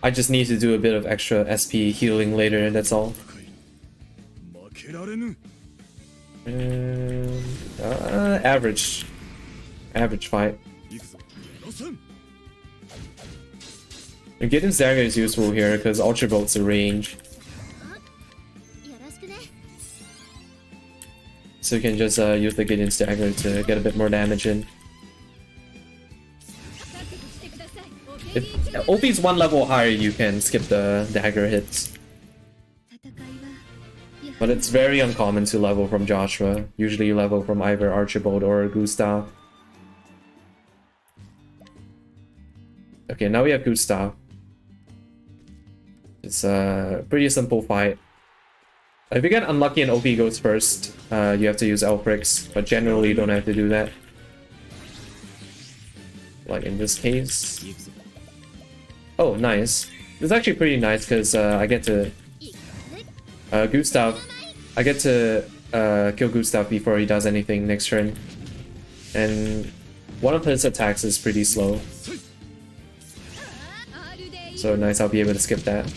S1: I just need to do a bit of extra SP healing later, and that's all. Average fight. And Gideon's dagger is useful here because Archibald's a range. So you can just use the Gideon's dagger to get a bit more damage in. If OP's one level higher, you can skip the dagger hits. But it's very uncommon to level from Joshua. Usually you level from either Archibald or Gustav. Okay, now we have Gustav. It's a pretty simple fight. If you get unlucky and OP goes first, you have to use Elfrix, but generally you don't have to do that. Like in this case. Oh, nice. This is actually pretty nice because I get to Gustav. I get to kill Gustav before he does anything next turn. And one of his attacks is pretty slow. So nice, I'll be able to skip that.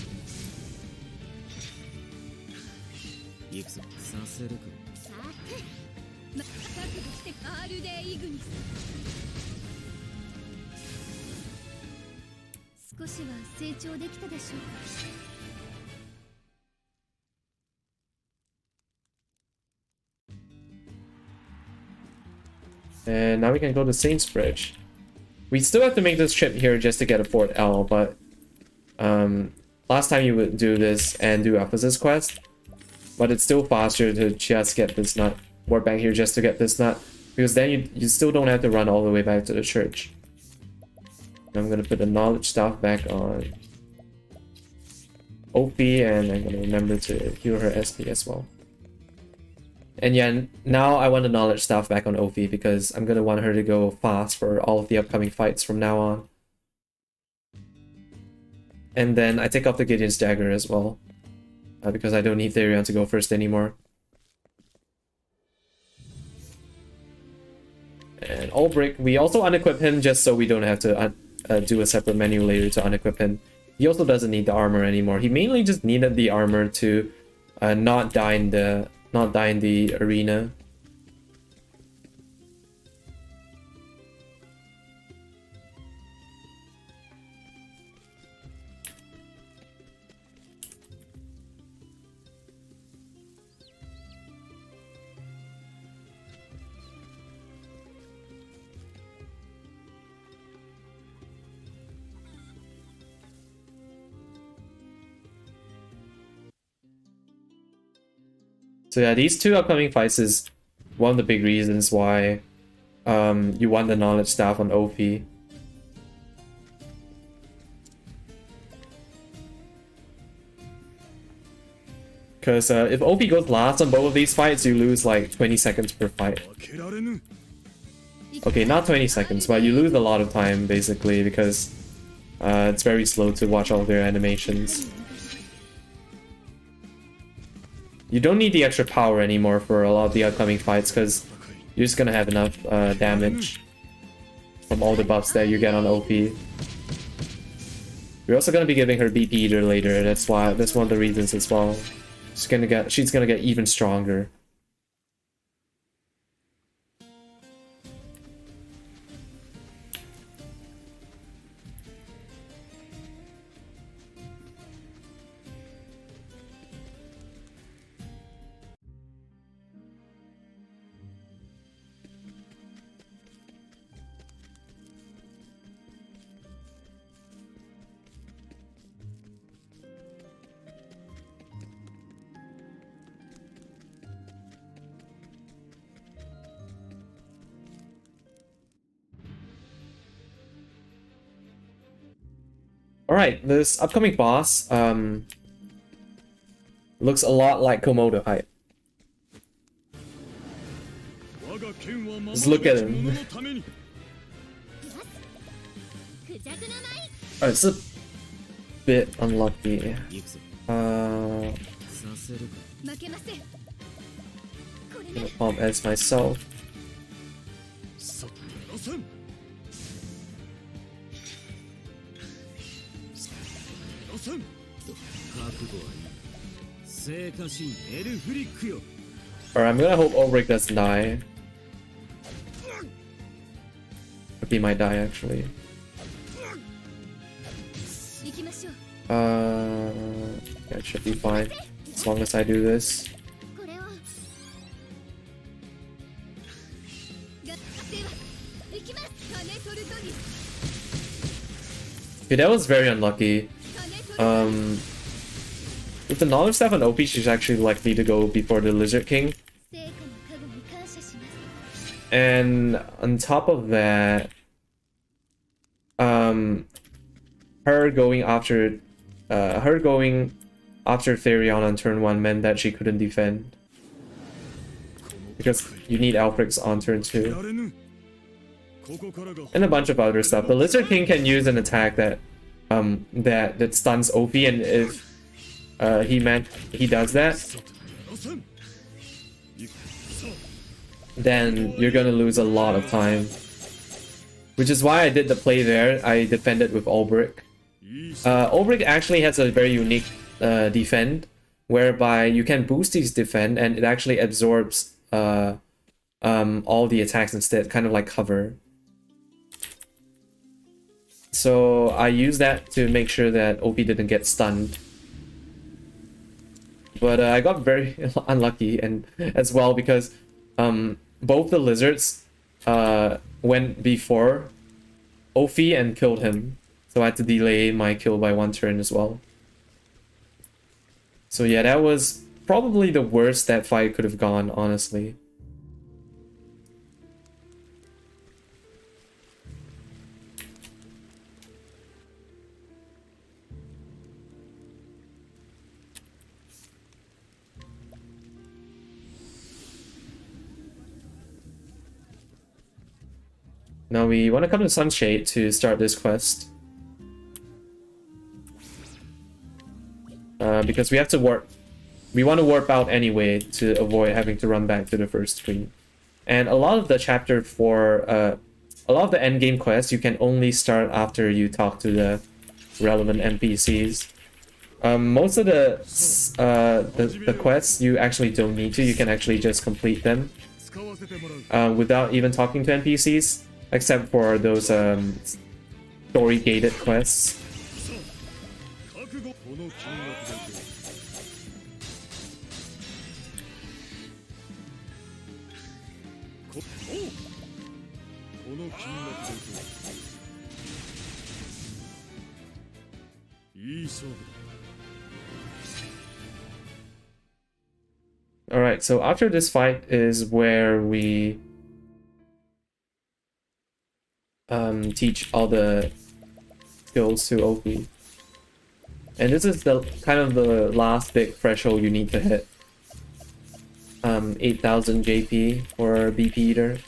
S1: And now we can go to Saint's Bridge. We still have to make this trip here just to get a Fort L, but last time you would do this and do Ephesus quest, but it's still faster to just get this nut. Warp back here just to get this nut, because then you still don't have to run all the way back to the church. I'm gonna put the knowledge staff back on Ophi, and I'm gonna remember to heal her SP as well. And yeah, now I want the knowledge staff back on Ophi because I'm gonna want her to go fast for all of the upcoming fights from now on. And then I take off the Gideon's dagger as well, because I don't need Therion to go first anymore. And Ulbricht, we also unequip him just so we don't have to do a separate menu later to unequip him. He also doesn't need the armor anymore. He mainly just needed the armor to not die in the arena. So yeah, these two upcoming fights is one of the big reasons why you want the knowledge staff on OP. Because if OP goes last on both of these fights, you lose like 20 seconds per fight. Okay, not 20 seconds, but you lose a lot of time basically because it's very slow to watch all their animations. You don't need the extra power anymore for a lot of the upcoming fights because you're just gonna have enough damage from all the buffs that you get on OP. You're also gonna be giving her BP Eater later. That's one of the reasons as well. She's gonna get even stronger. Alright, this upcoming boss looks a lot like Komodo height. Just look at him. Oh, it's a bit unlucky. I'm gonna pump as myself. Alright, I'm gonna hope Ulrich doesn't die. But he might die actually. Yeah, it should be fine as long as I do this. Okay, that was very unlucky. With the knowledge staff on OP, she's actually likely to go before the Lizard King. And on top of that, her going after Therion on turn 1 meant that she couldn't defend. Because you need Alfrix on turn 2. And a bunch of other stuff. The Lizard King can use an attack that stuns OP, and if he does that, then you're gonna lose a lot of time. Which is why I did the play there. I defended with Ulbrich. Ulbrich actually has a very unique defend, whereby you can boost his defend and it actually absorbs all the attacks instead, kind of like cover. So I used that to make sure that OP didn't get stunned. But I got very unlucky, and as well because both the lizards went before Ophi and killed him. So I had to delay my kill by 1 turn as well. So yeah, that was probably the worst that fight could have gone, honestly. Now we want to come to Sunshade to start this quest. Because we have to warp. We want to warp out anyway to avoid having to run back to the first screen. And a lot of the chapter 4, a lot of the endgame quests you can only start after you talk to the relevant NPCs. Most of the quests you actually don't need to. You can actually just complete them without even talking to NPCs. Except for those story-gated quests. Alright, so after this fight is where we teach all the skills to Opie. And this is the kind of the last big threshold you need to hit. 8,000 JP for BP Eater.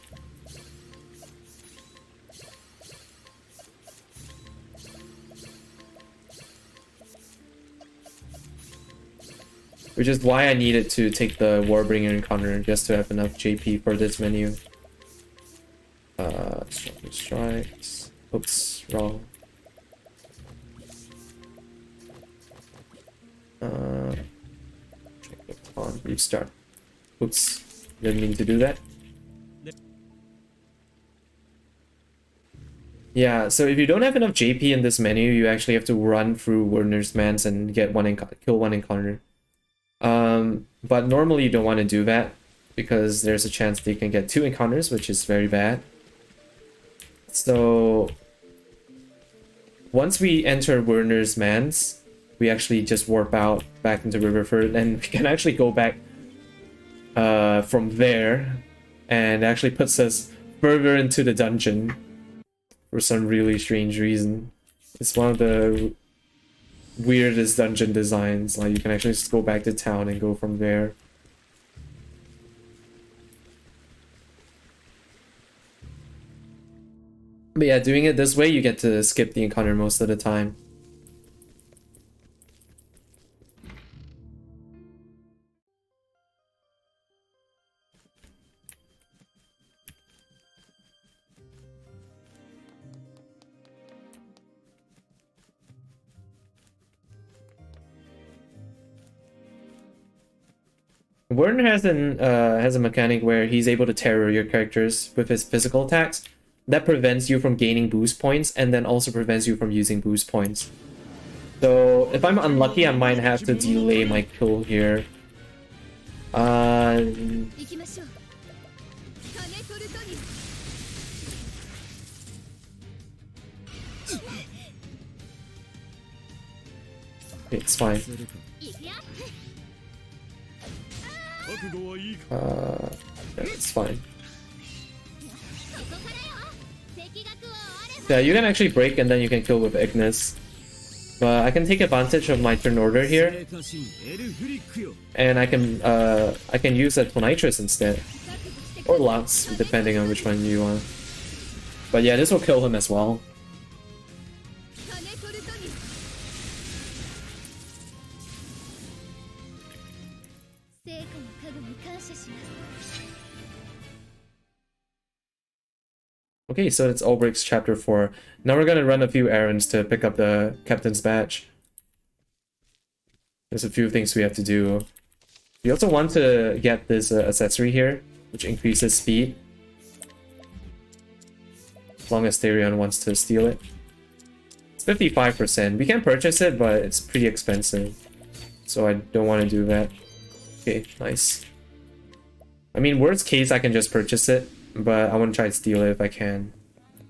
S1: Which is why I needed to take the Warbringer encounter just to have enough JP for this menu. Stronger strikes. Oops, wrong. On restart. Oops, didn't mean to do that. Yeah, so if you don't have enough JP in this menu, you actually have to run through Werner's Mans and get kill one encounter. But normally you don't want to do that because there's a chance that you can get 2 encounters, which is very bad. So once we enter Werner's Mans, we actually just warp out back into Riverford, and we can actually go back from there, and it actually puts us further into the dungeon for some really strange reason. It's one of the weirdest dungeon designs. Like, you can actually just go back to town and go from there. But yeah, doing it this way, you get to skip the encounter most of the time. Werner has a mechanic where he's able to terror your characters with his physical attacks. That prevents you from gaining boost points, and then also prevents you from using boost points. So if I'm unlucky, I might have to delay my kill here. It's fine. It's fine. Yeah, you can actually break and then you can kill with Ignis. But I can take advantage of my turn order here. And I can use a Tonitrus instead. Or Lux, depending on which one you want. But yeah, this will kill him as well. Okay, so it's Ulbricht's chapter 4. Now we're gonna run a few errands to pick up the captain's badge. There's a few things we have to do. We also want to get this accessory here, which increases speed. As long as Therion wants to steal it. It's 55%. We can purchase it, but it's pretty expensive. So I don't want to do that. Okay, nice. I mean, worst case, I can just purchase it. But I want to try to steal it if I can.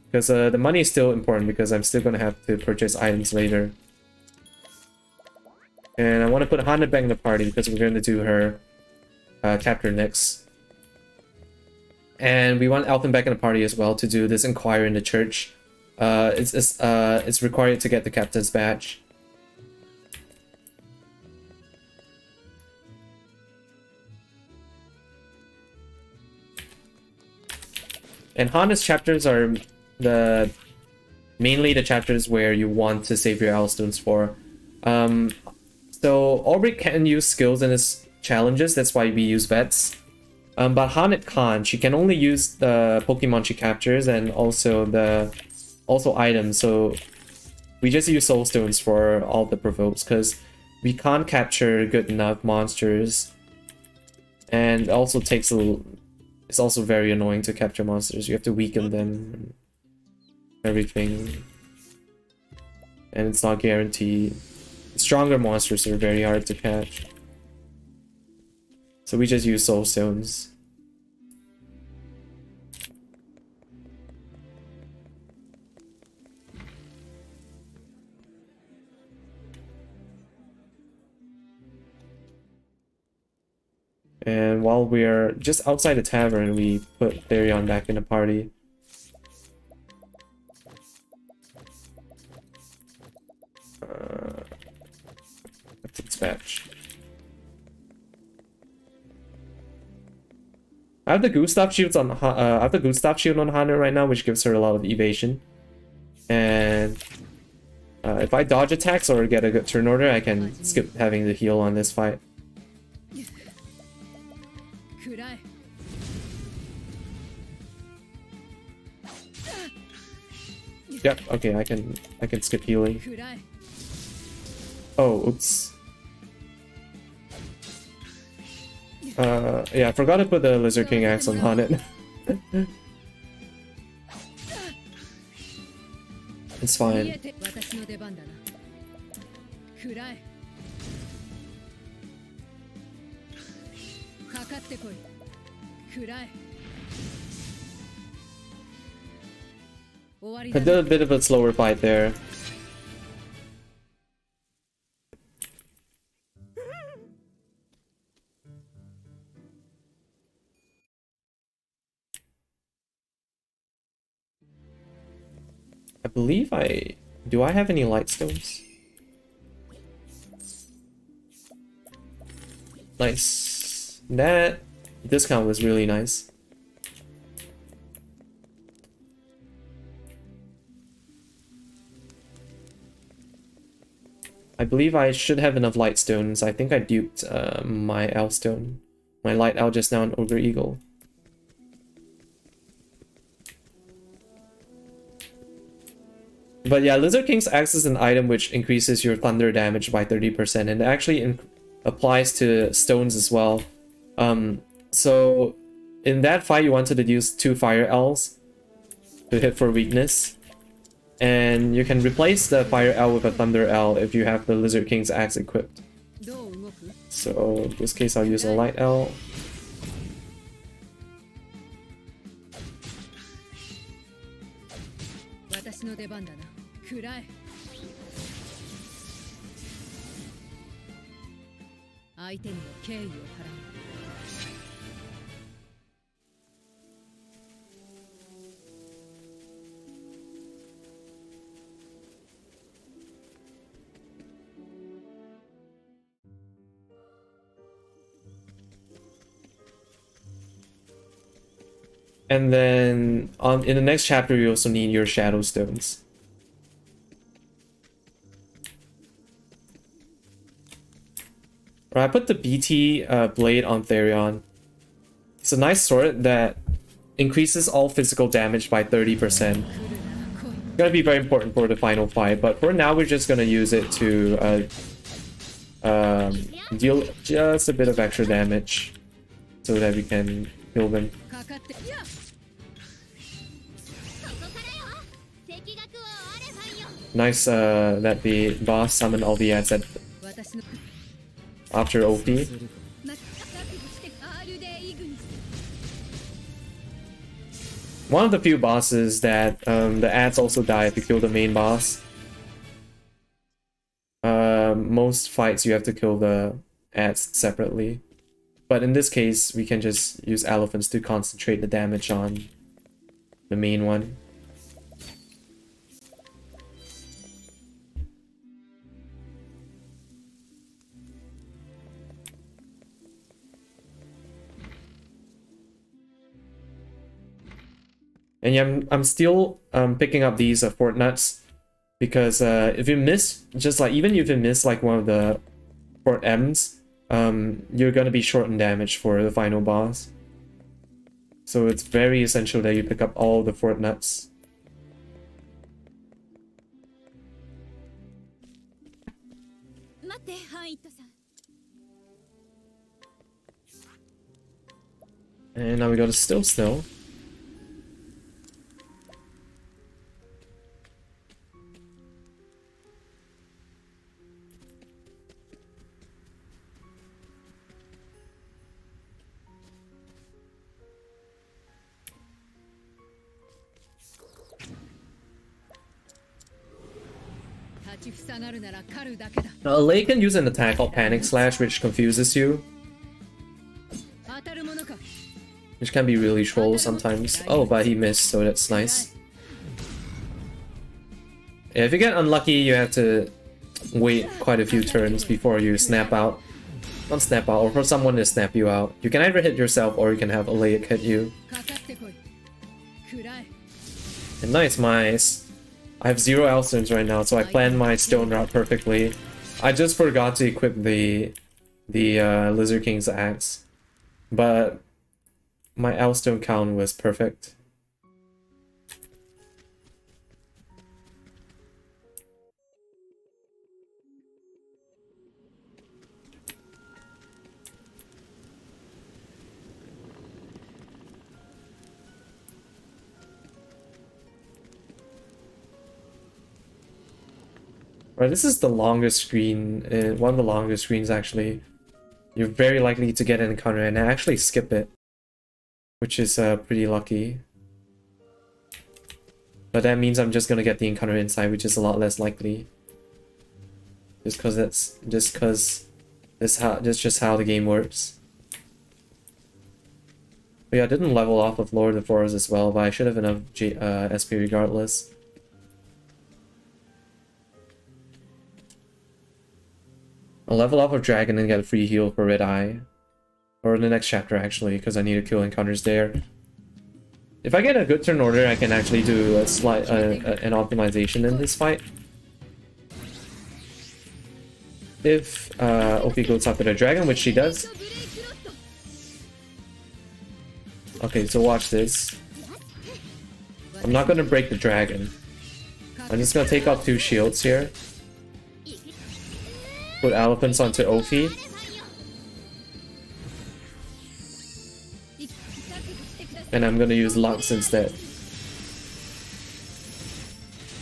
S1: Because the money is still important because I'm still going to have to purchase items later. And I want to put Hana back in the party because we're going to do her chapter next. And we want Elfin back in the party as well to do this inquiry in the church. It's required to get the captain's badge. And Hana's chapters are mainly the chapters where you want to save your L-stones for. So Ulbricht can use skills in his challenges, that's why we use vets. But Hanit can't. She can only use the Pokemon she captures and also items. So we just use soul stones for all the provokes because we can't capture good enough monsters. And also takes a little. It's also very annoying to capture monsters. You have to weaken them and everything. And it's not guaranteed. Stronger monsters are very hard to catch. So we just use soul stones. And while we're just outside the tavern, we put Therion back in the party. Dispatch. I have the Gustav shields on. I have the Gustav shield on Hana right now, which gives her a lot of evasion. And if I dodge attacks or get a good turn order, I can skip having the heal on this fight. Yep. Okay, I can skip healing. Oh, oops. Yeah, I forgot to put the Lizard King axe on it. It's fine. I did a bit of a slower fight there. I believe do I have any light stones? Nice. That discount was really nice. I believe I should have enough light stones. I think I duped my L stone. My light L just now on Ogre Eagle. But yeah, Lizard King's axe is an item which increases your thunder damage by 30%, and it actually applies to stones as well. So in that fight, you wanted to use 2 fire L's to hit for weakness. And you can replace the fire L with a thunder L if you have the Lizard King's axe equipped. So in this case, I'll use a light L. And then in the next chapter, you also need your shadow stones. Right, I put the BT blade on Therion. It's a nice sword that increases all physical damage by 30%. Gonna be very important for the final fight, but for now we're just gonna use it to deal just a bit of extra damage so that we can kill them. Nice that the boss summoned all the ads after OP. One of the few bosses that the ads also die if you kill the main boss. Most fights you have to kill the ads separately. But in this case, we can just use elephants to concentrate the damage on the main one. And yeah, I'm still picking up these fort nuts because if you miss, just like even if you miss like one of the fort M's, you're gonna be short in damage for the final boss. So it's very essential that you pick up all the fort nuts. And now we got a still. Lei can use an attack called Panic Slash, which confuses you. which can be really troll sometimes. Oh, but he missed, so that's nice. Yeah, if you get unlucky, you have to wait quite a few turns before you snap out. Not snap out, or for someone to snap you out. You can either hit yourself or you can have Alaic hit you. And nice, I have 0 Elstones right now, so I planned my stone route perfectly. I just forgot to equip the Lizard King's axe, but my Elstone count was perfect. Right, this is the longest screen, one of the longest screens actually. You're very likely to get an encounter and actually skip it, which is pretty lucky. But that means I'm just gonna get the encounter inside, which is a lot less likely. Just cause that's just how the game works. But yeah, I didn't level off with Lord of the Forest as well, but I should have enough SP regardless. I'll level up with Dragon and get a free heal for Red Eye. Or in the next chapter actually, because I need to kill encounters there. If I get a good turn order, I can actually do a slight an optimization in this fight. If OP goes after the dragon, which she does. Okay, so watch this. I'm not gonna break the dragon. I'm just gonna take off 2 shields here. Put elephants onto Ophi. And I'm gonna use Lux instead.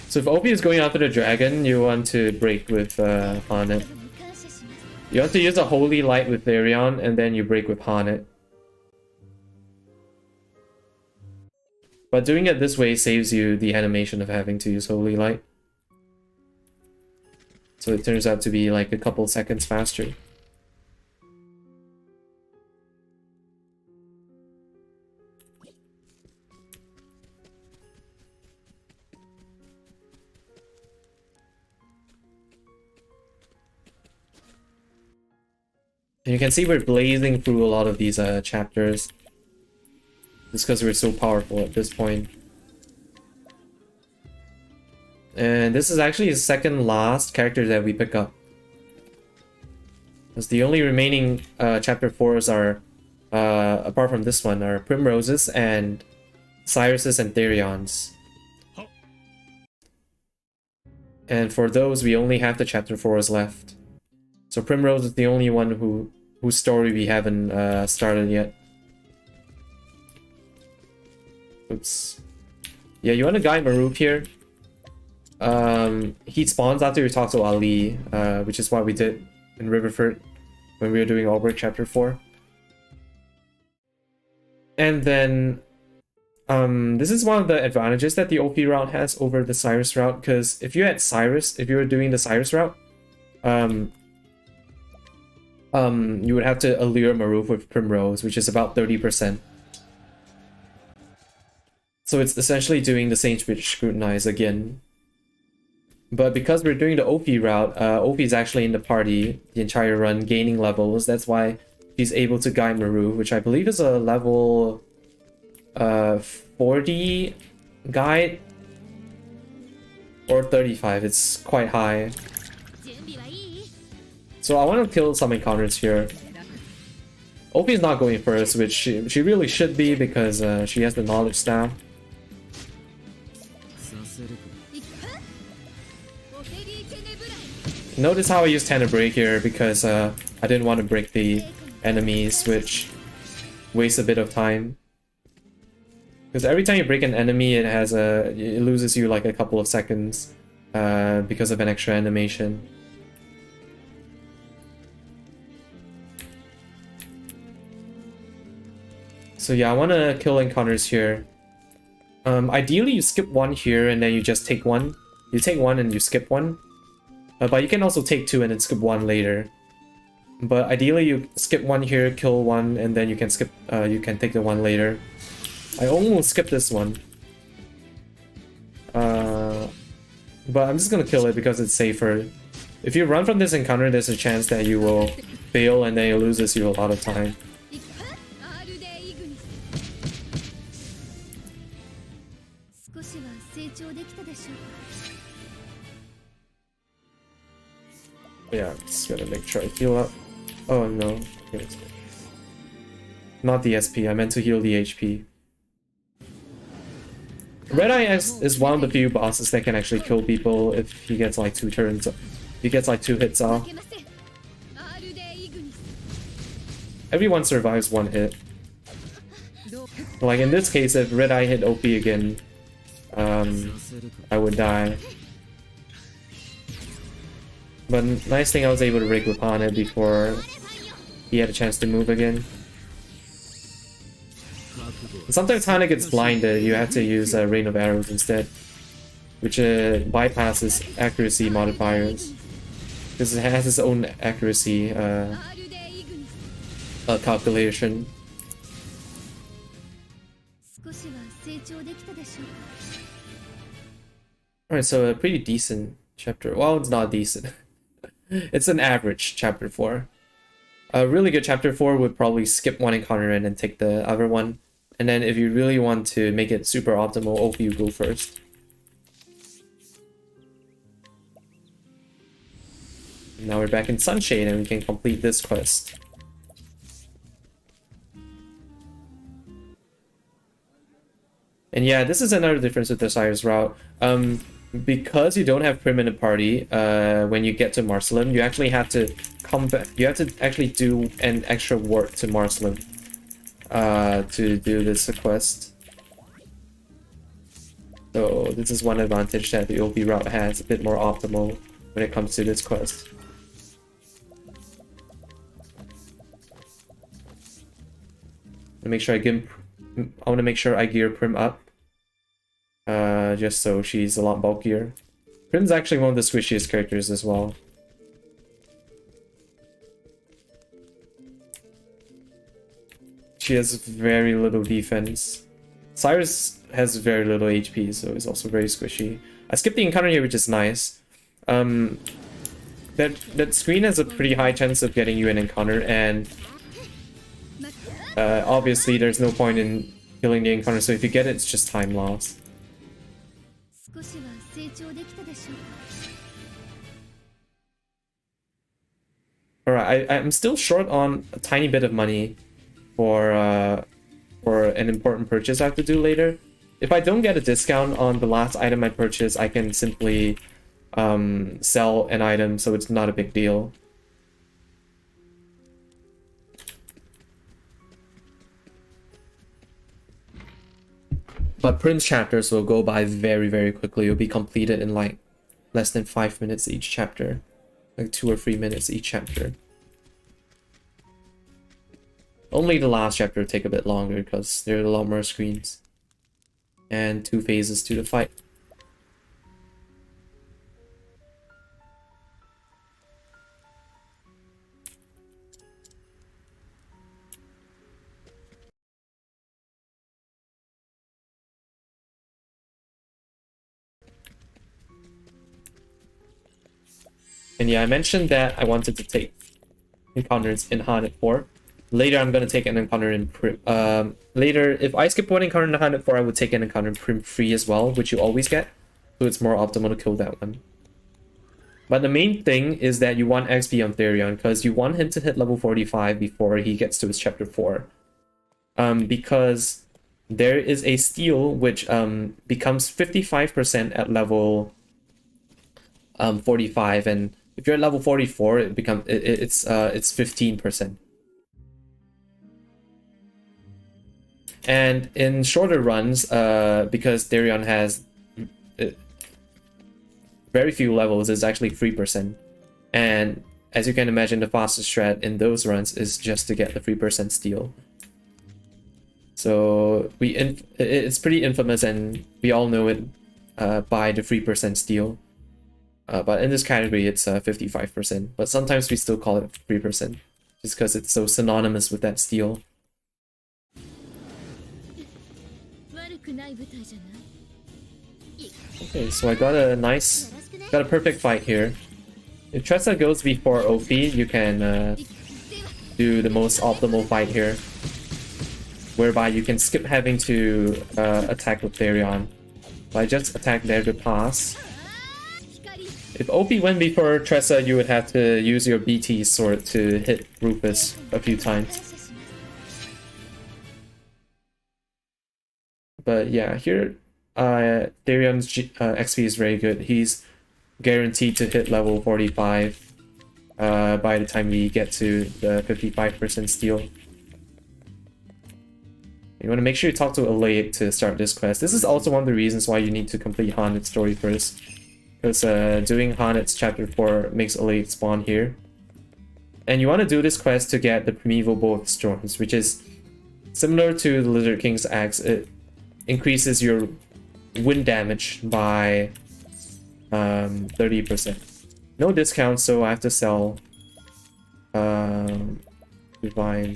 S1: So if Ophi is going after the dragon, you want to break with Harnett. You have to use a Holy Light with Therion, and then you break with Harnett. But doing it this way saves you the animation of having to use Holy Light. So it turns out to be like a couple seconds faster. And you can see we're blazing through a lot of these chapters. Just because we're so powerful at this point. And this is actually the second last character that we pick up. Because the only remaining chapter 4s are, apart from this one, are Primroses and Cyruses and Therions. And for those, we only have the chapter 4s left. So Primrose is the only one whose story we haven't started yet. Oops. Yeah, you want to guide Maroof here. He spawns after you talk to Ali, which is what we did in Riverford when we were doing Albrecht chapter 4. And then this is one of the advantages that the OP route has over the Cyrus route, because if you were doing the Cyrus route, you would have to allure Maroof with Primrose, which is about 30%. So it's essentially doing the Sage Witch Scrutinize again. But because we're doing the OP route, OP is actually in the party the entire run, gaining levels. That's why she's able to guide Maroof, which I believe is a level 40 guide or 35. It's quite high. So I want to kill some encounters here. OP is not going first, which she really should be because she has the knowledge staff. Notice how I used Tana Break here because I didn't want to break the enemies, which wastes a bit of time. Because every time you break an enemy, it loses you like a couple of seconds because of an extra animation. So yeah, I want to kill encounters here. Ideally, you skip one here and then you just take one. You take one and you skip one. But you can also take two and then skip one later. But ideally you skip one here, kill one, and then you can skip you can take the one later. I almost skipped this one. But I'm just gonna kill it because it's safer. If you run from this encounter, there's a chance that you will fail and then it loses you a lot of time. Yeah, I'm just gonna make sure I heal up. Oh no. Not the SP, I meant to heal the HP. Red Eye is one of the few bosses that can actually kill people if he gets like 2 turns. He gets like 2 hits off. Everyone survives 1 hit. Like in this case, if Red Eye hit OP again, I would die. But nice thing I was able to rig upon it before he had a chance to move again. Sometimes Hana gets blinded, you have to use a Rain of Arrows instead, which bypasses accuracy modifiers, because it has its own accuracy calculation. Alright, so a pretty decent chapter. Well, it's not decent. It's an average chapter 4. A really good chapter 4 would probably skip one encounter and then take the other one. And then if you really want to make it super optimal, OP you go first. Now we're back in Sunshade and we can complete this quest. And yeah, this is another difference with the Cyrus route. Because you don't have Prim in the party, when you get to Marceline, you actually have to come back. You have to actually do an extra work to Marceline to do this quest. So this is one advantage that the OP route has, a bit more optimal when it comes to this quest. I want to make sure I gear Prim up. Just so she's a lot bulkier. Prim's actually one of the squishiest characters as well. She has very little defense. Cyrus has very little HP, so he's also very squishy. I skipped the encounter here, which is nice. That screen has a pretty high chance of getting you an encounter, and obviously there's no point in killing the encounter, so if you get it, it's just time loss. Alright, I'm still short on a tiny bit of money for an important purchase I have to do later. If I don't get a discount on the last item I purchase, I can simply sell an item, so it's not a big deal. But Prim's chapters will go by very, very quickly. It'll be completed in like less than 5 minutes each chapter. Like 2 or 3 minutes each chapter. Only the last chapter will take a bit longer because there are a lot more screens. And 2 phases to the fight. And yeah, I mentioned that I wanted to take encounters in Haunted 4. Later, I'm going to take an encounter in Prim. Later, if I skip one encounter in Haunted 4, I would take an encounter in Prim 3 as well, which you always get. So it's more optimal to kill that one. But the main thing is that you want XP on Therion, because you want him to hit level 45 before he gets to his chapter 4. Because there is a steal which becomes 55% at level 45, and if you're at level 44, it's 15%. And in shorter runs, because Therion has very few levels, it's actually 3%. And as you can imagine, the fastest strat in those runs is just to get the 3% steal. So it's pretty infamous, and we all know it by the 3% steal. But in this category, it's 55%. But sometimes we still call it 3%, just because it's so synonymous with that steel. Okay, so I got a perfect fight here. If Tressa goes before OP, you can do the most optimal fight here, whereby you can skip having to attack with Therion by just attack there to pass. If OP went before Tressa, you would have to use your BT sword to hit Rufus a few times. But yeah, here Therion's XP is very good. He's guaranteed to hit level 45 by the time we get to the 55% steel. You want to make sure you talk to Alaic to start this quest. This is also one of the reasons why you need to complete Hanet's story first, because doing Hanet's chapter 4 makes Alaic spawn here. And you want to do this quest to get the Primeval Bow of Storms, which is similar to the Lizard King's Axe. It increases your wind damage by 30%. No discount, so I have to sell Divine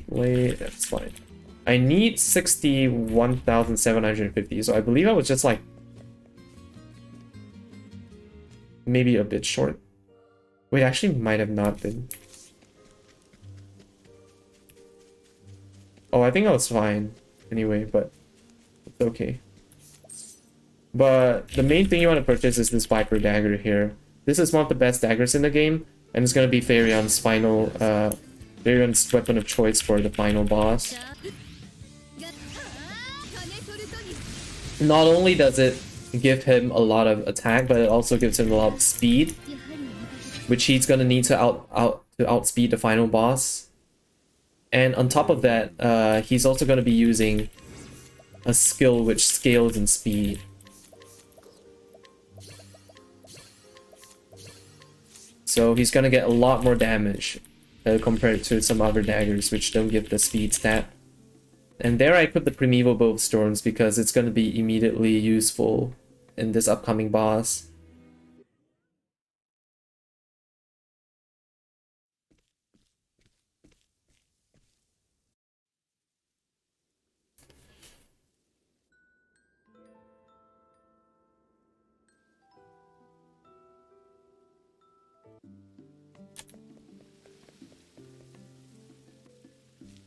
S1: Blade. That's fine. I need 61,750, so I believe I was just like maybe a bit short. Wait, actually might have not been. Oh, I think I was fine anyway, but it's okay. But the main thing you want to purchase is this Viper dagger here. This is one of the best daggers in the game, and it's gonna be Therion's Therion's weapon of choice for the final boss. Not only does it give him a lot of attack, but it also gives him a lot of speed, which he's gonna need to outspeed the final boss. And on top of that, he's also gonna be using a skill which scales in speed. So he's gonna get a lot more damage compared to some other daggers which don't give the speed stat. And there I put the Primeval Bow of Storms because it's gonna be immediately useful in this upcoming boss.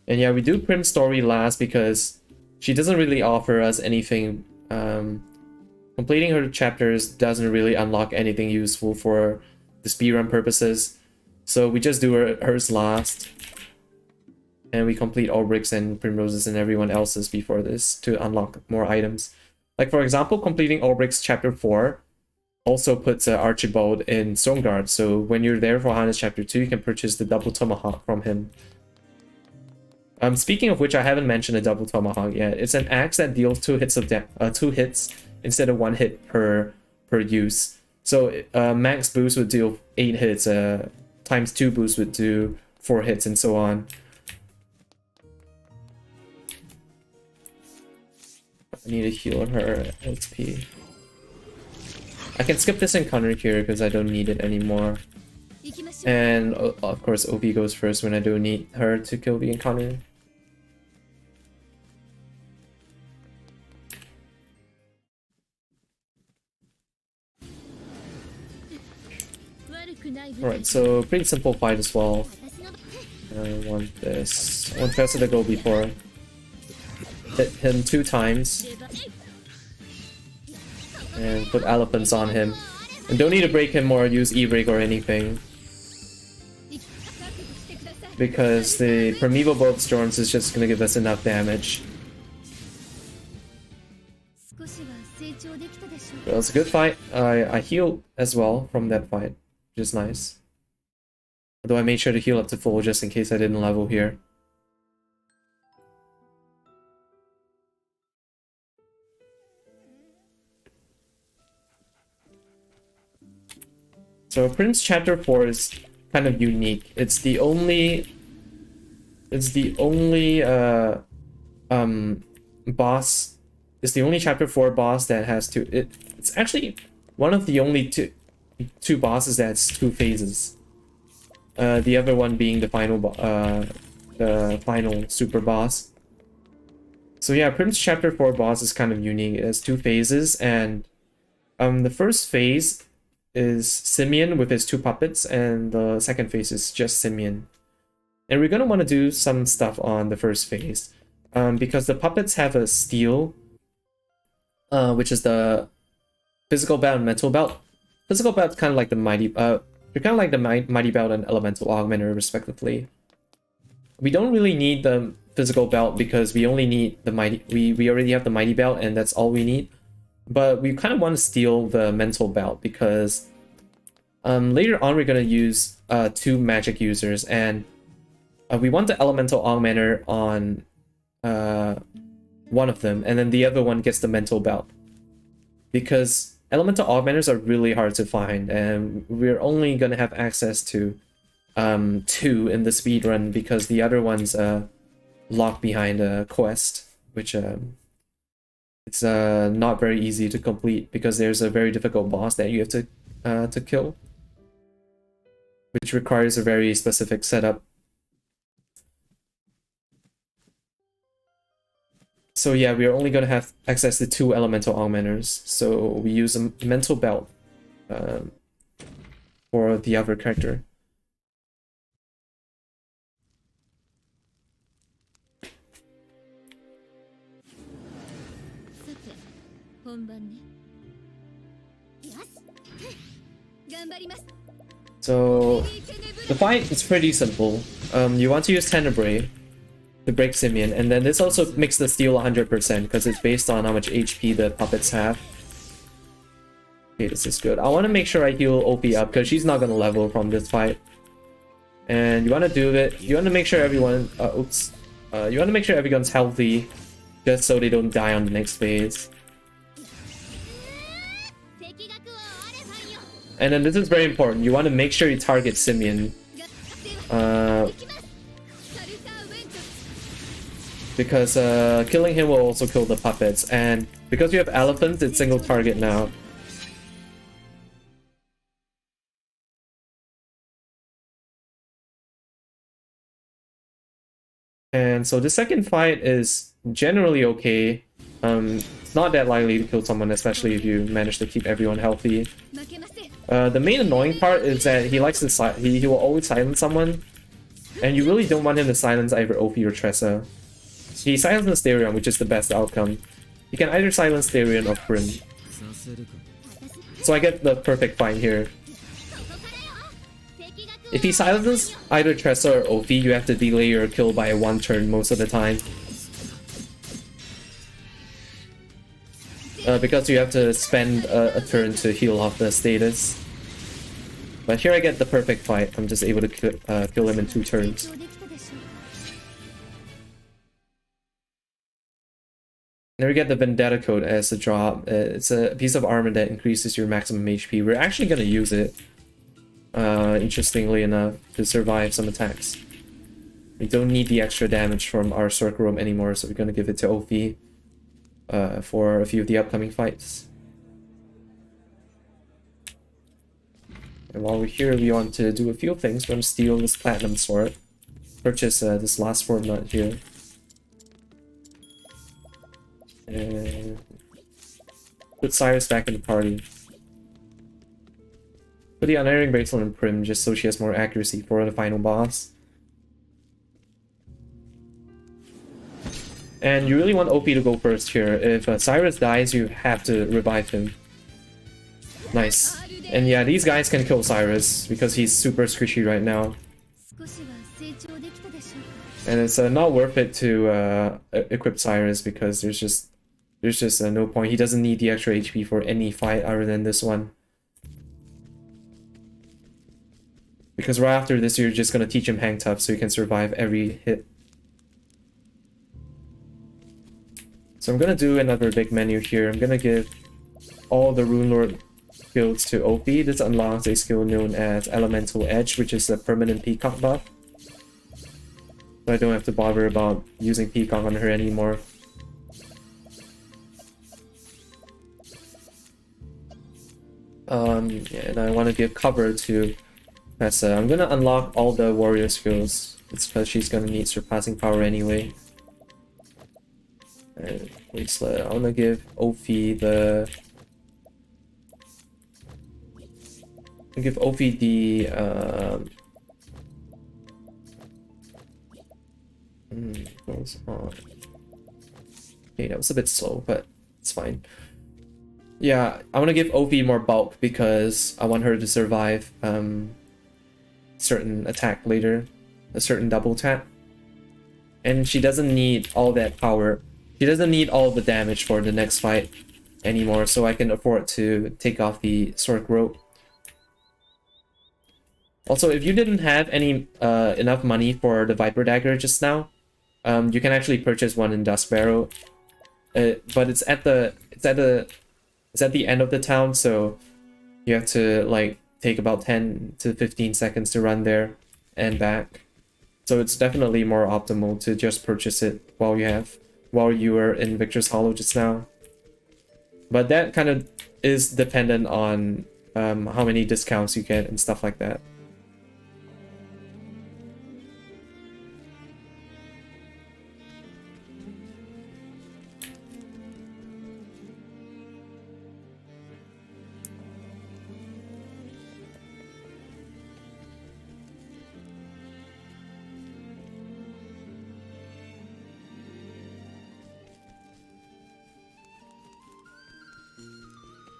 S1: And yeah, we do Prim's story last because she doesn't really offer us anything. Completing her chapters doesn't really unlock anything useful for the speedrun purposes. So we just do hers last. And we complete Ulbrich's and Primrose's and everyone else's before this to unlock more items. Like for example, completing Ulbrich's chapter 4 also puts Archibald in Stoneguard. So when you're there for Hannes chapter 2, you can purchase the double tomahawk from him. Speaking of which, I haven't mentioned a double tomahawk yet. It's an axe that deals 2 hits instead of 1 hit per use. So max boost would deal 8 hits, times 2 boost would do 4 hits, and so on. I need to heal her HP. I can skip this encounter here because I don't need it anymore. And of course, OP goes first when I don't need her to kill the encounter. Alright, so pretty simple fight as well. I want this. I want Tressa to go before. Hit him 2 times. And put elephants on him. And don't need to break him or use E-break or anything. Because the Primeval Bow of Storms is just gonna give us enough damage. It was a good fight. I healed as well from that fight, which is nice. Although I made sure to heal up to full just in case I didn't level here. So Prince Chapter 4 is kind of unique. It's the only boss. It's the only Chapter 4 boss that has it's actually one of the only two bosses that's two phases. The other one being the final super boss. So yeah, Prim's Chapter 4 boss is kind of unique. It has two phases, and the first phase is Simeon with his two puppets, and the second phase is just Simeon. And we're gonna want to do some stuff on the first phase, because the puppets have a steal, which is the physical belt and mental belt. Physical belt kind of like the mighty, they're kind of like the mighty belt and elemental augmenter respectively. We don't really need the physical belt because we only need the mighty. We already have the mighty belt, and that's all we need. But we kind of want to steal the mental belt because later on we're gonna use two magic users, and we want the elemental augmenter on one of them, and then the other one gets the mental belt. Because elemental augmenters are really hard to find, and we're only gonna have access to two in the speedrun because the other one's locked behind a quest, which it's not very easy to complete because there's a very difficult boss that you have to kill, which requires a very specific setup. So yeah, we are only going to have access to two elemental augmenters, so we use a mental belt for the other character. So the fight is pretty simple. You want to use Tenebrae to break Simeon, and then this also makes the steal 100% because it's based on how much HP the puppets have. Okay, this is good. I want to make sure I heal OP up because she's not gonna level from this fight. And you want to do it. You want to make sure everyone. You want to make sure everyone's healthy, just so they don't die on the next phase. And then this is very important. You want to make sure you target Simeon. Because killing him will also kill the puppets, and because you have elephants, it's single target now. And so the second fight is generally okay. It's not that likely to kill someone, especially if you manage to keep everyone healthy. The main annoying part is that he likes to he will always silence someone, and you really don't want him to silence either Ophi or Tressa. He silences Therion, which is the best outcome. You can either silence Therion or Prim. So I get the perfect fight here. If he silences either Tressa or Ophi, you have to delay your kill by one turn most of the time. Because you have to spend a turn to heal off the status. But here I get the perfect fight. I'm just able to kill him in 2 turns. Then we get the Vendetta Code as a drop. It's a piece of armor that increases your maximum HP. We're actually going to use it, interestingly enough, to survive some attacks. We don't need the extra damage from our Circle Room anymore, so we're going to give it to Ophi for a few of the upcoming fights. And while we're here, we want to do a few things. We're going to steal this Platinum Sword. Purchase this last sword nut here. And put Cyrus back in the party. Put the Unerring Bracelet in Prim just so she has more accuracy for the final boss. And you really want OP to go first here. If Cyrus dies, you have to revive him. Nice. And yeah, these guys can kill Cyrus because he's super squishy right now. And it's not worth it to equip Cyrus because there's just no point. He doesn't need the extra HP for any fight other than this one. Because right after this, you're just gonna teach him Hang Tough so he can survive every hit. So I'm gonna do another big menu here. I'm gonna give all the Rune Lord skills to Ophi. This unlocks a skill known as Elemental Edge, which is a permanent Peacock buff. So I don't have to bother about using Peacock on her anymore. Yeah, and I want to give cover to Tessa. I'm gonna unlock all the warrior skills. It's because she's gonna need surpassing power anyway. And bracelet. I wanna give Ophi the. I'll give Ophi the goes on. Okay, that was a bit slow, but it's fine. Yeah, I want to give Ophi more bulk because I want her to survive certain attack later, a certain double tap. And she doesn't need all that power. She doesn't need all the damage for the next fight anymore, so I can afford to take off the Sork Rope. Also, if you didn't have any enough money for the Viper Dagger just now, you can actually purchase one in Dust Barrow. But it's at the end of the town, so you have to like take about 10 to 15 seconds to run there and back. So it's definitely more optimal to just purchase it while you were in Victor's Hollow just now. But that kind of is dependent on how many discounts you get and stuff like that.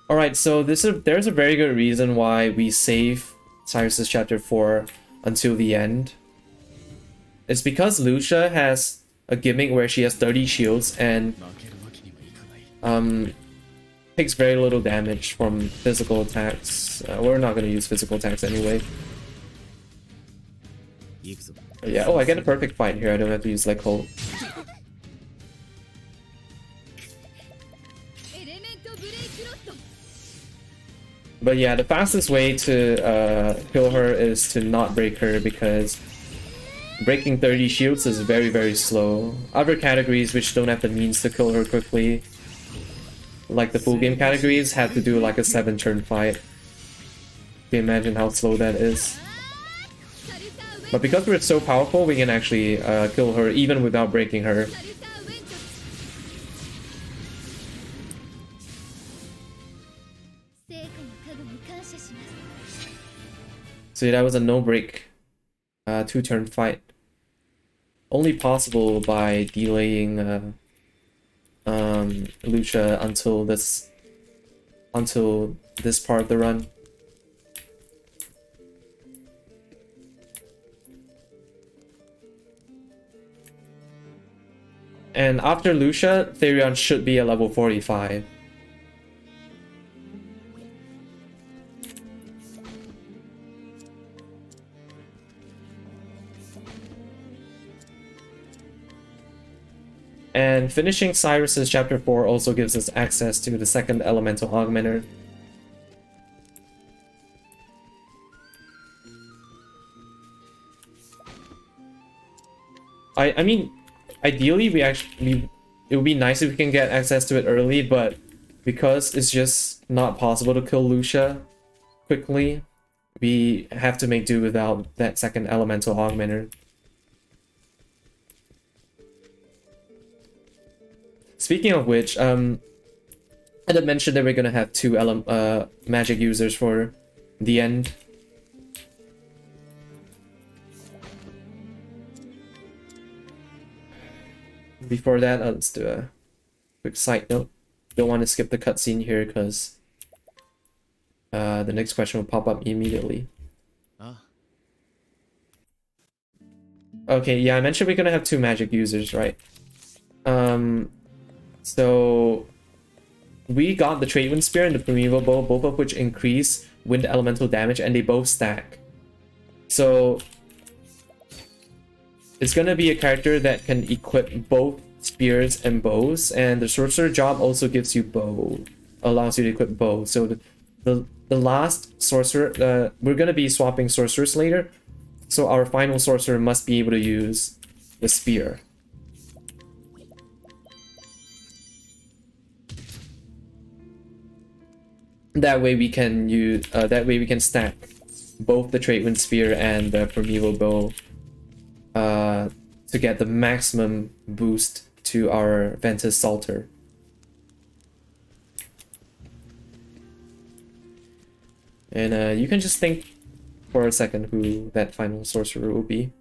S1: Alright, so there's a very good reason why we save Cyrus's chapter 4 until the end. It's because Lucia has a gimmick where she has 30 shields and takes very little damage from physical attacks. We're not going to use physical attacks anyway. Yeah, oh, I get a perfect fight here. I don't have to use like hold. But yeah, the fastest way to kill her is to not break her, because breaking 30 shields is very, very slow. Other categories which don't have the means to kill her quickly, like the full game categories, have to do like a 7-turn fight. Can you imagine how slow that is? But because we're so powerful, we can actually kill her even without breaking her. So yeah, that was a no-break 2-turn fight. Only possible by delaying Lucia until this part of the run. And after Lucia, Therion should be a level 45. And finishing Cyrus's chapter 4 also gives us access to the second elemental augmenter. I mean, ideally it would be nice if we can get access to it early, but because it's just not possible to kill Lucia quickly, we have to make do without that second elemental augmenter. Speaking of which, I had mentioned that we're gonna have 2 magic users for the end. Before that, let's do a quick side note. Don't want to skip the cutscene here because the next question will pop up immediately. Okay, yeah, I mentioned we're gonna have 2 magic users, right? So we got the Trade Wind Spear and the Primeval Bow, both of which increase wind elemental damage, and they both stack. So it's gonna be a character that can equip both spears and bows, and the Sorcerer job also gives you bow, allows you to equip bow. So the last Sorcerer, we're gonna be swapping Sorcerers later, so our final Sorcerer must be able to use the spear. That way we can use stack both the Trade Wind Spear and the Primeval Bow to get the maximum boost to our Ventus Salter. And you can just think for a second who that final sorcerer will be.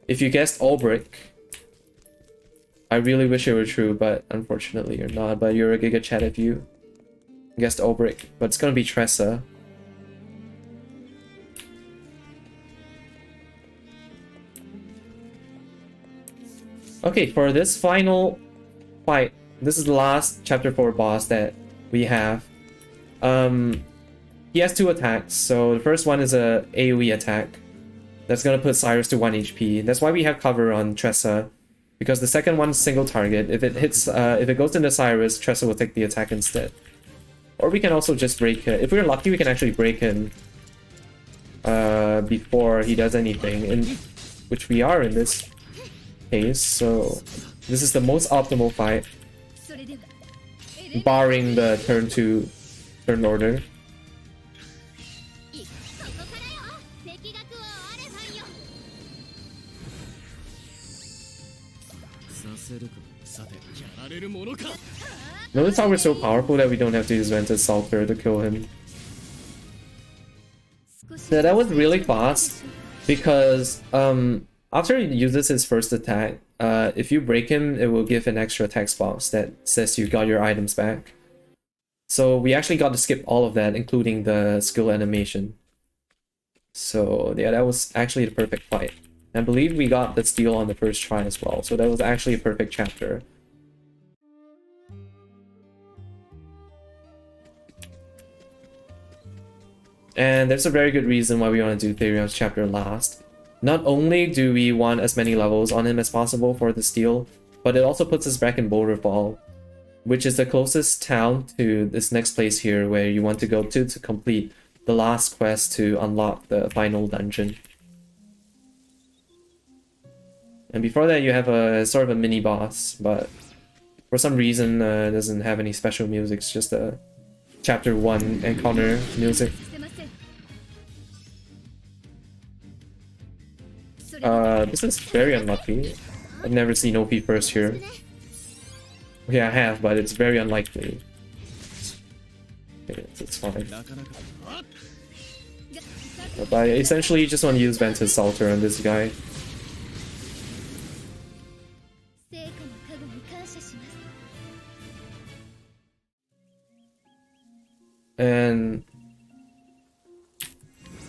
S1: If you guessed Ulbrich, I really wish it were true, but unfortunately you're not. But you're a Giga Chat if you guessed Ulbrich. But it's gonna be Tressa. Okay, for this final fight, this is the last chapter 4 boss that we have. He has 2 attacks. So the first one is a AoE attack. That's gonna put Cyrus to 1 HP. That's why we have cover on Tressa, because the second one's single target. If it hits, if it goes into Cyrus, Tressa will take the attack instead. Or we can also just break him. If we're lucky, we can actually break him before he does anything, which we are in this case. So this is the most optimal fight, barring the turn order. Notice how we're so powerful that we don't have to use Ventus Salter to kill him. So that was really fast, because after he uses his first attack, if you break him, it will give an extra text box that says you got your items back. So we actually got to skip all of that, including the skill animation. So yeah, that was actually the perfect fight. I believe we got the steal on the first try as well, so that was actually a perfect chapter. And there's a very good reason why we want to do Therion's chapter last. Not only do we want as many levels on him as possible for the steal, but it also puts us back in Boulderfall, which is the closest town to this next place here where you want to go to complete the last quest to unlock the final dungeon. And before that you have a sort of a mini boss, but for some reason it doesn't have any special music, it's just a chapter 1 encounter music. This is very unlucky. I've never seen OP first here. Okay, I have, but it's very unlikely. Okay, it's fine. But I essentially just want to use Ventus Salter on this guy. And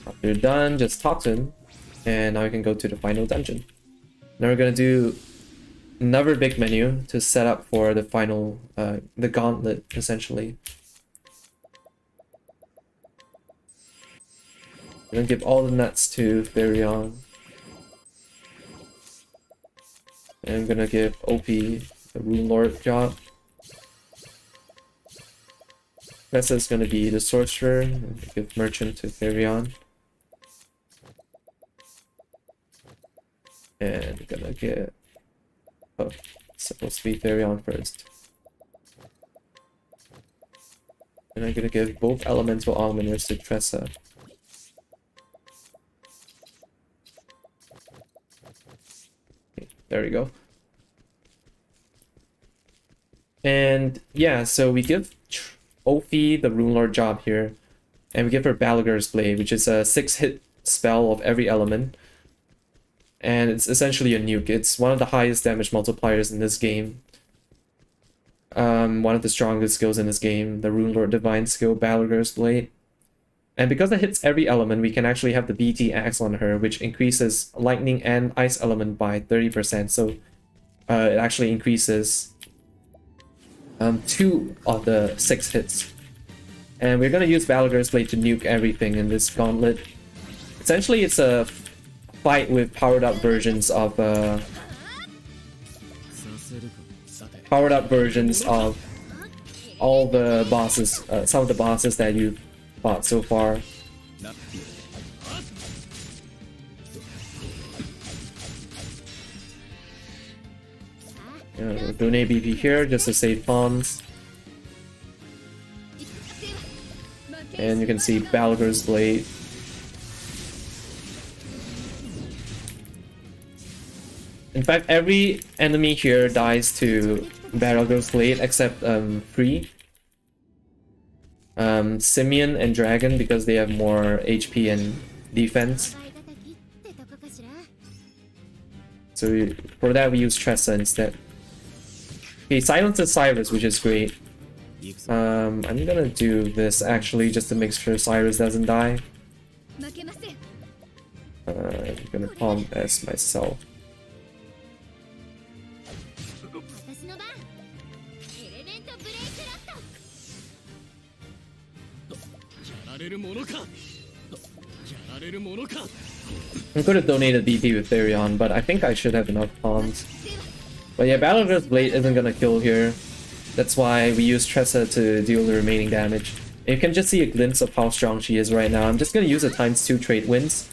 S1: after you're done, just talk to him. And now we can go to the final dungeon. Now we're gonna do another big menu to set up for the final, the gauntlet, essentially. I'm gonna give all the nuts to Therion. And I'm gonna give OP the Rune Lord job. Nessa is gonna be the Sorcerer. Give Merchant to Therion. And we're gonna get... oh, it's supposed to be Therion first. And I'm gonna give both Elemental Almoners to Tressa. Okay, there we go. And yeah, so we give Ophi the Rune Lord job here. And we give her Balagar's Blade, which is a 6-hit spell of every element. And it's essentially a nuke. It's one of the highest damage multipliers in this game. One of the strongest skills in this game, the Rune Lord Divine skill, Balagar's Blade. And because it hits every element, we can actually have the BT Axe on her, which increases lightning and ice element by 30%. So it actually increases 2 of the 6 hits. And we're going to use Balagar's Blade to nuke everything in this gauntlet. Essentially, it's a fight with powered up versions of all the bosses, some of the bosses that you've fought so far. Donate BP here just to save pawns. And you can see Balgur's Blade. In fact, every enemy here dies to Balgur's Blade except Free. Simian and Dragon because they have more HP and defense. So for that we use Tressa instead. Okay, silences Cyrus, which is great. I'm gonna do this actually just to make sure Cyrus doesn't die. I'm gonna palm S myself. I could have donated BP with Therion, but I think I should have enough pawns. But yeah, Balgur's Blade isn't gonna kill here. That's why we use Tressa to deal the remaining damage. And you can just see a glimpse of how strong she is right now. I'm just gonna use a ×2 trait wins.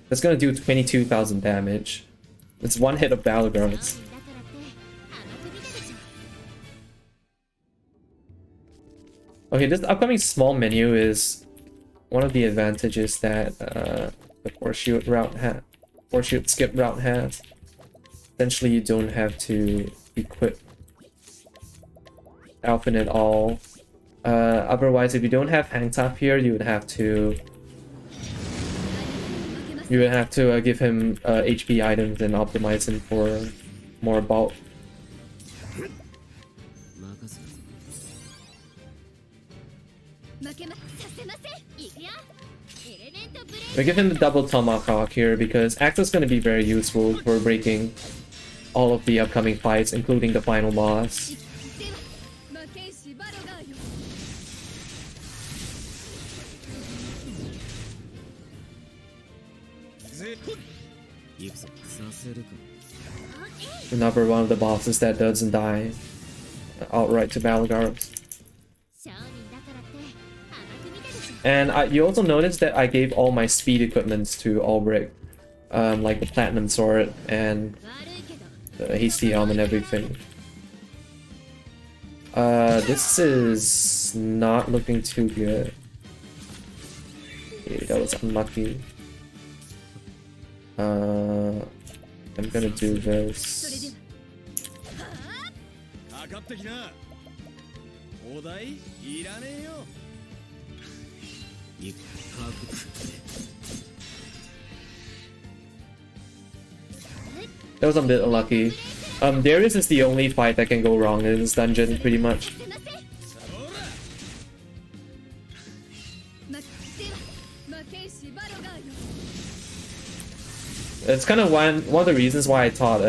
S1: That's gonna do 22,000 damage. It's one hit of Balgur's. Okay, this upcoming small menu is one of the advantages that the Horseshoe Skip route has. Essentially, you don't have to equip Alphen at all. Otherwise, if you don't have Hang Top here, you would have to give him HP items and optimize him for more bulk. We give him the double Tomahawk here because Axe is going to be very useful for breaking all of the upcoming fights, including the final boss. Another one of the bosses that doesn't die outright to Balgur. And you also notice that I gave all my speed equipments to Ulbrich, like the Platinum Sword and the Hasty Helm and everything. This is not looking too good. Okay, that was unlucky. I'm gonna do this. That was a bit unlucky. Darius is the only fight that can go wrong in this dungeon, pretty much. It's kind of one of the reasons why I taught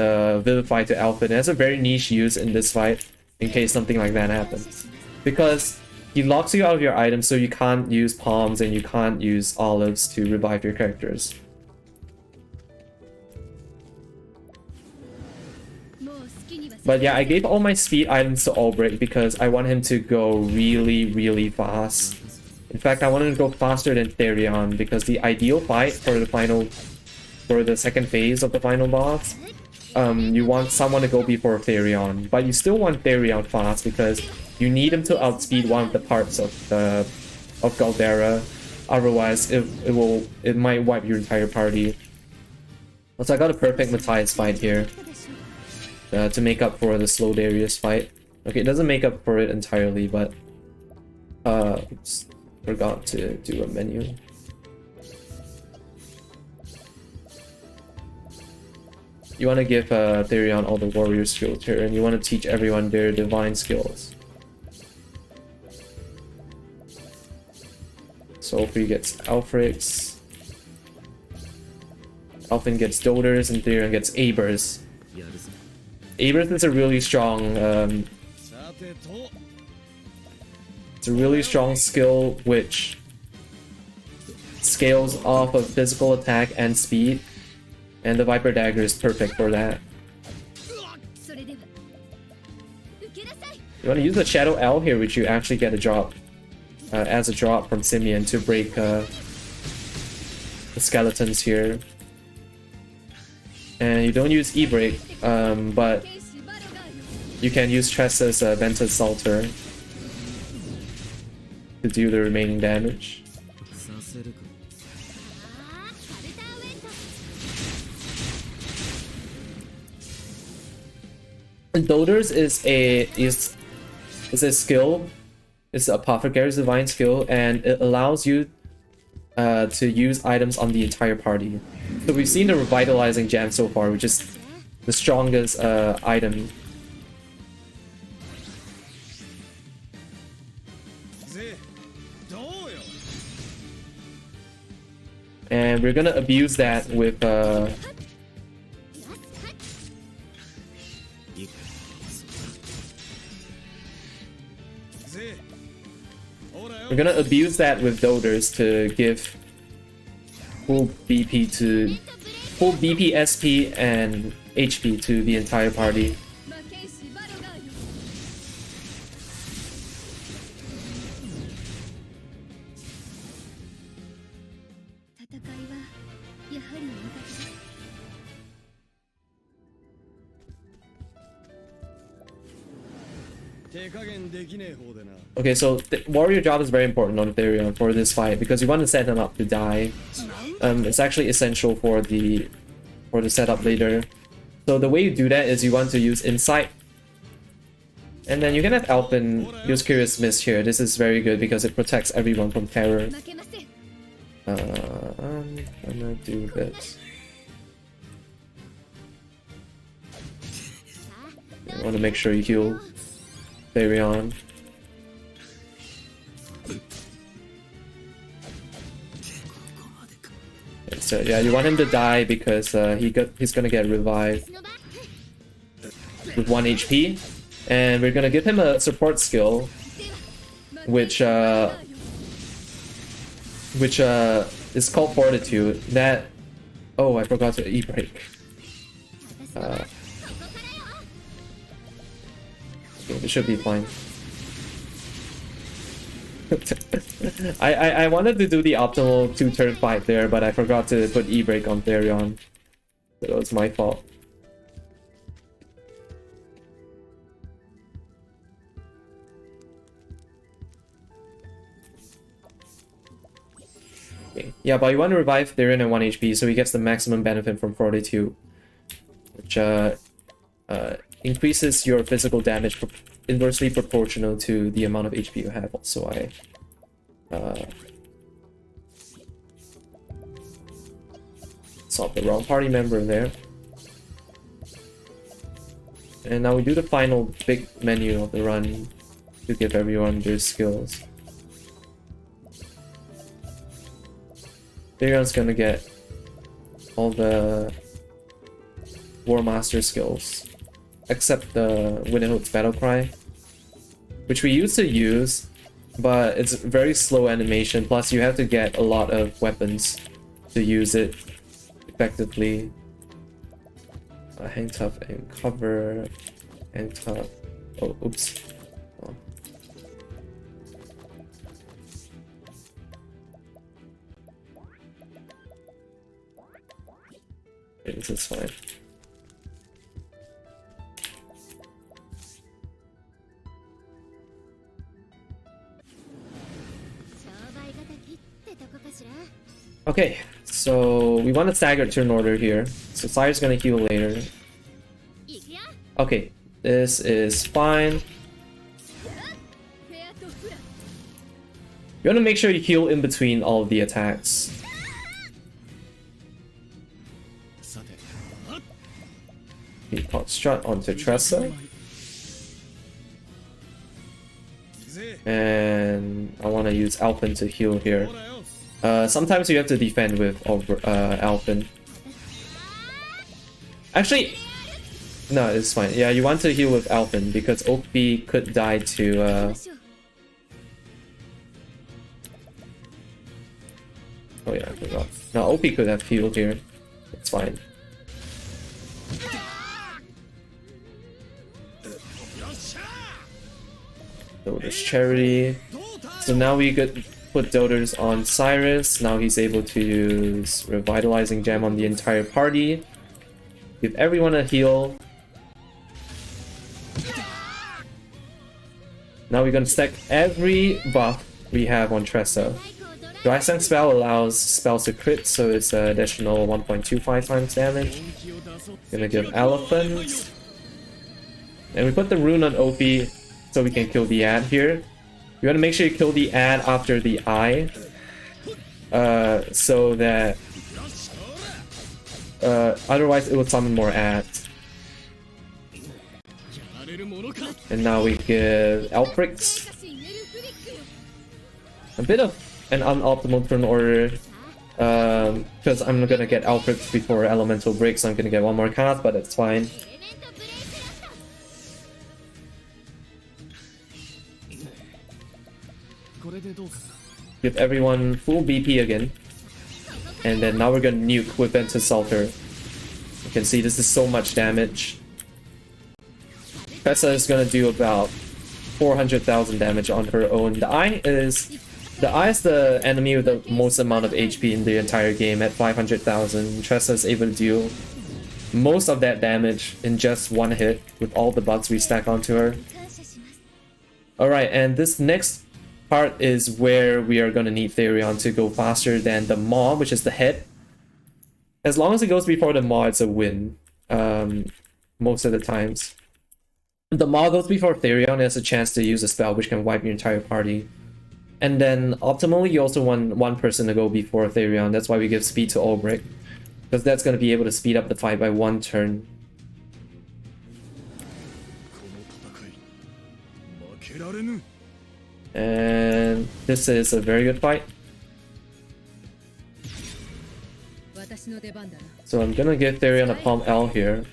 S1: Vivify to Alphen. It has a very niche use in this fight, in case something like that happens. Because he locks you out of your items, so you can't use palms and you can't use olives to revive your characters. But yeah, I gave all my speed items to Ulbrich because I want him to go really, really fast. In fact, I want him to go faster than Therion because the ideal fight for the second phase of the final boss, you want someone to go before Therion, but you still want Therion fast because you need him to outspeed one of the parts of Galdera. Otherwise, it might wipe your entire party. Also, I got a perfect Matthias fight here to make up for the slow Darius fight. Okay, it doesn't make up for it entirely, but oops, forgot to do a menu. You want to give Therion all the warrior skills here, and you want to teach everyone their divine skills. Sophie gets Alfrix. Alphen gets Doders, and Therion gets Abers. Abers is a really strong it's a really strong skill which scales off of physical attack and speed, and the Viper Dagger is perfect for that. You want to use the Shadow L here, which you actually get a drop as a drop from Simeon to break the skeletons here. And you don't use E-Break, but you can use Tressa's Ventus Salter to do the remaining damage. Doders is a skill. It's an Apothecary's Divine skill, and it allows you to use items on the entire party. So we've seen the Revitalizing Gem so far, which is the strongest item. And we're gonna abuse that with we're gonna abuse that with Doders to give full BP, SP, and HP to the entire party. Okay, so warrior job is very important on Therion for this fight because you want to set him up to die. It's actually essential for the setup later. So the way you do that is you want to use Insight, and then you can have Alpin use Curious Mist here. This is very good because it protects everyone from terror. I'm gonna do this. I want to make sure you heal Therion. So yeah, you want him to die because he's gonna get revived with 1 HP, and we're gonna give him a support skill, which is called Fortitude. That I forgot to E-Break. It should be fine. I wanted to do the optimal 2-turn fight there, but I forgot to put E-Break on Therion. So that was my fault. Okay. Yeah, but you want to revive Therion at 1 HP so he gets the maximum benefit from Fortitude, which increases your physical damage inversely proportional to the amount of HP you have. Also, I saw the wrong party member there. And now we do the final big menu of the run to give everyone their skills. Therion's gonna get all the War Master skills, except the Winterhood's Battle Cry, which we used to use, but it's very slow animation, plus you have to get a lot of weapons to use it effectively. Hang tough and cover, hang tough. Oh, oops. Oh. Okay, this is fine. Okay, so we want a staggered turn order here. So Sire's gonna heal later. Okay, this is fine. You want to make sure you heal in between all of the attacks. Pot Strut onto Tressa. And I want to use Alpin to heal here. Sometimes you have to defend with Alpin. Actually, no, it's fine. Yeah, you want to heal with Alpin because Oakbee could die to... Oh yeah, I forgot. No, Oakbee could have healed here. It's fine. So there's Charity. So now we get put Doters on Cyrus. Now he's able to use Revitalizing Gem on the entire party. Give everyone a heal. Now we're gonna stack every buff we have on Tressa. Dry Sense spell allows spells to crit, so it's an additional 1.25 times damage. Gonna give Elephant. And we put the rune on OP so we can kill the ad here. You want to make sure you kill the ad after the eye, so that otherwise it will summon more ads. And now we give Alfrix. A bit of an unoptimal turn order, because I'm gonna get Alfrix before Elemental breaks, so I'm gonna get one more cast, but it's fine. Give everyone full BP again. And then now we're gonna nuke with Ventus Salter. You can see this is so much damage. Tressa is gonna do about 400,000 damage on her own. The Eye is the enemy with the most amount of HP in the entire game at 500,000. Tressa is able to deal most of that damage in just one hit with all the bugs we stack onto her. Alright, and this next part is where we are going to need Therion to go faster than the Maw, which is the head. As long as it goes before the Maw, it's a win. Most of the times. If the Maw goes before Therion, it has a chance to use a spell which can wipe your entire party. And then optimally, you also want one person to go before Therion. That's why we give speed to Ulbrich, because that's going to be able to speed up the fight by one turn. And this is a very good fight. So I'm gonna give Therion a Palm L here.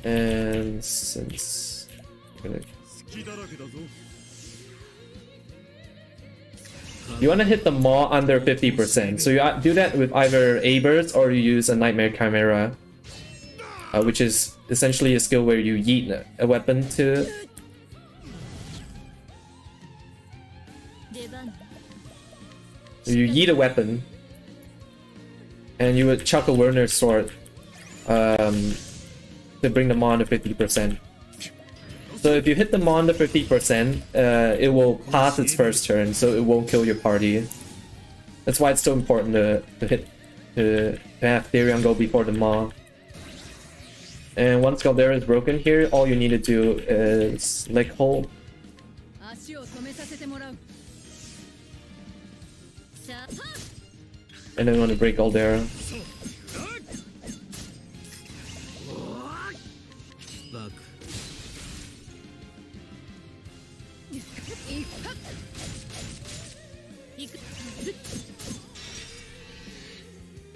S1: And since you want to hit the Maw under 50%, so you do that with either A-Burst or you use a Nightmare Chimera, which is essentially a skill where you yeet a weapon to. You yeet a weapon, and you would chuck a Werner's sword to bring the Maw under 50%. So if you hit the Maw under 50%, it will pass its first turn, so it won't kill your party. That's why it's so important to have Therion go before the Maw. And once Caldera is broken here, all you need to do is leg hold. And then we want to break Caldera.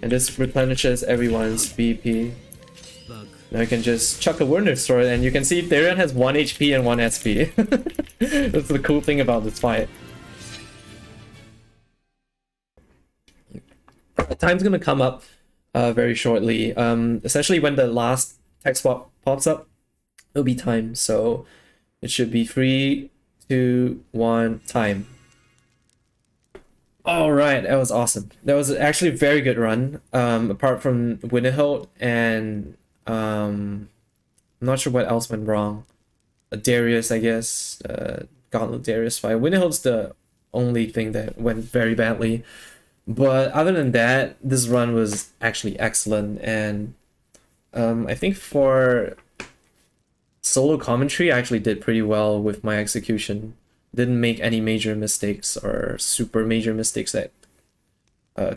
S1: And this replenishes everyone's BP. Now you can just chuck a Werner's sword, and you can see Therion has 1 HP and 1 SP. That's the cool thing about this fight. Time's gonna come up very shortly. Essentially when the last text box pops up, it'll be time. So it should be 3, 2, 1, time. Alright, that was awesome. That was actually a very good run. Apart from Winterhold and I'm not sure what else went wrong. Darius, I guess. Gauntlet Darius fight. Winterhold's the only thing that went very badly. But other than that, this run was actually excellent. And I think for solo commentary, I actually did pretty well with my execution. Didn't make any major mistakes or super major mistakes that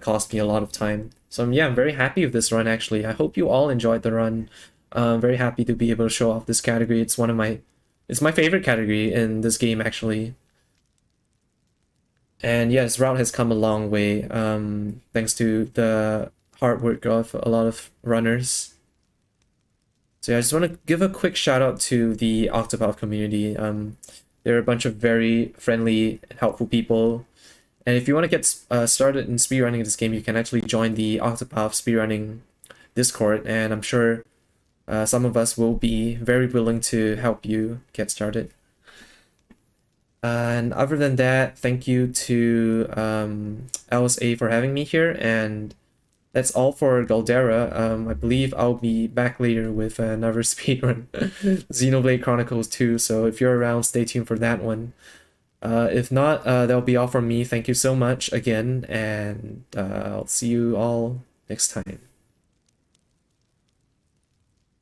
S1: cost me a lot of time. So yeah, I'm very happy with this run actually. I hope you all enjoyed the run. I'm very happy to be able to show off this category. It's my favorite category in this game actually. And yeah, this route has come a long way, thanks to the hard work of a lot of runners. So yeah, I just want to give a quick shout out to the Octopath community. They're a bunch of very friendly and helpful people. And if you want to get started in speedrunning this game, you can actually join the Octopath speedrunning Discord. And I'm sure some of us will be very willing to help you get started. And other than that, thank you to LSA for having me here, and that's all for Galdera. I believe I'll be back later with another speedrun, Xenoblade Chronicles 2, so if you're around, stay tuned for that one. If not, that'll be all from me. Thank you so much again, and I'll see you all next time.